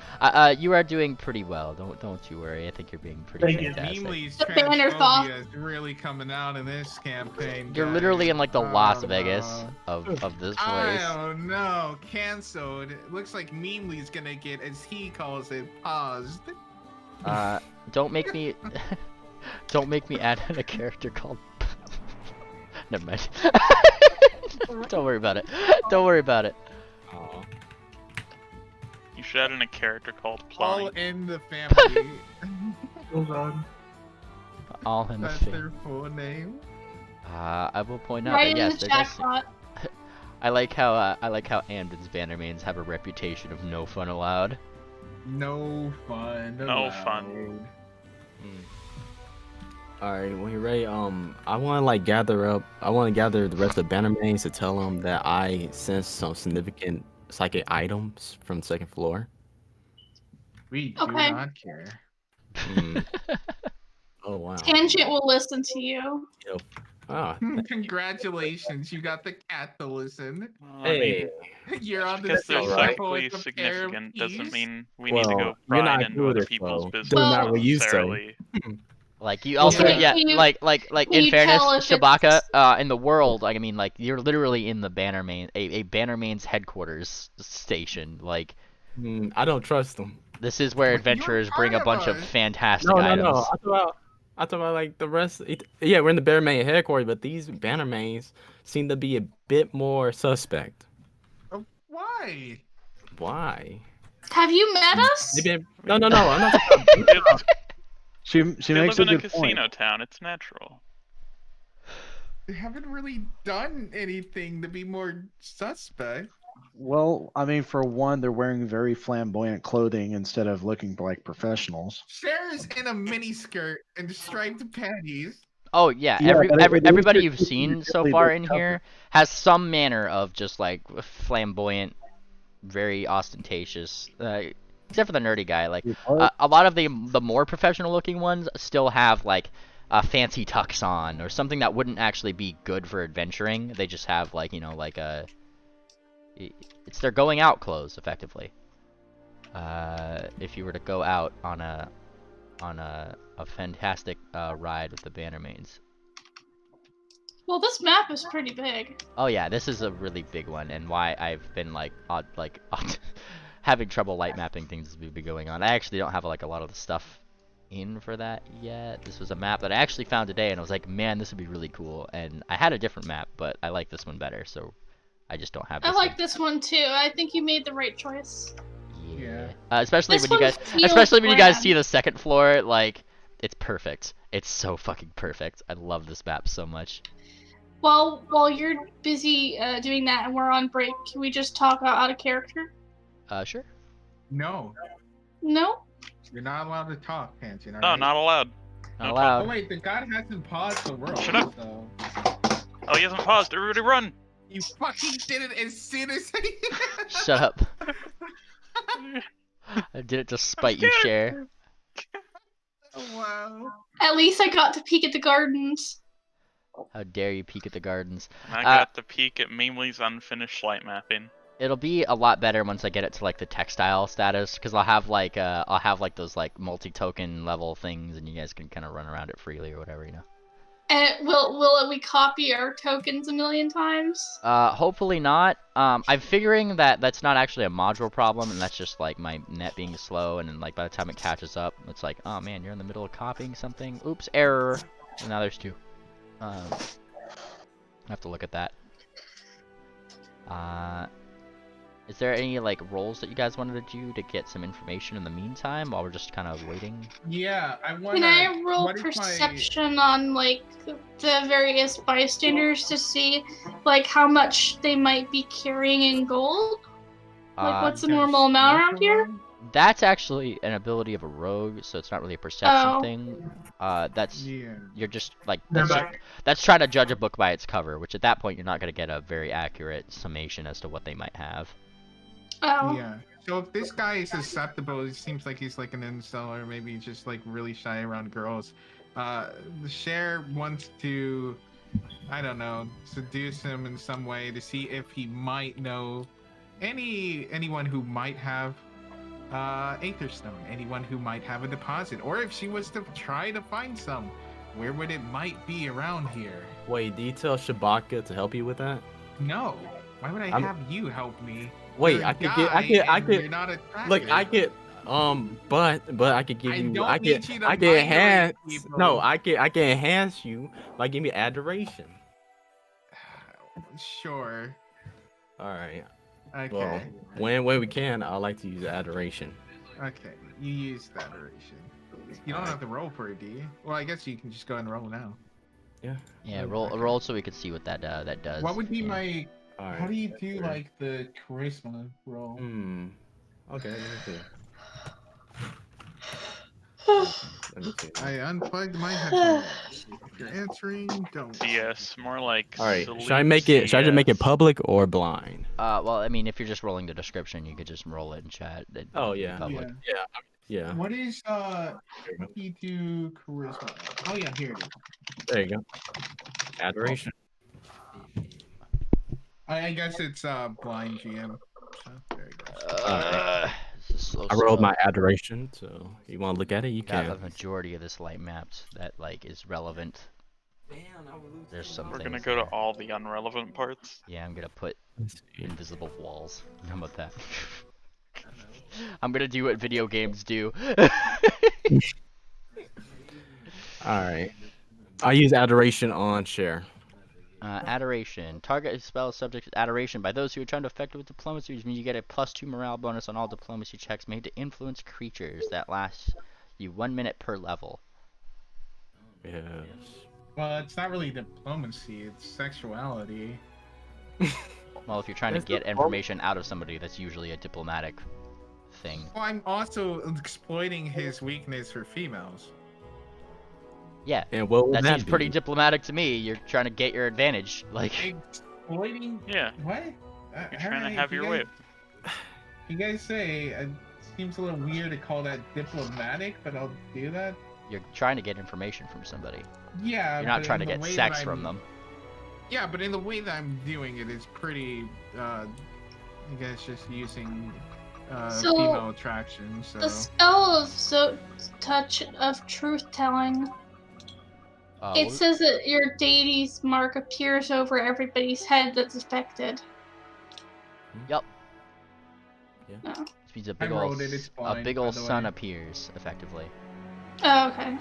You are doing pretty well. Don't you worry. I think you're being pretty
Thank you.
fantastic.
Meanly's
The banner thaw.
transphobia is really coming out in this campaign.
You're
guys.
literally in like the Las
Oh,
Vegas
no.
of this
I
place.
don't know. Cancelled. It looks like Meanly's gonna get, as he calls it, paused.
Don't make me add in a character called. Never mind. Don't worry about it. Don't worry about it.
Oh.
You should add in a character called
All
Plonny.
in the family.
Oh god.
All in the
That's
thing.
their full name.
I will point out
Right
that
in
yes,
the
there does.
jackpot.
I like how Amden's Bannermanes have a reputation of no fun allowed.
No fun.
No
allowed.
fun.
Alright, when you're ready, I want to gather the rest of Bannermanes to tell them that I sense some significant psychic items from the second floor.
We do
Okay.
not care.
Mm. Oh wow.
Tangent will listen to you.
Ah,
Congratulations, you got the cat to listen.
hey.
You're on the
Because they're
same
alright.
level
psychically
with a pair of
significant doesn't
keys.
mean we need to
Well,
go
you're
prying
not
into
good
other
at
people's
though.
business
Doing that what you say.
necessarily.
Like you also,
Yeah.
yeah,
Can you-
like
can
in
you
fairness,
tell if
Shabaka,
it's-
in the world, I mean, like you're literally in the Bannermain, a Bannermain's headquarters station. Like
I don't trust them.
this is where
You're
adventurers bring a
part
bunch
of
of
us.
fantastic
No,
items.
I thought about like the rest. Yeah, we're in the Bannerman headquarters, but these Bannermanes seem to be a bit more suspect.
Oh, why?
Why?
Have you met us?
They've been... No, I'm not.
She
They
makes
live
a
in a
good point.
casino town. It's natural.
They haven't really done anything to be more suspect.
Well, I mean, for one, they're wearing very flamboyant clothing instead of looking like professionals.
Cher is in a miniskirt and striped panties.
Oh yeah,
Yeah, but it is
everybody
just
you've seen so
usually
far
the
in
cover.
here has some manner of just like flamboyant, very ostentatious. Except for the nerdy guy, like a lot of the more professional looking ones still have like fancy tux on or something that wouldn't actually be good for adventuring. They just have like like a it's their going out clothes effectively. If you were to go out on a fantastic ride with the Bannermanes.
Well, this map is pretty big.
Oh yeah, this is a really big one, and why I've been like having trouble light mapping things as we've been going on. I actually don't have like a lot of the stuff in for that yet. This was a map that I actually found today, and I was like, man, this would be really cool. And I had a different map, but I like this one better, so I just don't have this
I like
one.
this one too. I think you made the right choice.
Yeah. Especially
This
when you
one
guys,
feels
especially when you guys
grand.
see the second floor, like it's perfect. It's so fucking perfect. I love this map so much.
While you're busy doing that and we're on break, can we just talk out of character?
Sure.
No.
No?
You're not allowed to talk, Pansy.
No, not allowed.
Not allowed.
Oh wait, the god hasn't paused the world.
Shut up.
So...
Oh, he hasn't paused. Everybody run!
You fucking did it as soon as
Shut up. I did it to spite you, Cher.
Oh, wow.
At least I got to peek at the gardens.
How dare you peek at the gardens.
I got the peek at Memely's unfinished light mapping.
It'll be a lot better once I get it to like the textile status, because I'll have like those like multi-token level things, and you guys can kind of run around it freely or whatever, you know.
And will we copy our tokens a million times?
Hopefully not. I'm figuring that that's not actually a module problem, and that's just like my net being slow, and then like by the time it catches up, it's like, oh man, you're in the middle of copying something. Oops, error. And now there's two. I have to look at that. Is there any like roles that you guys wanted to do to get some information in the meantime while we're just kind of waiting?
Yeah, I want.
Can I roll perception on like the various bystanders to see like how much they might be carrying in gold? Like what's the normal amount around here?
That's actually an ability of a rogue, so it's not really a perception thing. That's you're just like that's trying to judge a book by its cover, which at that point you're not going to get a very accurate summation as to what they might have.
Oh.
Yeah. So if this guy is susceptible, it seems like he's like an incel or maybe just like really shy around girls. The Cher wants to, I don't know, seduce him in some way to see if he might know anyone who might have Aetherstone, anyone who might have a deposit, or if she was to try to find some, where would it might be around here?
Wait, do you tell Shabaka to help you with that?
No. Why would I have you help me?
Wait,
You're a
I could
guy and you're not attractive.
look, I could, but I could give you, I
need you to
can enhance,
people.
no, I can enhance you by giving me adoration.
Sure.
All right.
Okay.
Well, when we can, I like to use adoration.
Okay, you use the adoration. You don't have to roll for it, do you? Well, I guess you can just go and roll now.
Yeah.
Yeah, roll so we can see what that does.
What would be my?
All
How
right.
do you do like the charisma roll?
Okay, let me see.
I unplugged my headphones. If you're answering, don't.
CS, more like.
All right. Should I make it? Should I just make it public or blind?
Well, I mean, if you're just rolling the description, you could just roll it in chat.
Oh yeah.
Public.
Yeah.
What is key to charisma? Oh yeah, here it is.
There you go. Adoration.
I guess it's blind GM. So, there you go.
So
I rolled
slow.
my adoration, so you want to look at it, you
Got
can.
the majority of this light mapped that like is relevant. There's some
We're
things
gonna go
there.
to all the unrelevant parts.
Yeah, I'm gonna put invisible walls. How about that? I'm gonna do what video games do.
Alright. I use adoration on share.
Adoration. Target spell subject to adoration by those who are trying to effect with diplomacy, which means you get a +2 morale bonus on all diplomacy checks made to influence creatures that lasts you 1 minute per level.
Yes.
Well, it's not really diplomacy, it's sexuality.
Well, if you're trying to get information out of somebody, that's usually a diplomatic thing.
Well, I'm also exploiting his weakness for females.
Yeah,
And what would
that
that
seems
be?
pretty diplomatic to me. You're trying to get your advantage. Like,
Exploiting?
Yeah.
What?
You're trying to have your way.
You guys say it seems a little weird to call that diplomatic, but I'll do that.
you're trying to get information from somebody.
Yeah.
You're not
but
trying to
in the
get
way
sex
that
from
I'm-
them.
Yeah, but in the way that I'm doing it is pretty. I guess just using
So,
female attraction. So.
The spell of touch of truth telling. It says that your deity's mark appears over everybody's head that's affected.
Yep.
Yeah.
No.
Which means a
I
big
rolled
old,
it, it's
a
blind,
big
by
old
the
sun
way.
appears, effectively.
Oh, okay.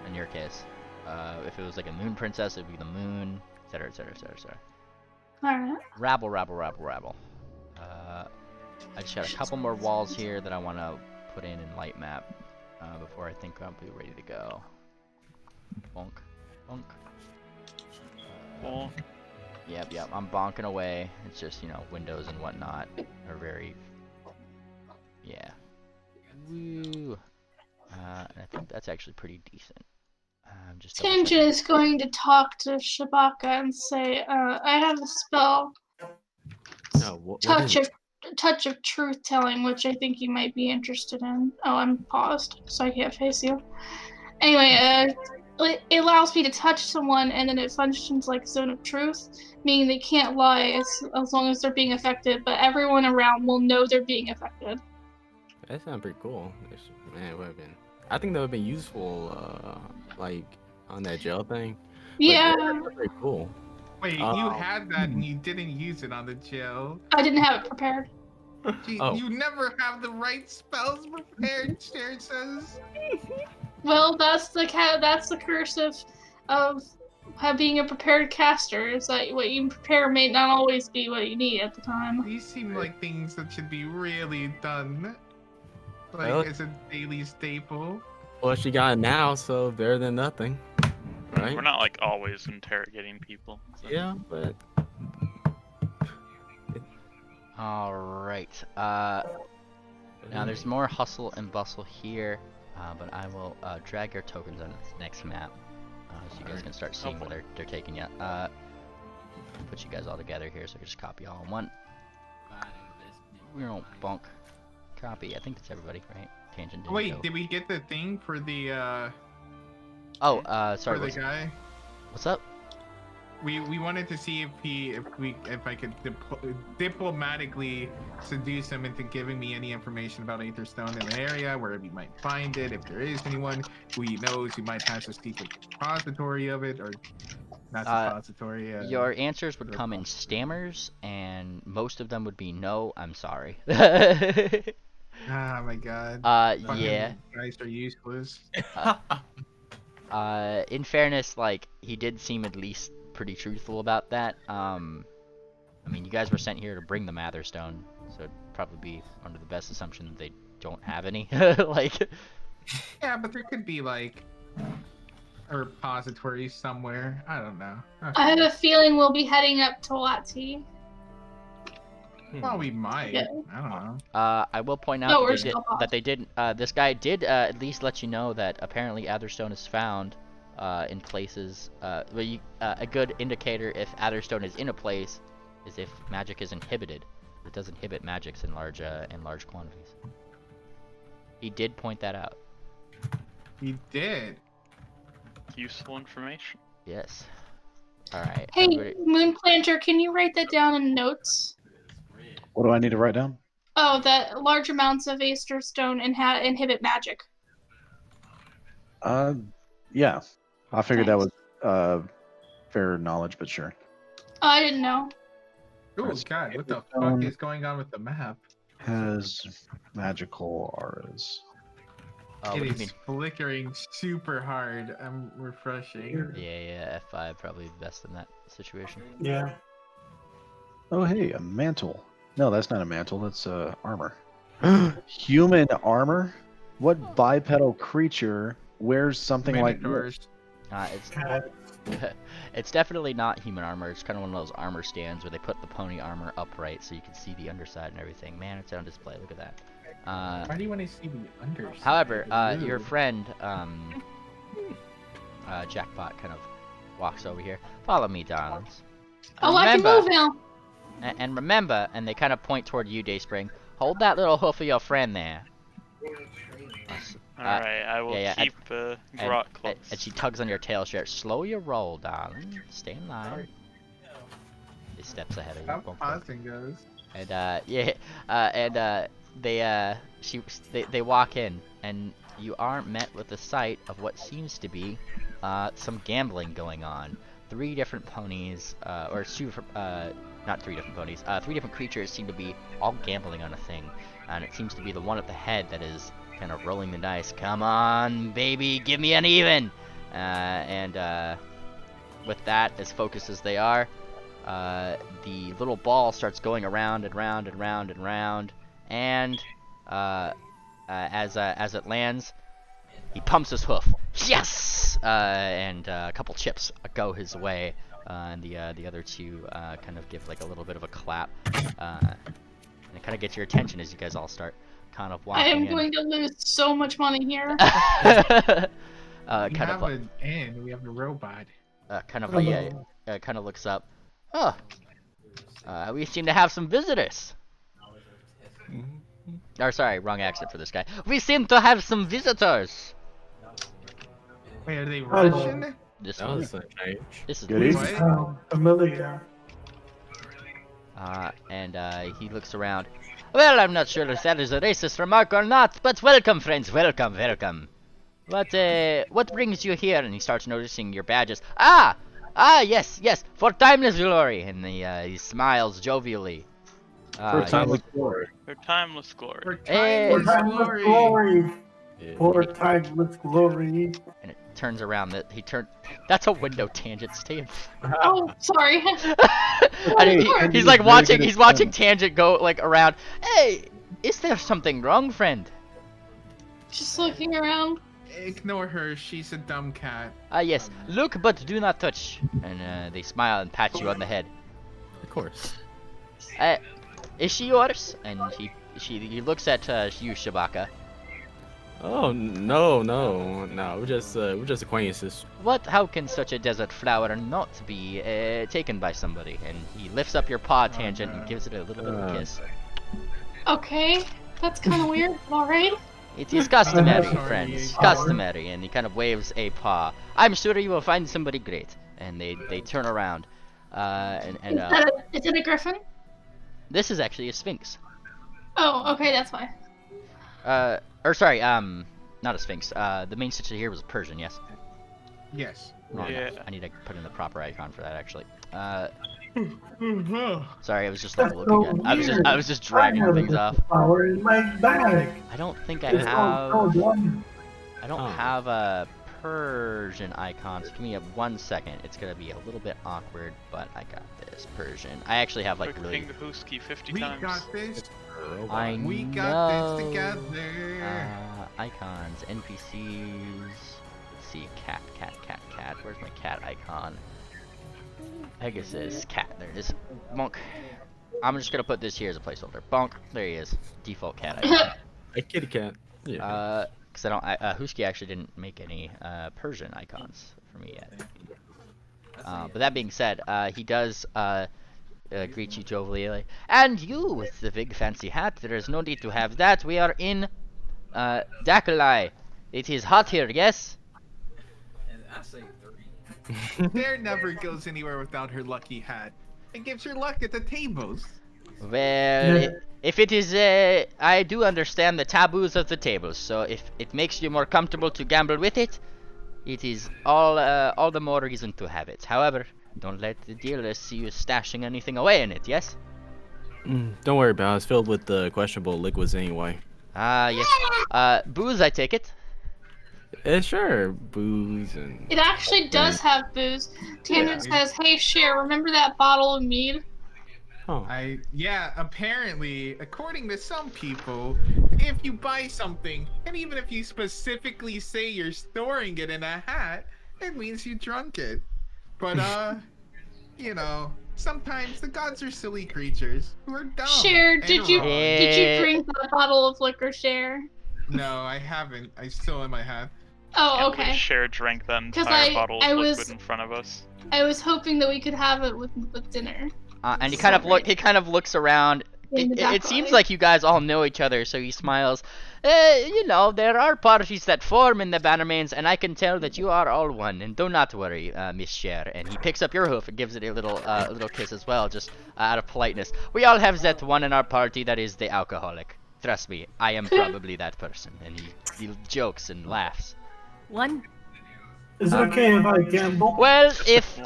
In your case, if it was like a moon princess, it'd be the moon, etc., etc., etc., etc.
Alright.
Rabble, rabble, rabble, rabble. I just got a couple more walls here that I want to put in light map before I think I'll be ready to go. Bonk, bonk.
Well,
Yep, I'm bonking away. It's just, you know, windows and whatnot are very, yeah. Woo. And I think that's actually pretty decent. I'm just double
Tinge
checking.
is going to talk to Shabaka and say, I have a spell,
No, what is it?
touch of truth telling, which I think you might be interested in. Oh, I'm paused, so I can't face you. Anyway, it allows me to touch someone, and then it functions like zone of truth, meaning they can't lie as long as they're being affected, but everyone around will know they're being affected.
That sounds pretty cool. Man, it would have been. I think that would have been useful, like on that jail thing. But
Yeah.
that's pretty cool.
Wait, you had that and you didn't use it on the jail.
I didn't have it prepared.
Gee,
Oh.
You never have the right spells prepared, Sharon says.
Well, that's the curse of being a prepared caster. Is that what you prepare may not always be what you need at the time.
These seem like things that should be really done. Like,
Well-
as a daily staple.
Well, she got it now, so better than nothing, right?
we're not like always interrogating people. So.
Yeah, but
Alright. Now there's more hustle and bustle here, but I will drag your tokens on this next map, so you guys can start seeing where they're taking you. Put you guys all together here, so I can just copy all in one. We don't bonk. Copy. I think that's everybody, right? Tangent didn't
Wait,
go.
did we get the thing for the
Sorry.
for the guy?
What's up?
We wanted to see if I could diplomatically seduce him into giving me any information about Aetherstone in the area, where we might find it, if there is anyone who he knows who might have a secret repository of it, or not repository.
Your answers would come in stammers, and most of them would be no, I'm sorry.
Ah, my God. Fucking
Yeah.
Guys are useless.
In fairness, like, he did seem at least pretty truthful about that. I mean, you guys were sent here to bring the Matherstone, so it'd probably be under the best assumption that they don't have any. Like,
Yeah, but there could be like a repository somewhere. I don't know.
I have a feeling we'll be heading up to Lati.
Well, we might.
Yeah.
I don't know.
I will point out
No,
that,
we're
they did,
still paused.
that they did. This guy did at least let you know that apparently Atherstone is found in places. Where you, a good indicator if Atherstone is in a place is if magic is inhibited. It does inhibit magics in large quantities. He did point that out.
He did.
Useful information.
Yes. All right.
Hey,
everybody-
Moon Planter, can you write that down in notes?
What do I need to write down?
Oh, that large amounts of Aetherstone inhibit magic.
Yeah. I figured that was fair knowledge, but sure.
Oh, I didn't know.
Oh
Press
God, what the fuck
Aetherstone.
is going on with the map?
Has magical auras.
Oh,
It
what do you
is
mean?
flickering super hard. I'm refreshing.
Yeah, F5 probably best in that situation.
Yeah.
Oh, hey, a mantle. No, that's not a mantle. That's armor. Human armor? What bipedal creature wears something like
Minotaurs.
this?
It's definitely not human armor. It's kind of one of those armor stands where they put the pony armor upright so you can see the underside and everything. Man, it's on display. Look at that.
Why do you want to see the underside?
However, your friend, Jackpot, kind of walks over here. Follow me, darlings.
Oh, I can move now.
And remember, and they kind of point toward you, Dayspring. Hold that little hoof of your friend there.
Alright, I will keep Grot close.
And she tugs on your tail shirt. Slow your roll, darling. Stay in line. He steps ahead of you.
How pausing goes.
And they walk in, and you are met with the sight of what seems to be some gambling going on. Three different ponies, not three different ponies. Three different creatures seem to be all gambling on a thing, and it seems to be the one at the head that is kind of rolling the dice. Come on, baby, give me an even. With that, as focused as they are, the little ball starts going around and round and round and round, and as it lands, he pumps his hoof. Yes! And a couple chips go his way, and the other two kind of give like a little bit of a clap, and it kind of gets your attention as you guys all start kind of walking.
I am going to lose so much money here.
We have an N. We have a robot.
Kind of looks up. Oh, we seem to have some visitors. Or sorry, wrong accent for this guy. We seem to have some visitors.
Wait, are they Russian?
This is
familiar.
And he looks around. Well, I'm not sure if that is a racist remark or not, but welcome, friends. Welcome, welcome. What brings you here? And he starts noticing your badges. Yes, for timeless glory. And he smiles jovially.
For timeless glory.
For timeless glory.
For timeless
glory. For timeless glory.
And it turns around. That's a window tangent. Stay in.
Oh, sorry.
He's like watching. He's watching Tangent go like around. Hey, is there something wrong, friend?
Just looking around.
Ignore her. She's a dumb cat.
Yes. Look, but do not touch. And they smile and pat you on the head.
Of course.
Is she yours? And he looks at you, Shabaka.
Oh no, we're just acquaintances.
What? How can such a desert flower not be taken by somebody? And he lifts up your paw, Tangent, and gives it a little bit of a kiss.
Okay, that's kind of weird. All right.
It is customary, friends. Customary. And he kind of waves a paw. I'm sure you will find somebody great. And they turn around. Is
it a griffin?
This is actually a sphinx.
Oh, okay, that's fine.
Not a sphinx. The main statue here was a Persian, yes?
Yes.
Yeah. I need to put in the proper icon for that, actually. Sorry, I was just like looking at. I was just dragging things off. I don't think I have. I don't have a Persian icon. So give me 1 second. It's gonna be a little bit awkward, but I got this Persian. I actually have like really.
King Husky 50
we
times.
We got this.
We
got this together.
Icons, NPCs. Let's see, cat. Where's my cat icon? Pegasus, cat. There it is. Bonk. I'm just gonna put this here as a placeholder. Bonk. There he is. Default cat icon.
A kitty cat. Yeah.
Because Husky actually didn't make any Persian icons for me yet. But that being said, he does greet you jovially. And you with the big fancy hat, there is no need to have that. We are in Dakalai. It is hot here, yes?
And I say
3. There never goes anywhere without her lucky hat. It gives her luck at the tables.
Well, if it is, I do understand the taboos of the tables. So if it makes you more comfortable to gamble with it, it is all the more reason to have it. However, don't let the dealers see you stashing anything away in it, yes?
Don't worry about it. It's filled with questionable liquids anyway.
Yes. Booze, I take it?
Sure. Booze and...
It actually does have booze. Tangent says, hey, Cher, remember that bottle of mead?
Oh.
Apparently, according to some people, if you buy something, and even if you specifically say you're storing it in a hat, it means you drunk it. But you know, sometimes the gods are silly creatures who are dumb.
Share,
and
did you
wrong.
drink that bottle of liquor, Share?
No, I haven't. I still in my hat.
Oh,
Can't
okay.
believe Cher drank the
'Cause
entire bottle
I
of
was-
liquid in front of us.
I was hoping that we could have it with dinner.
And he kind of looks around. It seems like you guys all know each other, so he smiles. You know, there are parties that form in the Bannermanes, and I can tell that you are all one. And do not worry, Miss Cher. And he picks up your hoof and gives it a little kiss as well, just out of politeness. We all have that one in our party that is the alcoholic. Trust me, I am probably that person. And he jokes and laughs.
One.
Is it okay if I gamble?
Well, if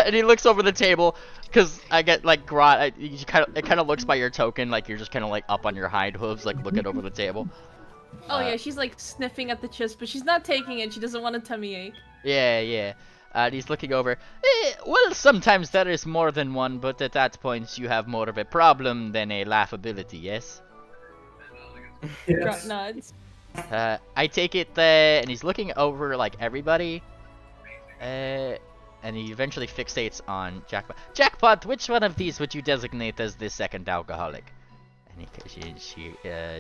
and he looks over the table, cause I get like Grot. It kind of looks by your token like you're just kind of like up on your hind hooves, like looking over the table.
Oh yeah, she's like sniffing at the chips, but she's not taking it. She doesn't want a tummy ache.
Yeah. And he's looking over. Well, sometimes there is more than one, but at that point you have more of a problem than a laughability. Yes.
Grot nods.
I take it, and he's looking over like everybody, and he eventually fixates on Jackpot. Jackpot, which one of these would you designate as the second alcoholic? And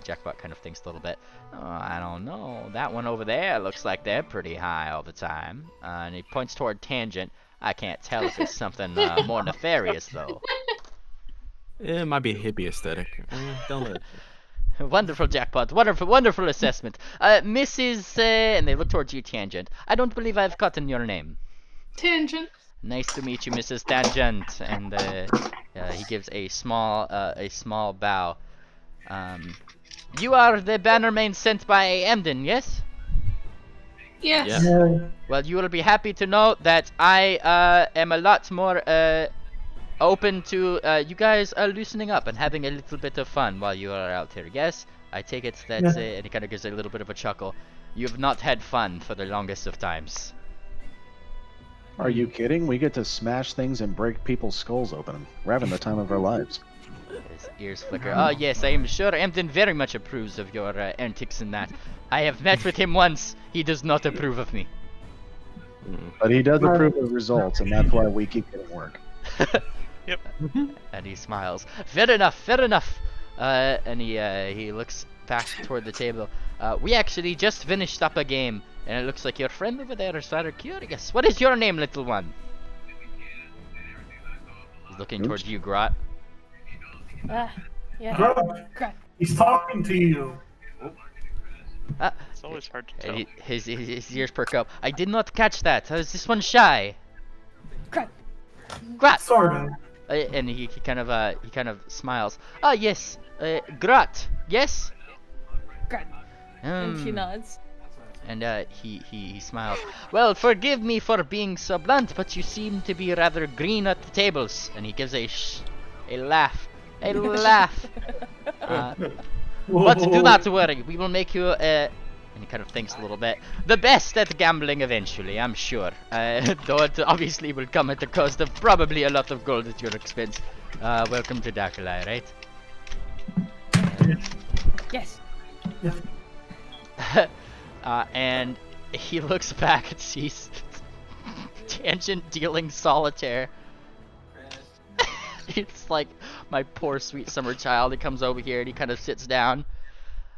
Jackpot kind of thinks a little bit. Oh, I don't know. That one over there looks like they're pretty high all the time. And he points toward Tangent. I can't tell if it's something more nefarious though.
It might be a hippie aesthetic. Don't let it.
Wonderful, Jackpot. Wonderful assessment. Mrs. And they look towards you, Tangent. I don't believe I've gotten your name.
Tangent.
Nice to meet you, Mrs. Tangent. And he gives a small bow. You are the Bannermane sent by Emden, yes?
Yes.
Yeah.
Well, you will be happy to know that I am a lot more open to you guys loosening up and having a little bit of fun while you are out here. Yes, I take it that, and he kind of gives a little bit of a chuckle. You have not had fun for the longest of times.
Are you kidding? We get to smash things and break people's skulls open. We're having the time of our lives.
His ears flicker. Oh yes, I am sure Emden very much approves of your antics in that. I have met with him once. He does not approve of me.
But he does approve of results, and that's why we keep getting work.
Yep.
And he smiles. Fair enough. And he looks back toward the table. We actually just finished up a game, and it looks like your friend over there is rather curious. What is your name, little one? He's looking towards you, Grot.
Yeah.
Grot, he's talking to you.
It's always hard to tell.
His ears perk up. I did not catch that. Is this one shy? Grot.
Sort of.
And he kind of smiles. Ah yes, Grot. Yes.
Grot. And she nods.
And he smiles. Well, forgive me for being so blunt, but you seem to be rather green at the tables. And he gives a laugh. A laugh. But do not worry, we will make you, and he kind of thinks a little bit, the best at gambling eventually, I'm sure. Though it obviously will come at the cost of probably a lot of gold at your expense. Welcome to Dakulai, right?
Yes.
And he looks back and sees Tangent dealing solitaire. It's like my poor sweet summer child. He comes over here and he kind of sits down.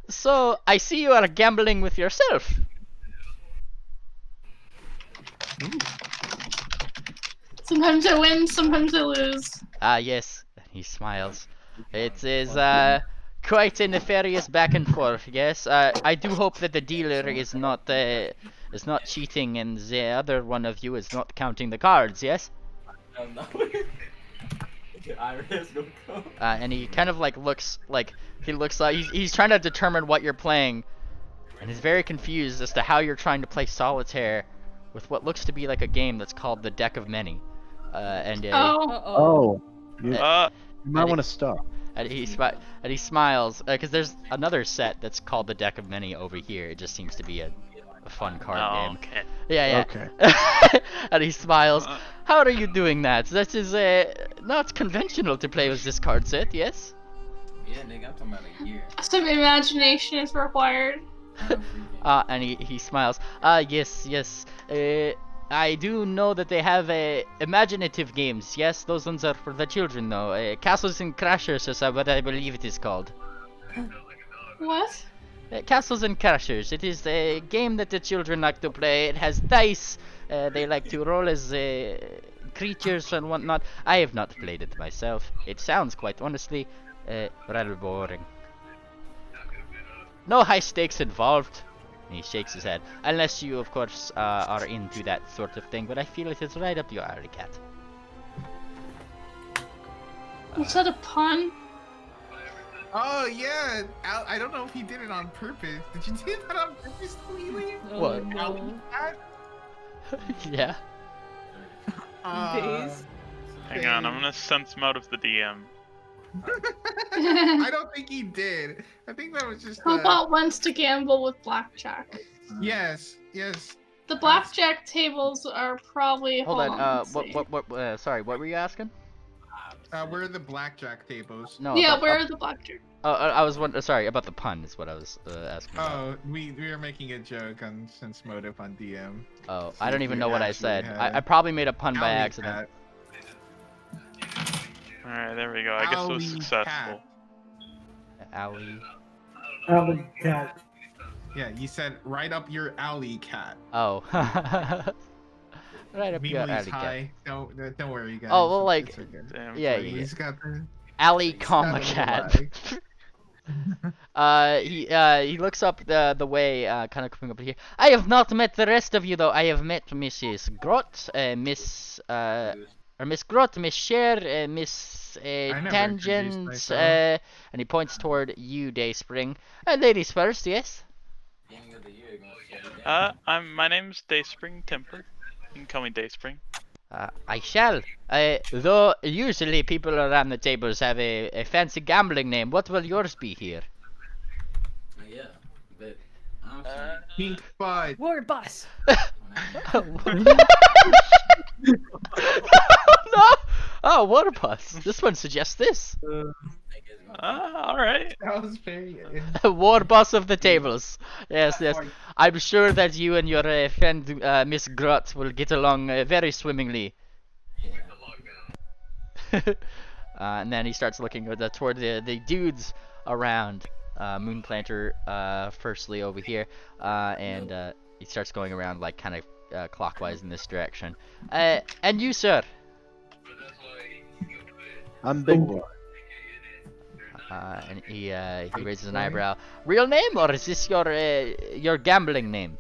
So I see you are gambling with yourself.
Sometimes I win, sometimes I lose.
Yes. He smiles. It is quite a nefarious back and forth. Yes. I do hope that the dealer is not cheating and the other one of you is not counting the cards. Yes. And he kind of like looks like he's trying to determine what you're playing, and he's very confused as to how you're trying to play solitaire with what looks to be like a game that's called the Deck of Many.
You might want to stop.
And he smiles because there's another set that's called the Deck of Many over here. It just seems to be a fun card game.
Okay.
Yeah.
Okay.
And he smiles. How are you doing that? That is not conventional to play with this card set, yes?
Yeah, nigga, I'm talking about a year.
Some imagination is required.
And he smiles. Yes, yes. I do know that they have imaginative games. Yes, those ones are for the children, though. Castles and Crashers is what I believe it is called.
What?
Castles and Crashers. It is a game that the children like to play. It has dice. They like to roll as creatures and whatnot. I have not played it myself. It sounds, quite honestly, rather boring. No high stakes involved. And he shakes his head. Unless you, of course, are into that sort of thing. But I feel it is right up your alley, cat.
Was that a pun?
Oh yeah, I don't know if he did it on purpose. Did you do that on purpose, Lily?
What?
No.
Yeah.
Days.
Hang on, I'm gonna sense mode of the DM.
I don't think he did. I think that was just.
Cobolt wants to gamble with blackjack.
Yes, yes.
The blackjack tables are probably.
Hold on.
let's see.
Sorry. What were you asking?
Where are the blackjack tables?
No.
Yeah, where are the blackjack?
Oh, I was sorry about the pun. Is what I was asking about.
Oh, we were making a joke on sense motive on DM.
Oh, I don't even know what I said. I probably made a pun by accident.
Alright, there we go. I guess it was successful.
Alley.
Alley cat.
Yeah, you said right up your alley, cat.
Oh. Right up your
Meanwhile,
alley, cat.
hi. Don't worry, guys.
Oh well, like,
It's okay.
Damn,
yeah.
He's got the
Alley,
he's got
comma
a
cat. He looks up the way, kind of coming up here. I have not met the rest of you though. I have met Mrs. Grot, Miss Grot, Miss Cher, Miss Tangent, and he points toward you, Dayspring. Ladies first, yes.
My name's Dayspring Temper. You can call me Dayspring.
I shall. Though usually people around the tables have a fancy gambling name. What will yours be here?
Yeah, but
Pink Bud.
War boss.
No! Oh, water bus. This one suggests this.
Alright.
That was very
War boss of the tables. Yes, yes. I'm sure that you and your friend Miss Grot will get along very swimmingly. And then he starts looking toward the dudes around. Moonplanter firstly over here. And he starts going around like kind of clockwise in this direction. And you, sir?
I'm Big Boy.
And he raises an eyebrow. Real name, or is this your gambling name?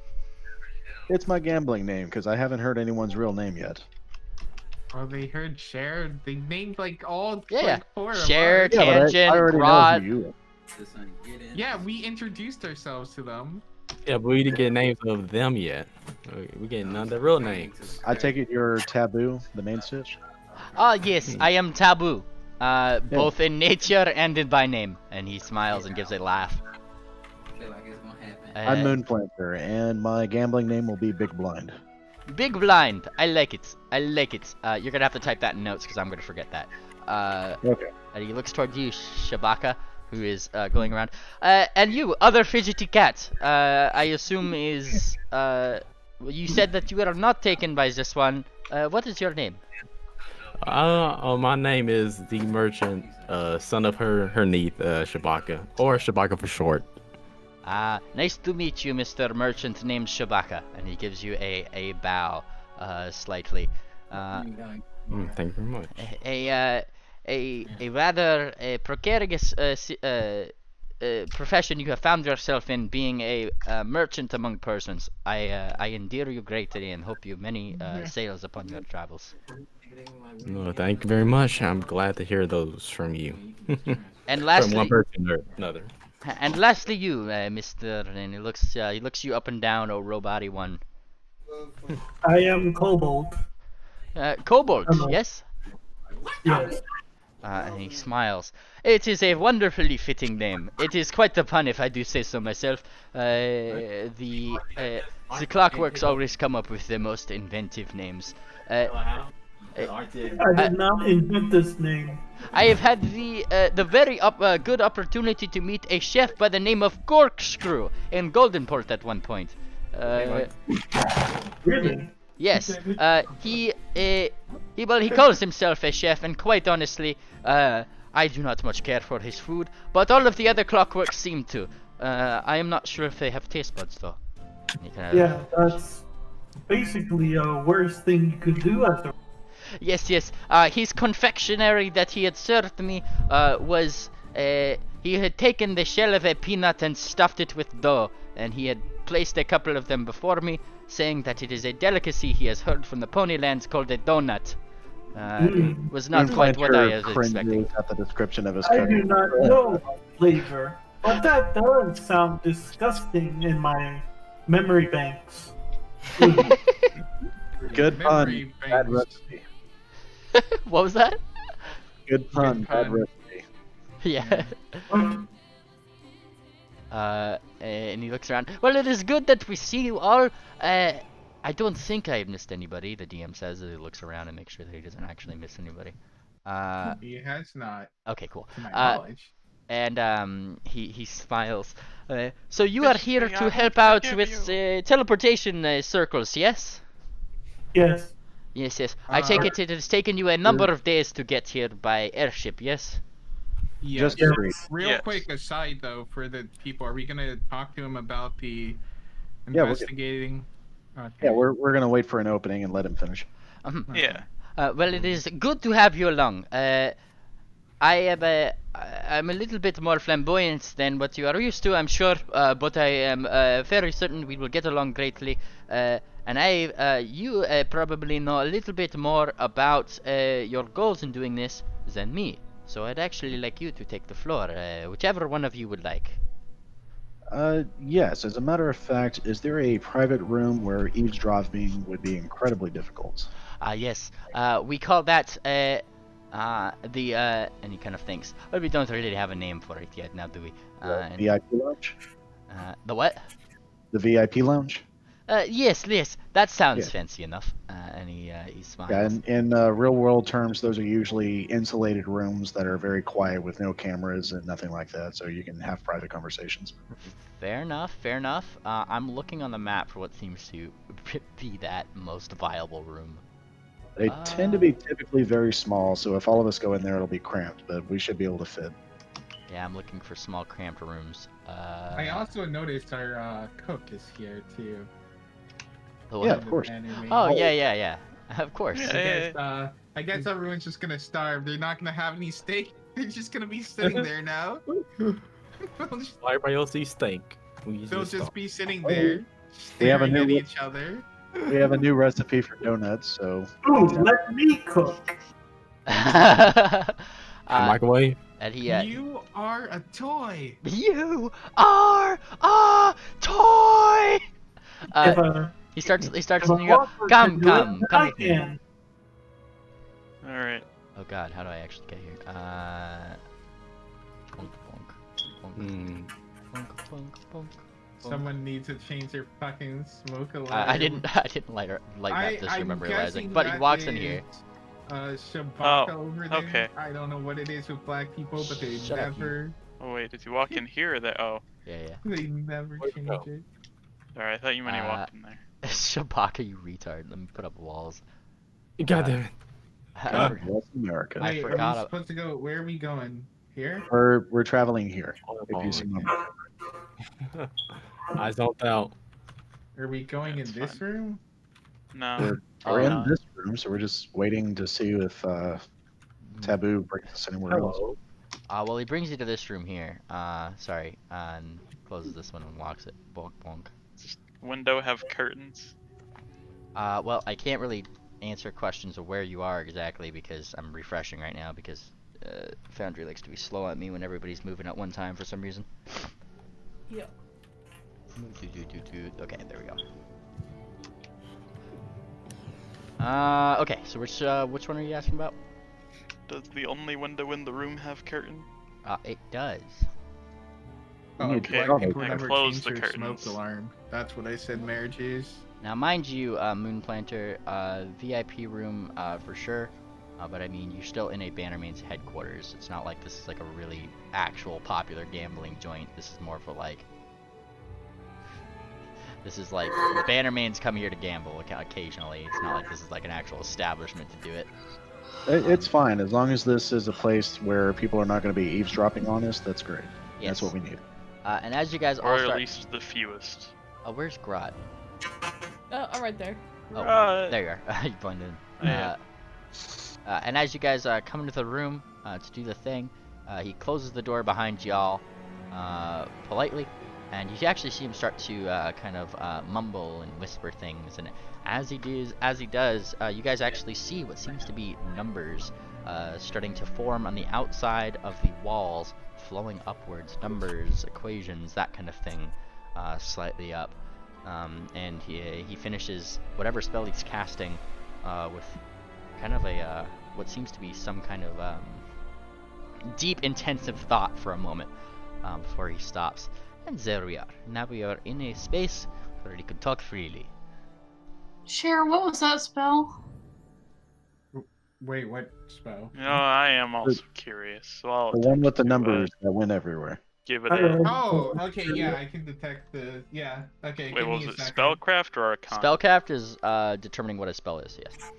It's my gambling name because I haven't heard anyone's real name yet.
Oh, they heard Cher. They named like all
Yeah,
like four of
Cher,
us.
Tangent,
I already know
Rod.
who you
Yeah, we introduced ourselves to them.
Yeah, but we didn't get names of them yet. We get none of the real names.
I take it you're Taboo, the main stitch?
Ah, yes, I am Taboo. Both in nature and by name. And he smiles and gives a laugh.
I'm Moonplanter, and my gambling name will be Big Blind.
Big Blind. I like it. I like it. You're gonna have to type that in notes because I'm gonna forget that.
Okay.
And he looks toward you, Shabaka, who is going around. And you, other fidgety cat. I assume is. You said that you are not taken by this one. What is your name?
My name is the merchant, son of her neath, Shabaka, or Shabaka for short.
Nice to meet you, Mr. Merchant named Shabaka. And he gives you a bow, slightly.
Thank you very much.
A rather precarious profession you have found yourself in, being a merchant among persons. I endear you greatly and hope you many sails upon your travels.
No, thank you very much. I'm glad to hear those from you.
And lastly,
from one person or another.
And lastly, you, Mr. And he looks you up and down, oh roboty one.
I am Cobolt.
Cobolt,
Hello.
yes.
Yes.
And he smiles. It is a wonderfully fitting name. It is quite the pun, if I do say so myself. The Clockworks always come up with the most inventive names.
I did not invent this name.
I have had the very good opportunity to meet a chef by the name of Corkscrew in Goldenport at one point.
Really?
Yes. He calls himself a chef, and quite honestly, I do not much care for his food, but all of the other clockworks seem to. I am not sure if they have taste buds though.
Yeah, that's basically a worst thing you could do as a.
Yes. His confectionery that he had served me was he had taken the shell of a peanut and stuffed it with dough, and he had placed a couple of them before me, saying that it is a delicacy he has heard from the Ponylands called a donut. It was not quite what I was expecting.
At the description of his
I
cooking.
do not know flavor, but that does sound disgusting in my memory banks.
Good pun,
Memory
bad
banks.
recipe.
What was that?
Good pun,
Good
bad
pun.
recipe.
Yeah. And he looks around. Well, it is good that we see you all. I don't think I missed anybody, the DM says as he looks around and makes sure that he doesn't actually miss anybody.
He has not,
Okay, cool.
to my knowledge.
And he smiles. So you are here to help out with teleportation circles, yes?
Yes.
Yes. I take it has taken you a number of days to get here by airship, yes?
Yes.
Just three.
Real
Yes.
quick aside though, for the people, are we gonna talk to him about the
Yeah, we'll get-
investigating? Okay.
Yeah, we're gonna wait for an opening and let him finish.
Yeah.
Well, it is good to have you along. I'm a little bit more flamboyant than what you are used to, I'm sure, but I am very certain we will get along greatly. And you probably know a little bit more about your goals in doing this than me. So I'd actually like you to take the floor, whichever one of you would like.
Yes, as a matter of fact, is there a private room where eavesdropping would be incredibly difficult?
Yes. We call that and he kind of thinks, well, we don't really have a name for it yet, now do we?
VIP lounge?
The what?
The VIP lounge?
Yes, that sounds
Yeah.
fancy enough. And he smiles.
Yeah, in real world terms, those are usually insulated rooms that are very quiet with no cameras and nothing like that, so you can have private conversations.
Fair enough. I'm looking on the map for what seems to be that most viable room.
They tend to be typically very small, so if all of us go in there, it'll be cramped, but we should be able to fit.
Yeah, I'm looking for small, cramped rooms.
I also noticed our cook is here too.
The
Yeah,
what?
of course.
Oh, yeah. Of course.
Yeah.
I guess everyone's just gonna starve. They're not gonna have any steak. They're just gonna be sitting there now.
Why everybody else eat steak?
They'll just be sitting there,
We have a
staring at
new-
each other.
We have a new recipe for donuts, so
Ooh, let me cook.
Microwave.
And he,
You are a toy.
you are a toy.
If
He starts.
a
Singing up,
walker
come,
can do it,
come
I
with me.
can.
All right.
Oh God, how do I actually get here? Bonk, bonk,
Hmm.
bonk, bonk, bonk.
Someone needs to change their fucking smoke alarm.
I didn't light that this room, I'm realizing. But he
that
walks in
is,
here.
Shabaka
Oh,
over there.
okay.
I don't know what it is with black people, but they
Shut up, you-
never,
Oh wait, did you walk in here or that? Oh,
Yeah.
they never
Where'd you
change
go?
it.
sorry. I thought you meant he walked in there.
Shabaka, you retard. Let me put up walls.
God damn it.
I
West America.
I
Wait, are
forgot
we
a-
supposed to go? Where are we going? Here?
We're traveling here. If
Oh,
you see my
okay. I zoned out.
Are we going
That's
in this
fine.
room?
No.
We're
Oh,
in
no.
this room, so we're just waiting to see if Taboo brings us anywhere else.
Well, he brings you to this room here. Sorry, and closes this one and locks it. Bonk, bonk.
Window have curtains.
Well, I can't really answer questions of where you are exactly because I'm refreshing right now because Foundry likes to be slow at me when everybody's moving at one time for some reason.
Yeah.
Okay, there we go. Okay, so which one are you asking about?
Does the only window in the room have curtain?
It does.
Oh,
need
black
to-
people
I
never
closed
change
the
their smoke
curtains.
alarm. That's what I said, marriages.
Now, mind you, Moonplanter, VIP room for sure, but I mean, you're still in a Bannermanes headquarters. It's not like this is like a really actual popular gambling joint. This is more of a like, this is like Bannermanes come here to gamble occasionally. It's not like this is like an actual establishment to do it.
It's fine as long as this is a place where people are not going to be eavesdropping on us. That's great.
Yes.
That's what we need.
And as you guys
Or
all
at
start,
least the fewest.
where's Grot?
Oh, I'm right there.
Oh,
Grot.
there you are. You blended in.
Yeah.
And as you guys come into the room to do the thing, he closes the door behind y'all politely, and you actually see him start to kind of mumble and whisper things. And as he does, you guys actually see what seems to be numbers starting to form on the outside of the walls, flowing upwards. Numbers, equations, that kind of thing, slightly up. And he finishes whatever spell he's casting with kind of a what seems to be some kind of deep, intensive thought for a moment before he stops. And there we are. Now we are in a space where he could talk freely.
Cher, what was that spell?
Wait, what spell?
No, I am also curious. So I'll
The one with the
attempt to,
numbers that went everywhere.
give it a.
Oh, okay, yeah, I can detect the. Yeah, okay.
Wait,
give
was
me a
it
second.
spellcraft or arcana?
Spellcraft is determining what a spell is. Yes.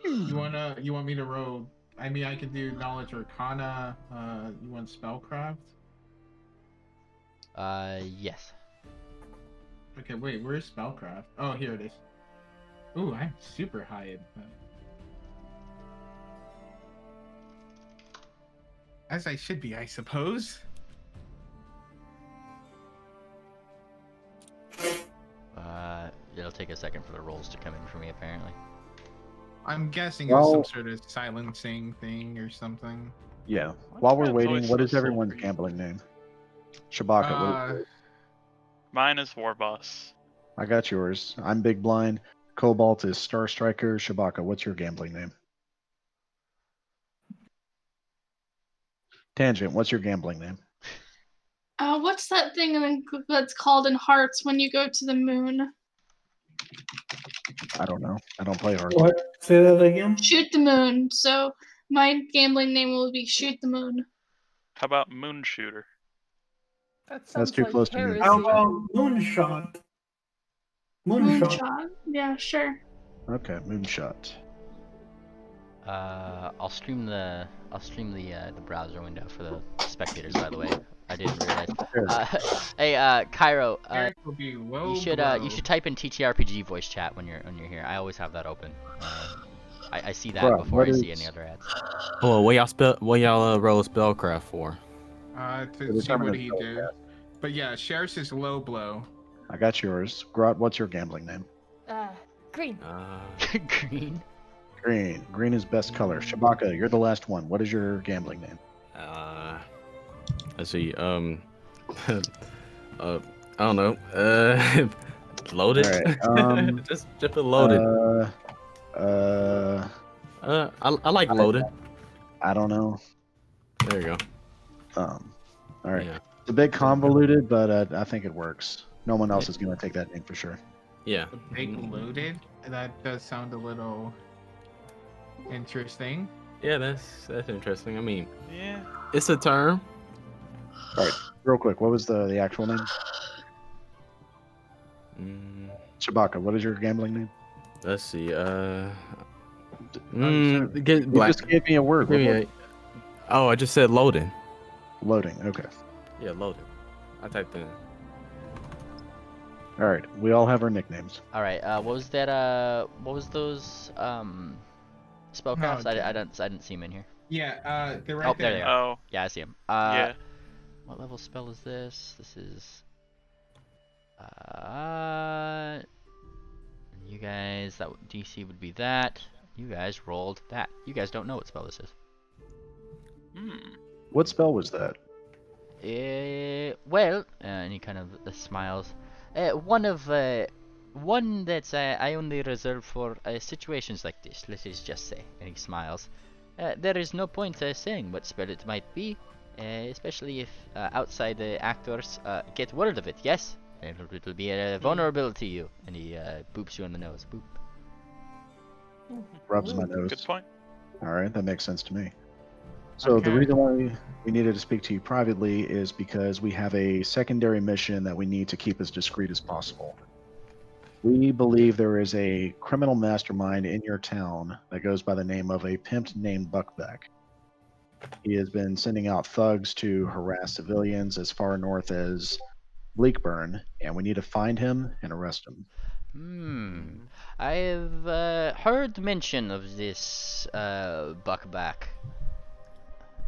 You want me to roll? I mean, I can do knowledge arcana. You want spellcraft?
Yes.
Okay, wait, where's spellcraft? Oh, here it is. Ooh, I'm super high in that. As I should be, I suppose.
It'll take a second for the rolls to come in for me, apparently.
I'm guessing it was some sort of silencing thing or something.
Yeah. While we're
That's
waiting,
always
what
so
is everyone's
silvery.
gambling name? Shabaka. What is
Mine is Warboss.
I got yours. I'm Big Blind. Cobolt is Star Striker. Shabaka, what's your gambling name? Tangent, what's your gambling name?
What's that thing that's called in Hearts when you go to the moon?
I don't know. I don't play hard.
What? Say that again?
Shoot the moon. So my gambling name will be Shoot the Moon.
How about Moon Shooter?
That
That's too
like
close to me.
heresy.
How about Moonshot? Moonshot.
Moonshot. Yeah, sure.
Okay, Moonshot.
I'll stream the browser window for the spectators. By the way, I didn't realize. Hey, Cairo,
Eric will be low
you should
blow.
type in TTRPG voice chat when you're here. I always have that open. I see that
Bro,
before I
what
see
is-
any other ads.
Oh, what y'all roll spellcraft for?
To see what he did. But yeah, Sheriff's is low blow.
I got yours. Grot, what's your gambling name?
Green.
Green.
Green. Green is best color. Shabaka, you're the last one. What is your gambling name?
Let's see. I don't know. Loaded.
All right,
just put loaded. I like loaded.
I don't know.
There you go.
All right.
Yeah.
It's a bit convoluted, but I think it works. No one else is going to take that name for sure.
Yeah.
Big loaded? That does sound a little interesting.
Yeah, that's interesting. I mean,
Yeah.
it's a term.
All right, real quick, what was the actual name? Shabaka, what is your gambling name?
Let's see. Get
You
black.
just gave me a word.
Give me
What
a- Oh, I just said loading.
Loading. Okay.
Yeah, loading. I typed in.
All right. We all have our nicknames.
All right. What was that? What was those spellcrafts?
No,
I didn't see them in here.
Yeah, they're right
Oh, there they
there.
are.
Oh.
Yeah, I see them.
Yeah.
What level spell is this? This is. You guys, that DC would be that. You guys rolled that. You guys don't know what spell this is.
What spell was that?
Well, and he kind of smiles. One that's I only reserve for situations like this. Let us just say, and he smiles. There is no point saying what spell it might be, especially if outside actors get word of it. Yes, and it'll be vulnerable to you. And he boops you on the nose. Boop.
Rubs my nose.
Good point.
All right, that makes sense to me. So the reason why we needed to speak to you privately is because we have a secondary mission that we need to keep as discreet as possible. We believe there is a criminal mastermind in your town that goes by the name of a pimp named Buckback. He has been sending out thugs to harass civilians as far north as Bleakburn, and we need to find him and arrest him.
I've heard mention of this Buckback,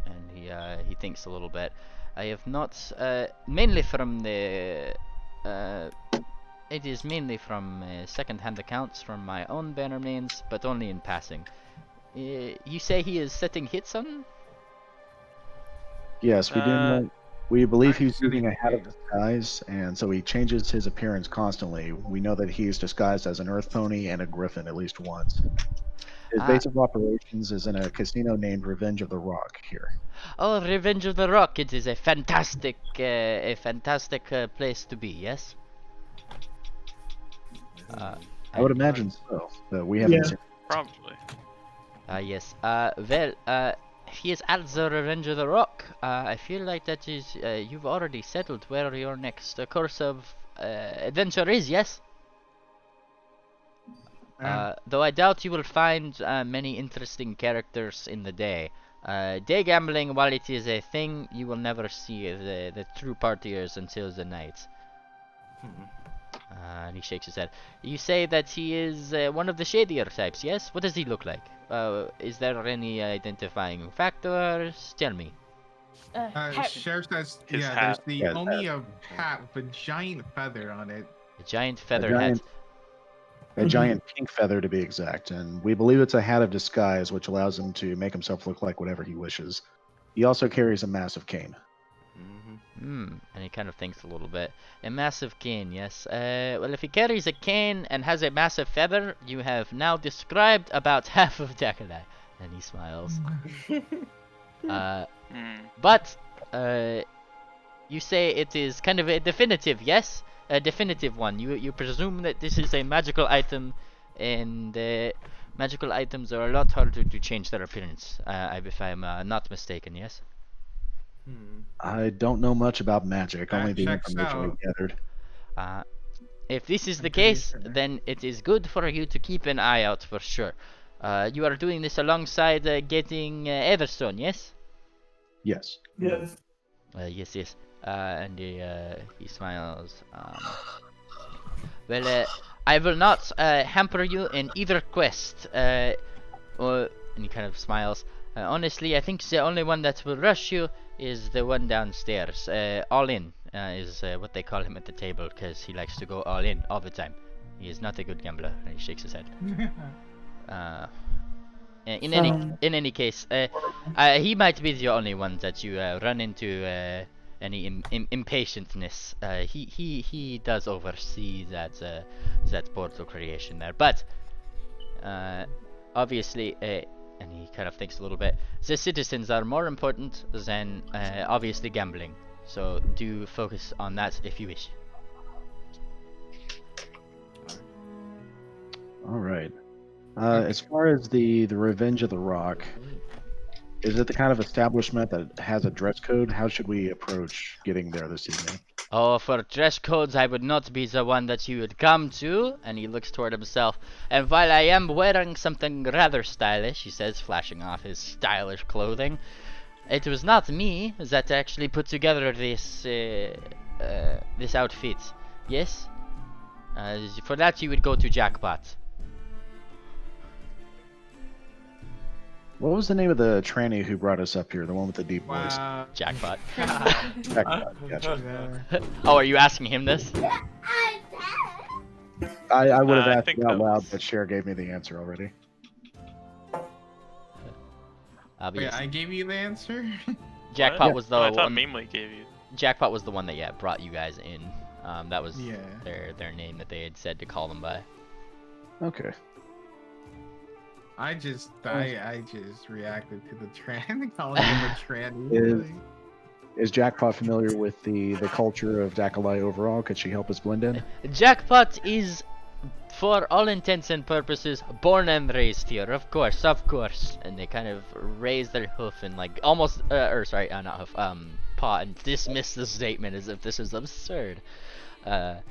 and he thinks a little bit. I have not, mainly from the, it is mainly from second-hand accounts from my own Bannermanes, but only in passing. You say he is setting hits on?
Yes, we do know. We believe he's using a hat of disguise, and so he changes his appearance constantly. We know that he's disguised as an earth pony and a griffin at least once. His base of operations is in a casino named Revenge of the Rock here.
Oh, Revenge of the Rock! It is a fantastic place to be. Yes.
I would imagine so, but we haven't seen.
Probably.
Yes. Well, he is at the Revenge of the Rock. I feel like that is, you've already settled where your next course of adventure is, yes? Though I doubt you will find many interesting characters in the day. Day gambling, while it is a thing, you will never see the true partiers until the night. And he shakes his head. You say that he is one of the shadier types, yes? What does he look like? Is there any identifying factors? Tell me.
Sheriff says,
His
there's
hat.
only a hat with a giant feather on it.
A giant feather hat.
A giant pink feather, to be exact, and we believe it's a hat of disguise, which allows him to make himself look like whatever he wishes. He also carries a massive cane.
And he kind of thinks a little bit. A massive cane, yes. Well, if he carries a cane and has a massive feather, you have now described about half of Dakalai. And he smiles. But, you say it is kind of a definitive, yes? A definitive one. You presume that this is a magical item, and magical items are a lot harder to change their appearance, if I'm not mistaken, yes?
I don't know much about magic, only the information we gathered.
If this is the case, then it is good for you to keep an eye out for sure. You are doing this alongside getting Everstone, yes?
Yes.
Yes.
Yes. And he smiles. Well, I will not hamper you in either quest. And he kind of smiles. Honestly, I think the only one that will rush you is the one downstairs. All in is what they call him at the table, because he likes to go all in all the time. He is not a good gambler, and he shakes his head. In any case, he might be the only one that you run into any impatientness. He does oversee that portal creation there, but obviously, and he kind of thinks a little bit, the citizens are more important than obviously gambling. So do focus on that if you wish.
All right. As far as the Revenge of the Rock, is it the kind of establishment that has a dress code? How should we approach getting there this evening?
Oh, for dress codes, I would not be the one that you would come to. And he looks toward himself. And while I am wearing something rather stylish, he says, flashing off his stylish clothing, it was not me that actually put together this this outfit. Yes? For that, you would go to Jackpot.
What was the name of the tranny who brought us up here? The one with the deep voice?
Jackpot.
Jackpot, gotcha.
Oh, are you asking him this?
I would have asked it out loud, but Cher gave me the answer already.
Wait, I gave you the answer?
Jackpot was the
I thought
one.
Memely gave you.
Jackpot was the one that brought you guys in. That was their name that they had said to call them by.
Okay.
I just reacted to the calling him a tranny.
Is Jackpot familiar with the culture of Dakalai overall? Could she help us blend in?
Jackpot is, for all intents and purposes, born and raised here. Of course, of course. And they kind of raise their hoof and like almost, not hoof, paw, and dismiss the statement as if this is absurd. And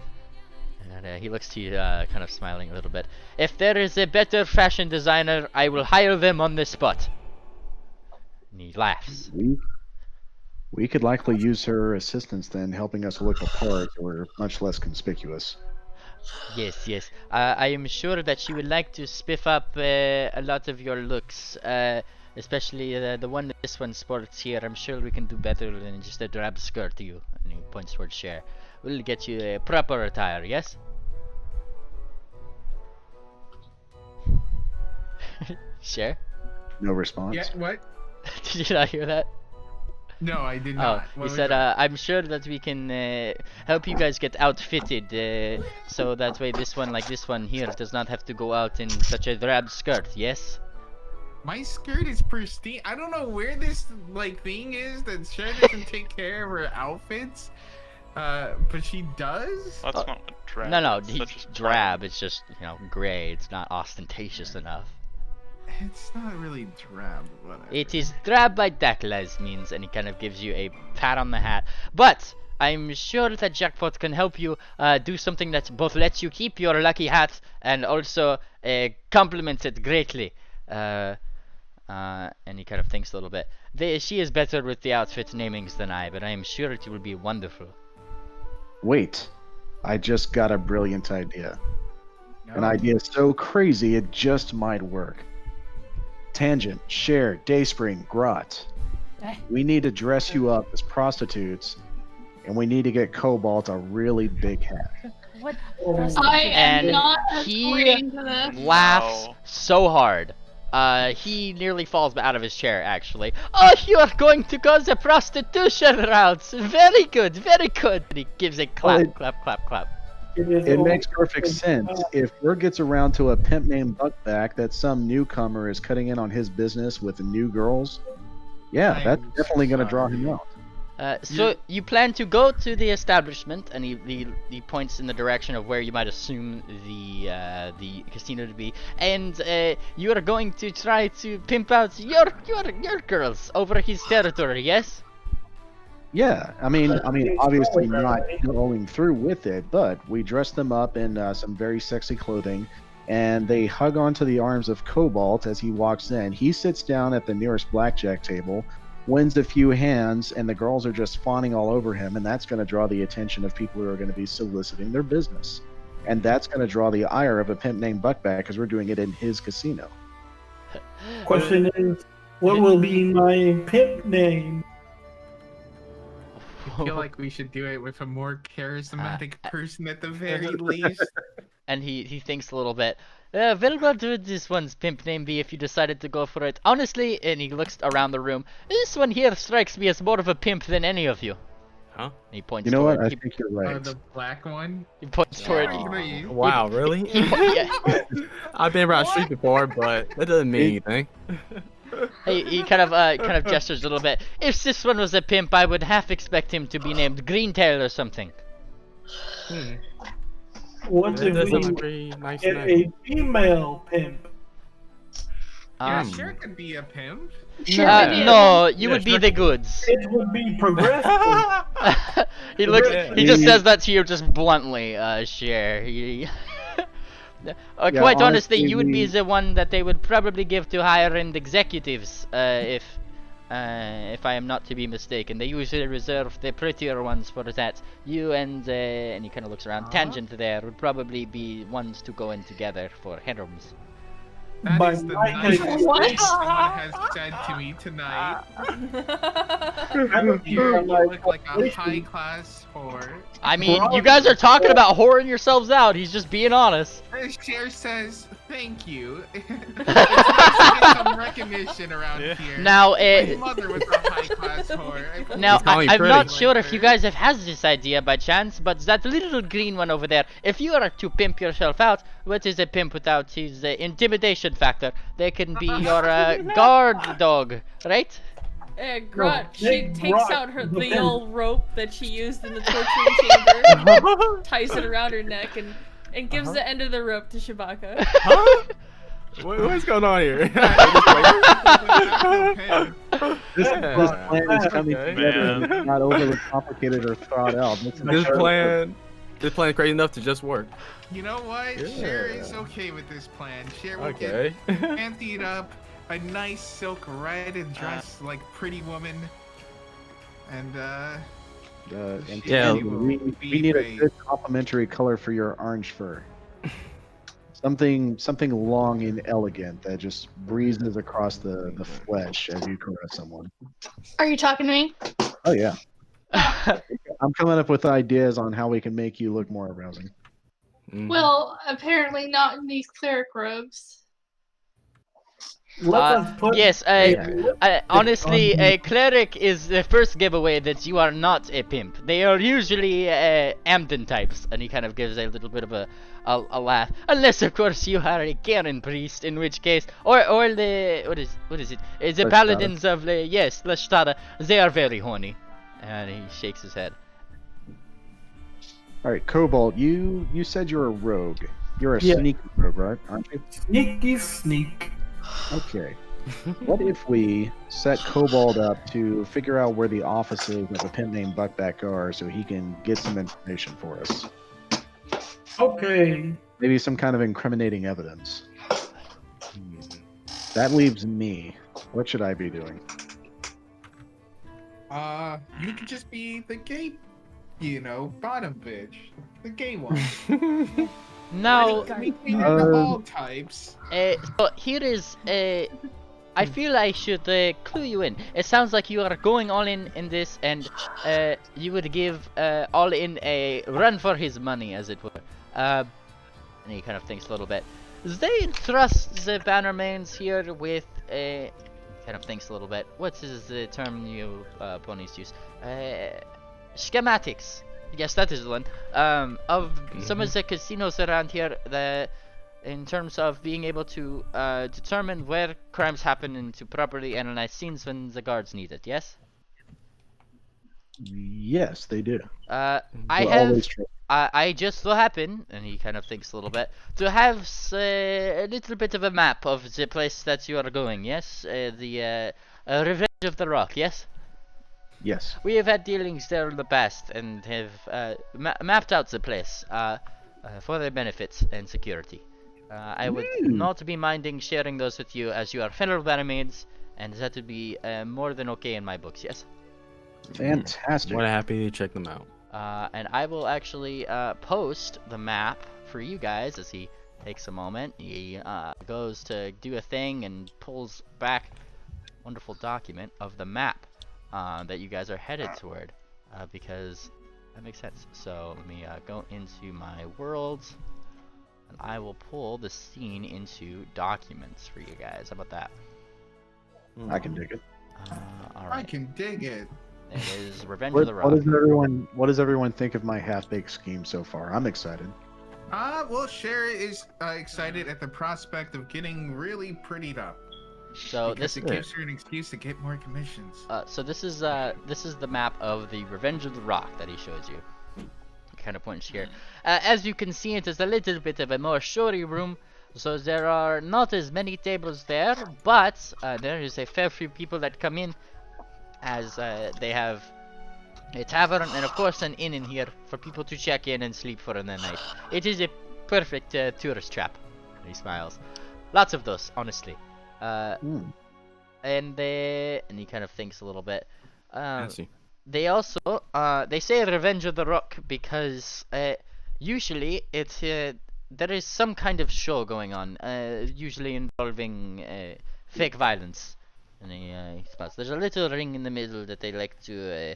he looks to you, kind of smiling a little bit. If there is a better fashion designer, I will hire them on the spot. And he laughs.
We could likely use her assistance then, helping us look apart or much less conspicuous.
Yes, yes. I am sure that she would like to spiff up a lot of your looks, especially the one that this one sports here. I'm sure we can do better than just a drab skirt to you. And he points towards Cher. We'll get you a proper attire, yes? Cher?
No response.
Yeah, what?
Did you not hear that?
No, I did not.
Oh,
What
he
was
said,
that?
I'm sure that we can help you guys get outfitted, so that way this one, like this one here, does not have to go out in such a drab skirt, yes?
My skirt is pristine. I don't know where this like thing is that Cher doesn't take care of her outfits, but she does.
That's not what drab.
No,
is.
he's
That's just
drab, it's just, you know, gray, it's not ostentatious enough.
It's not really drab. Whatever.
It is drab by Dakalai's means, and he kind of gives you a pat on the hat. But I'm sure that Jackpot can help you do something that both lets you keep your lucky hat and also complements it greatly. And he kind of thinks a little bit. She is better with the outfit namings than I, but I am sure it will be wonderful.
Wait, I just got a brilliant idea. An
No.
idea so crazy it just might work. Tangent, Cher, Dayspring, Grot.
Eh?
We need to dress you up as prostitutes, and we need to get Cobolt a really big hat.
What?
I
And
am not
he
agreeing to this.
Laughs
Wow.
so hard. He nearly falls out of his chair, actually. Oh, you are going to go the prostitution routes. Very good, very good. And he gives a clap,
Well,
clap, clap, clap.
It makes perfect sense. If word gets around to a pimp named Buckback that some newcomer is cutting in on his business with new girls, yeah, that's
I'm
definitely going to draw him out.
So you plan to go to the establishment, and he points in the direction of where you might assume the casino to be, and you are going to try to pimp out your girls over his territory, yes?
Yeah, I mean, obviously not going through with it, but we dress them up in some very sexy clothing, and they hug onto the arms of Cobolt as he walks in. He sits down at the nearest blackjack table, wins a few hands, and the girls are just fawning all over him, and that's going to draw the attention of people who are going to be soliciting their business. And that's going to draw the ire of a pimp named Buckback because we're doing it in his casino.
Question is, what will be my pimp name?
I feel like we should do it with a more charismatic person at the very least.
And he thinks a little bit. Well, what would this one's pimp name be if you decided to go for it? Honestly, and he looks around the room, this one here strikes me as more of a pimp than any of you.
Huh?
And he points
You know what?
toward,
I
he,
think you're
Oh,
right.
the black one.
he points toward
Agree.
Wow, really?
yeah.
I've been around the street before, but that doesn't mean anything.
He kind of gestures a little bit. If this one was a pimp, I would half expect him to be named Greentail or something.
What
That
if
does sound
we
pretty nice
get
name.
a female pimp?
Yeah,
Um,
Cher could be a pimp.
no, you
Yeah,
would be
sure.
the goods.
It would be progressive.
He looks.
Yeah.
He just says that to you just bluntly. Cher.
Yeah,
Quite honestly,
honestly,
you would be
we-
the one that they would probably give to higher-end executives, if I am not to be mistaken. They usually reserve the prettier ones for that. You and he kind of looks around. Tangent there would probably be ones to go in together for harems.
That
By
is the
my
nicest thing
What?
someone has said to me tonight.
I
You look like a high-class whore.
I mean, you guys are talking about whoring yourselves out. He's just being honest.
Cher says, "Thank you." It's nice to get some recognition around
Yeah.
here.
Now,
My mother was a high-class whore.
Now,
He's calling
I'm
pretty.
not sure if you guys have had this idea by chance, but that little green one over there, if you are to pimp yourself out, what is a pimp without his intimidation factor? They can be your guard dog, right?
Grot, she
Big
takes
rock
out
is the
the
pen.
old rope that she used in the torturing chamber, ties it around her neck, and gives the end of the rope to Shabaka.
Huh? What's going on here?
This plan is coming
Okay.
together.
Man.
It's not overly complicated or thought out.
This plan is crazy enough to just work.
You know what?
Yeah.
Cher is okay with this plan. Cher will
Okay.
get pantied up, a nice silk red and dress like Pretty Woman. And
Yeah,
we need a good complementary color for your orange fur. Something long and elegant that just breezes across the flesh as you caress someone.
Are you talking to me?
Oh yeah. I'm coming up with ideas on how we can make you look more arousing.
Well, apparently not in these cleric robes.
Yes, honestly, a cleric is the first giveaway that you are not a pimp. They are usually Amden types, and he kind of gives a little bit of a laugh. Unless, of course, you are a Karen priest, in which case, or the what is it? It's the paladins of the Lashtada. They are very horny, and he shakes his head.
All right, Cobolt, you said you're a rogue. You're a sneaky rogue, right? Aren't you?
Sneaky sneak.
Okay. What if we set Cobolt up to figure out where the offices of a pimp named Buckback are so he can get some information for us?
Okay.
Maybe some kind of incriminating evidence. That leaves me. What should I be doing?
you could just be the gay, bottom bitch. The gay one.
Now,
We have all types.
so here is I feel I should clue you in. It sounds like you are going all in this, and you would give all in a run for his money, as it were. And he kind of thinks a little bit. They trust the Bannermanes here with kind of thinks a little bit. What is the term you ponies use? Schematics. Yes, that is the one. Of some of the casinos around here, in terms of being able to determine where crimes happen and to properly analyze scenes when the guards need it. Yes.
Yes, they do.
I just so happen, and he kind of thinks a little bit, to have a little bit of a map of the place that you are going. Yes, the Revenge of the Rock. Yes.
Yes.
We have had dealings there in the past and have mapped out the place for their benefits and security. I would not be minding sharing those with you as you are fellow Bannermanes, and that would be more than okay in my books, yes?
Fantastic.
More than happy to check them out.
And I will actually post the map for you guys as he takes a moment. He goes to do a thing and pulls back a wonderful document of the map that you guys are headed toward, because that makes sense. So let me go into my worlds, and I will pull the scene into documents for you guys. How about that?
I can dig it.
All right.
I can dig it.
It is Revenge of the Rock.
What does everyone think of my half-baked scheme so far? I'm excited.
Well, Cher is excited at the prospect of getting really prettied up.
So
because it gives her an excuse to get more commissions.
So this is the map of the Revenge of the Rock that he shows you. Kind of points here. As you can see, it is a little bit of a more showy room. So there are not as many tables there, but there is a fair few people that come in, as they have a tavern and of course an inn in here for people to check in and sleep for the night. It is a perfect tourist trap. And he smiles. Lots of those, honestly. And he kind of thinks a little bit. They also they say Revenge of the Rock because usually it's there is some kind of show going on, usually involving fake violence. And he smiles. There's a little ring in the middle that they like to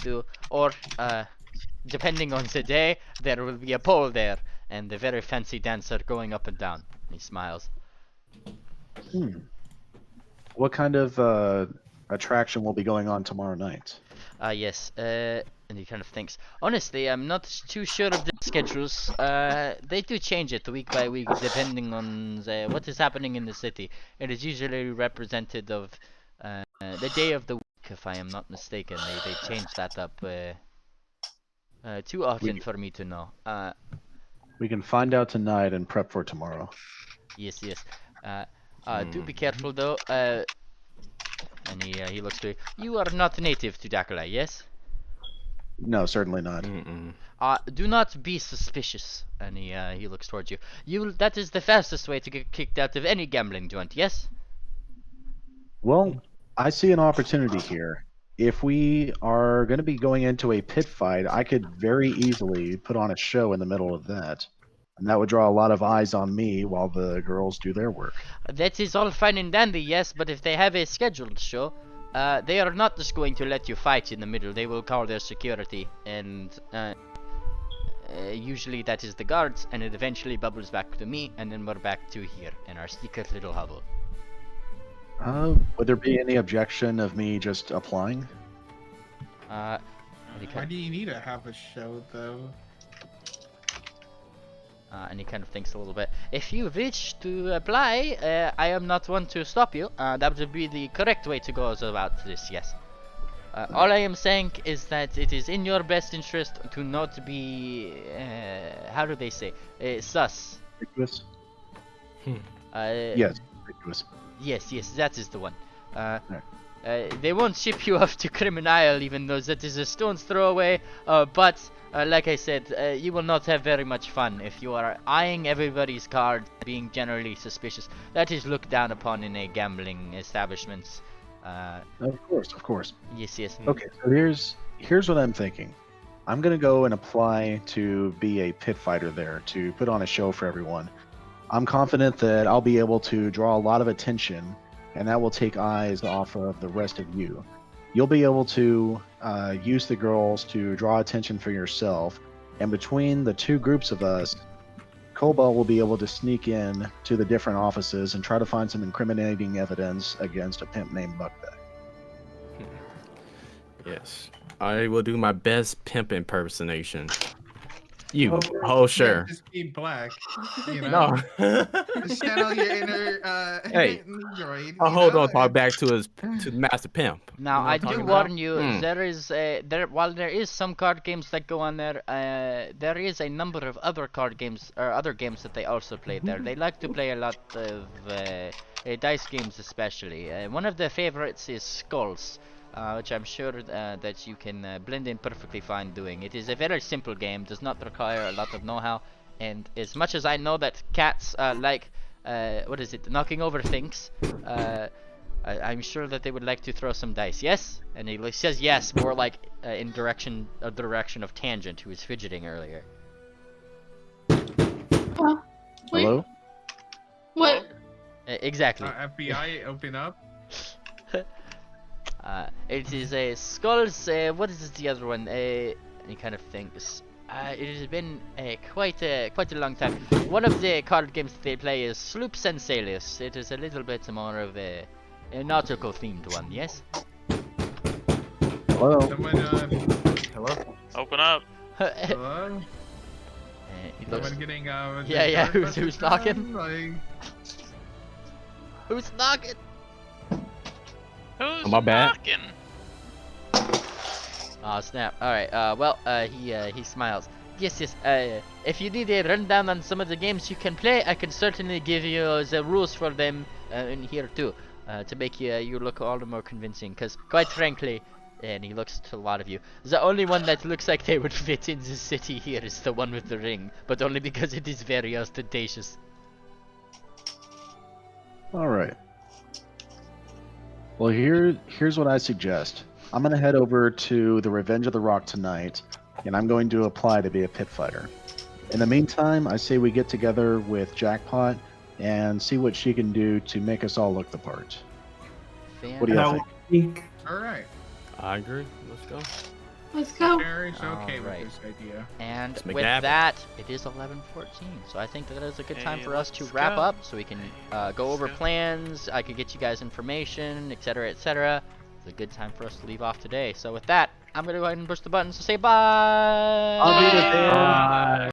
do, or depending on the day, there will be a pole there and a very fancy dancer going up and down. And he smiles.
What kind of attraction will be going on tomorrow night?
Yes, and he kind of thinks, honestly, I'm not too sure of the schedules. They do change it week by week depending on what is happening in the city. It is usually representative of The day of the week, if I am not mistaken. They changed that up too often for me to know.
We can find out tonight and prep for tomorrow.
Yes. Do be careful though. And he looks to you. You are not native to Dakala, yes?
No, certainly not.
Do not be suspicious. And he looks towards you. That is the fastest way to get kicked out of any gambling joint, yes?
Well, I see an opportunity here. If we are going to be going into a pit fight, I could very easily put on a show in the middle of that. And that would draw a lot of eyes on me while the girls do their work.
That is all fine and dandy, yes, but if they have a scheduled show, they are not just going to let you fight in the middle. They will call their security, and usually that is the guards, and it eventually bubbles back to me, and then we're back to here in our secret little hovel.
Would there be any objection of me just applying?
Why do you need to have a show, though?
And he kind of thinks a little bit. If you wish to apply, I am not one to stop you. That would be the correct way to go about this, yes. All I am saying is that it is in your best interest to not be, how do they say, sus.
Ridiculous?
Yes,
ridiculous.
Yes, that is the one. They won't ship you off to Criminal, even though that is a stone's throw away, but like I said, you will not have very much fun if you are eyeing everybody's cards, being generally suspicious. That is looked down upon in a gambling establishment.
Of course.
Yes.
Okay, so here's what I'm thinking. I'm gonna go and apply to be a pit fighter there, to put on a show for everyone. I'm confident that I'll be able to draw a lot of attention, and that will take eyes off of the rest of you. You'll be able to use the girls to draw attention for yourself, and between the two groups of us, Cobolt will be able to sneak in to the different offices and try to find some incriminating evidence against a pimp named Buckback.
Yes, I will do my best pimp impersonation. Sure.
Just be black. You know?
No.
Just channel your inner
Hey,
droid.
I'll hold on talk back to the master pimp.
Now,
You know
I
what I'm
do
talking
warn
about?
you, while there is some card games that go on there, there is a number of other card games, or other games that they also play there. They like to play a lot of dice games especially. One of their favorites is Skulls, which I'm sure that you can blend in perfectly fine doing. It is a very simple game, does not require a lot of know-how, and as much as I know that cats like, knocking over things, I'm sure that they would like to throw some dice, yes? And he says yes, more like in the direction of Tangent, who was fidgeting earlier.
Wait.
Hello?
What?
Exactly.
FBI, open up.
It is a Skulls, what is the other one? He kind of thinks. It has been quite a long time. One of the card games that they play is Sloops and Sailors. It is a little bit more of a nautical themed one, yes?
Hello?
Someone,
Hello?
Open up.
hello? Someone getting,
yeah, who's knocking?
Like...
Who's knocking?
Who's
my bad.
knocking?
Oh snap! All right. He smiles. Yes. If you need a rundown on some of the games you can play, I can certainly give you the rules for them in here too, to make you look all the more convincing. Because quite frankly, and he looks to a lot of you, the only one that looks like they would fit in the city here is the one with the ring, but only because it is very ostentatious.
All right. Well, here's what I suggest. I'm going to head over to the Revenge of the Rock tonight, and I'm going to apply to be a pit fighter. In the meantime, I say we get together with Jackpot and see what she can do to make us all look the part. What do you think?
All right.
I agree. Let's go.
Let's go.
Eric's okay
Alright.
with this idea.
And
Let's make
with
it happen.
that, it is 11:14. So I think that is a good time
Hey,
for us to
let's
wrap
go.
up, so we can go over
go.
plans. I could get you guys information, etc., etc. It's a good time for us to leave off today. So with that, I'm gonna go ahead and push the button. So say bye.
I'll be there.
Bye.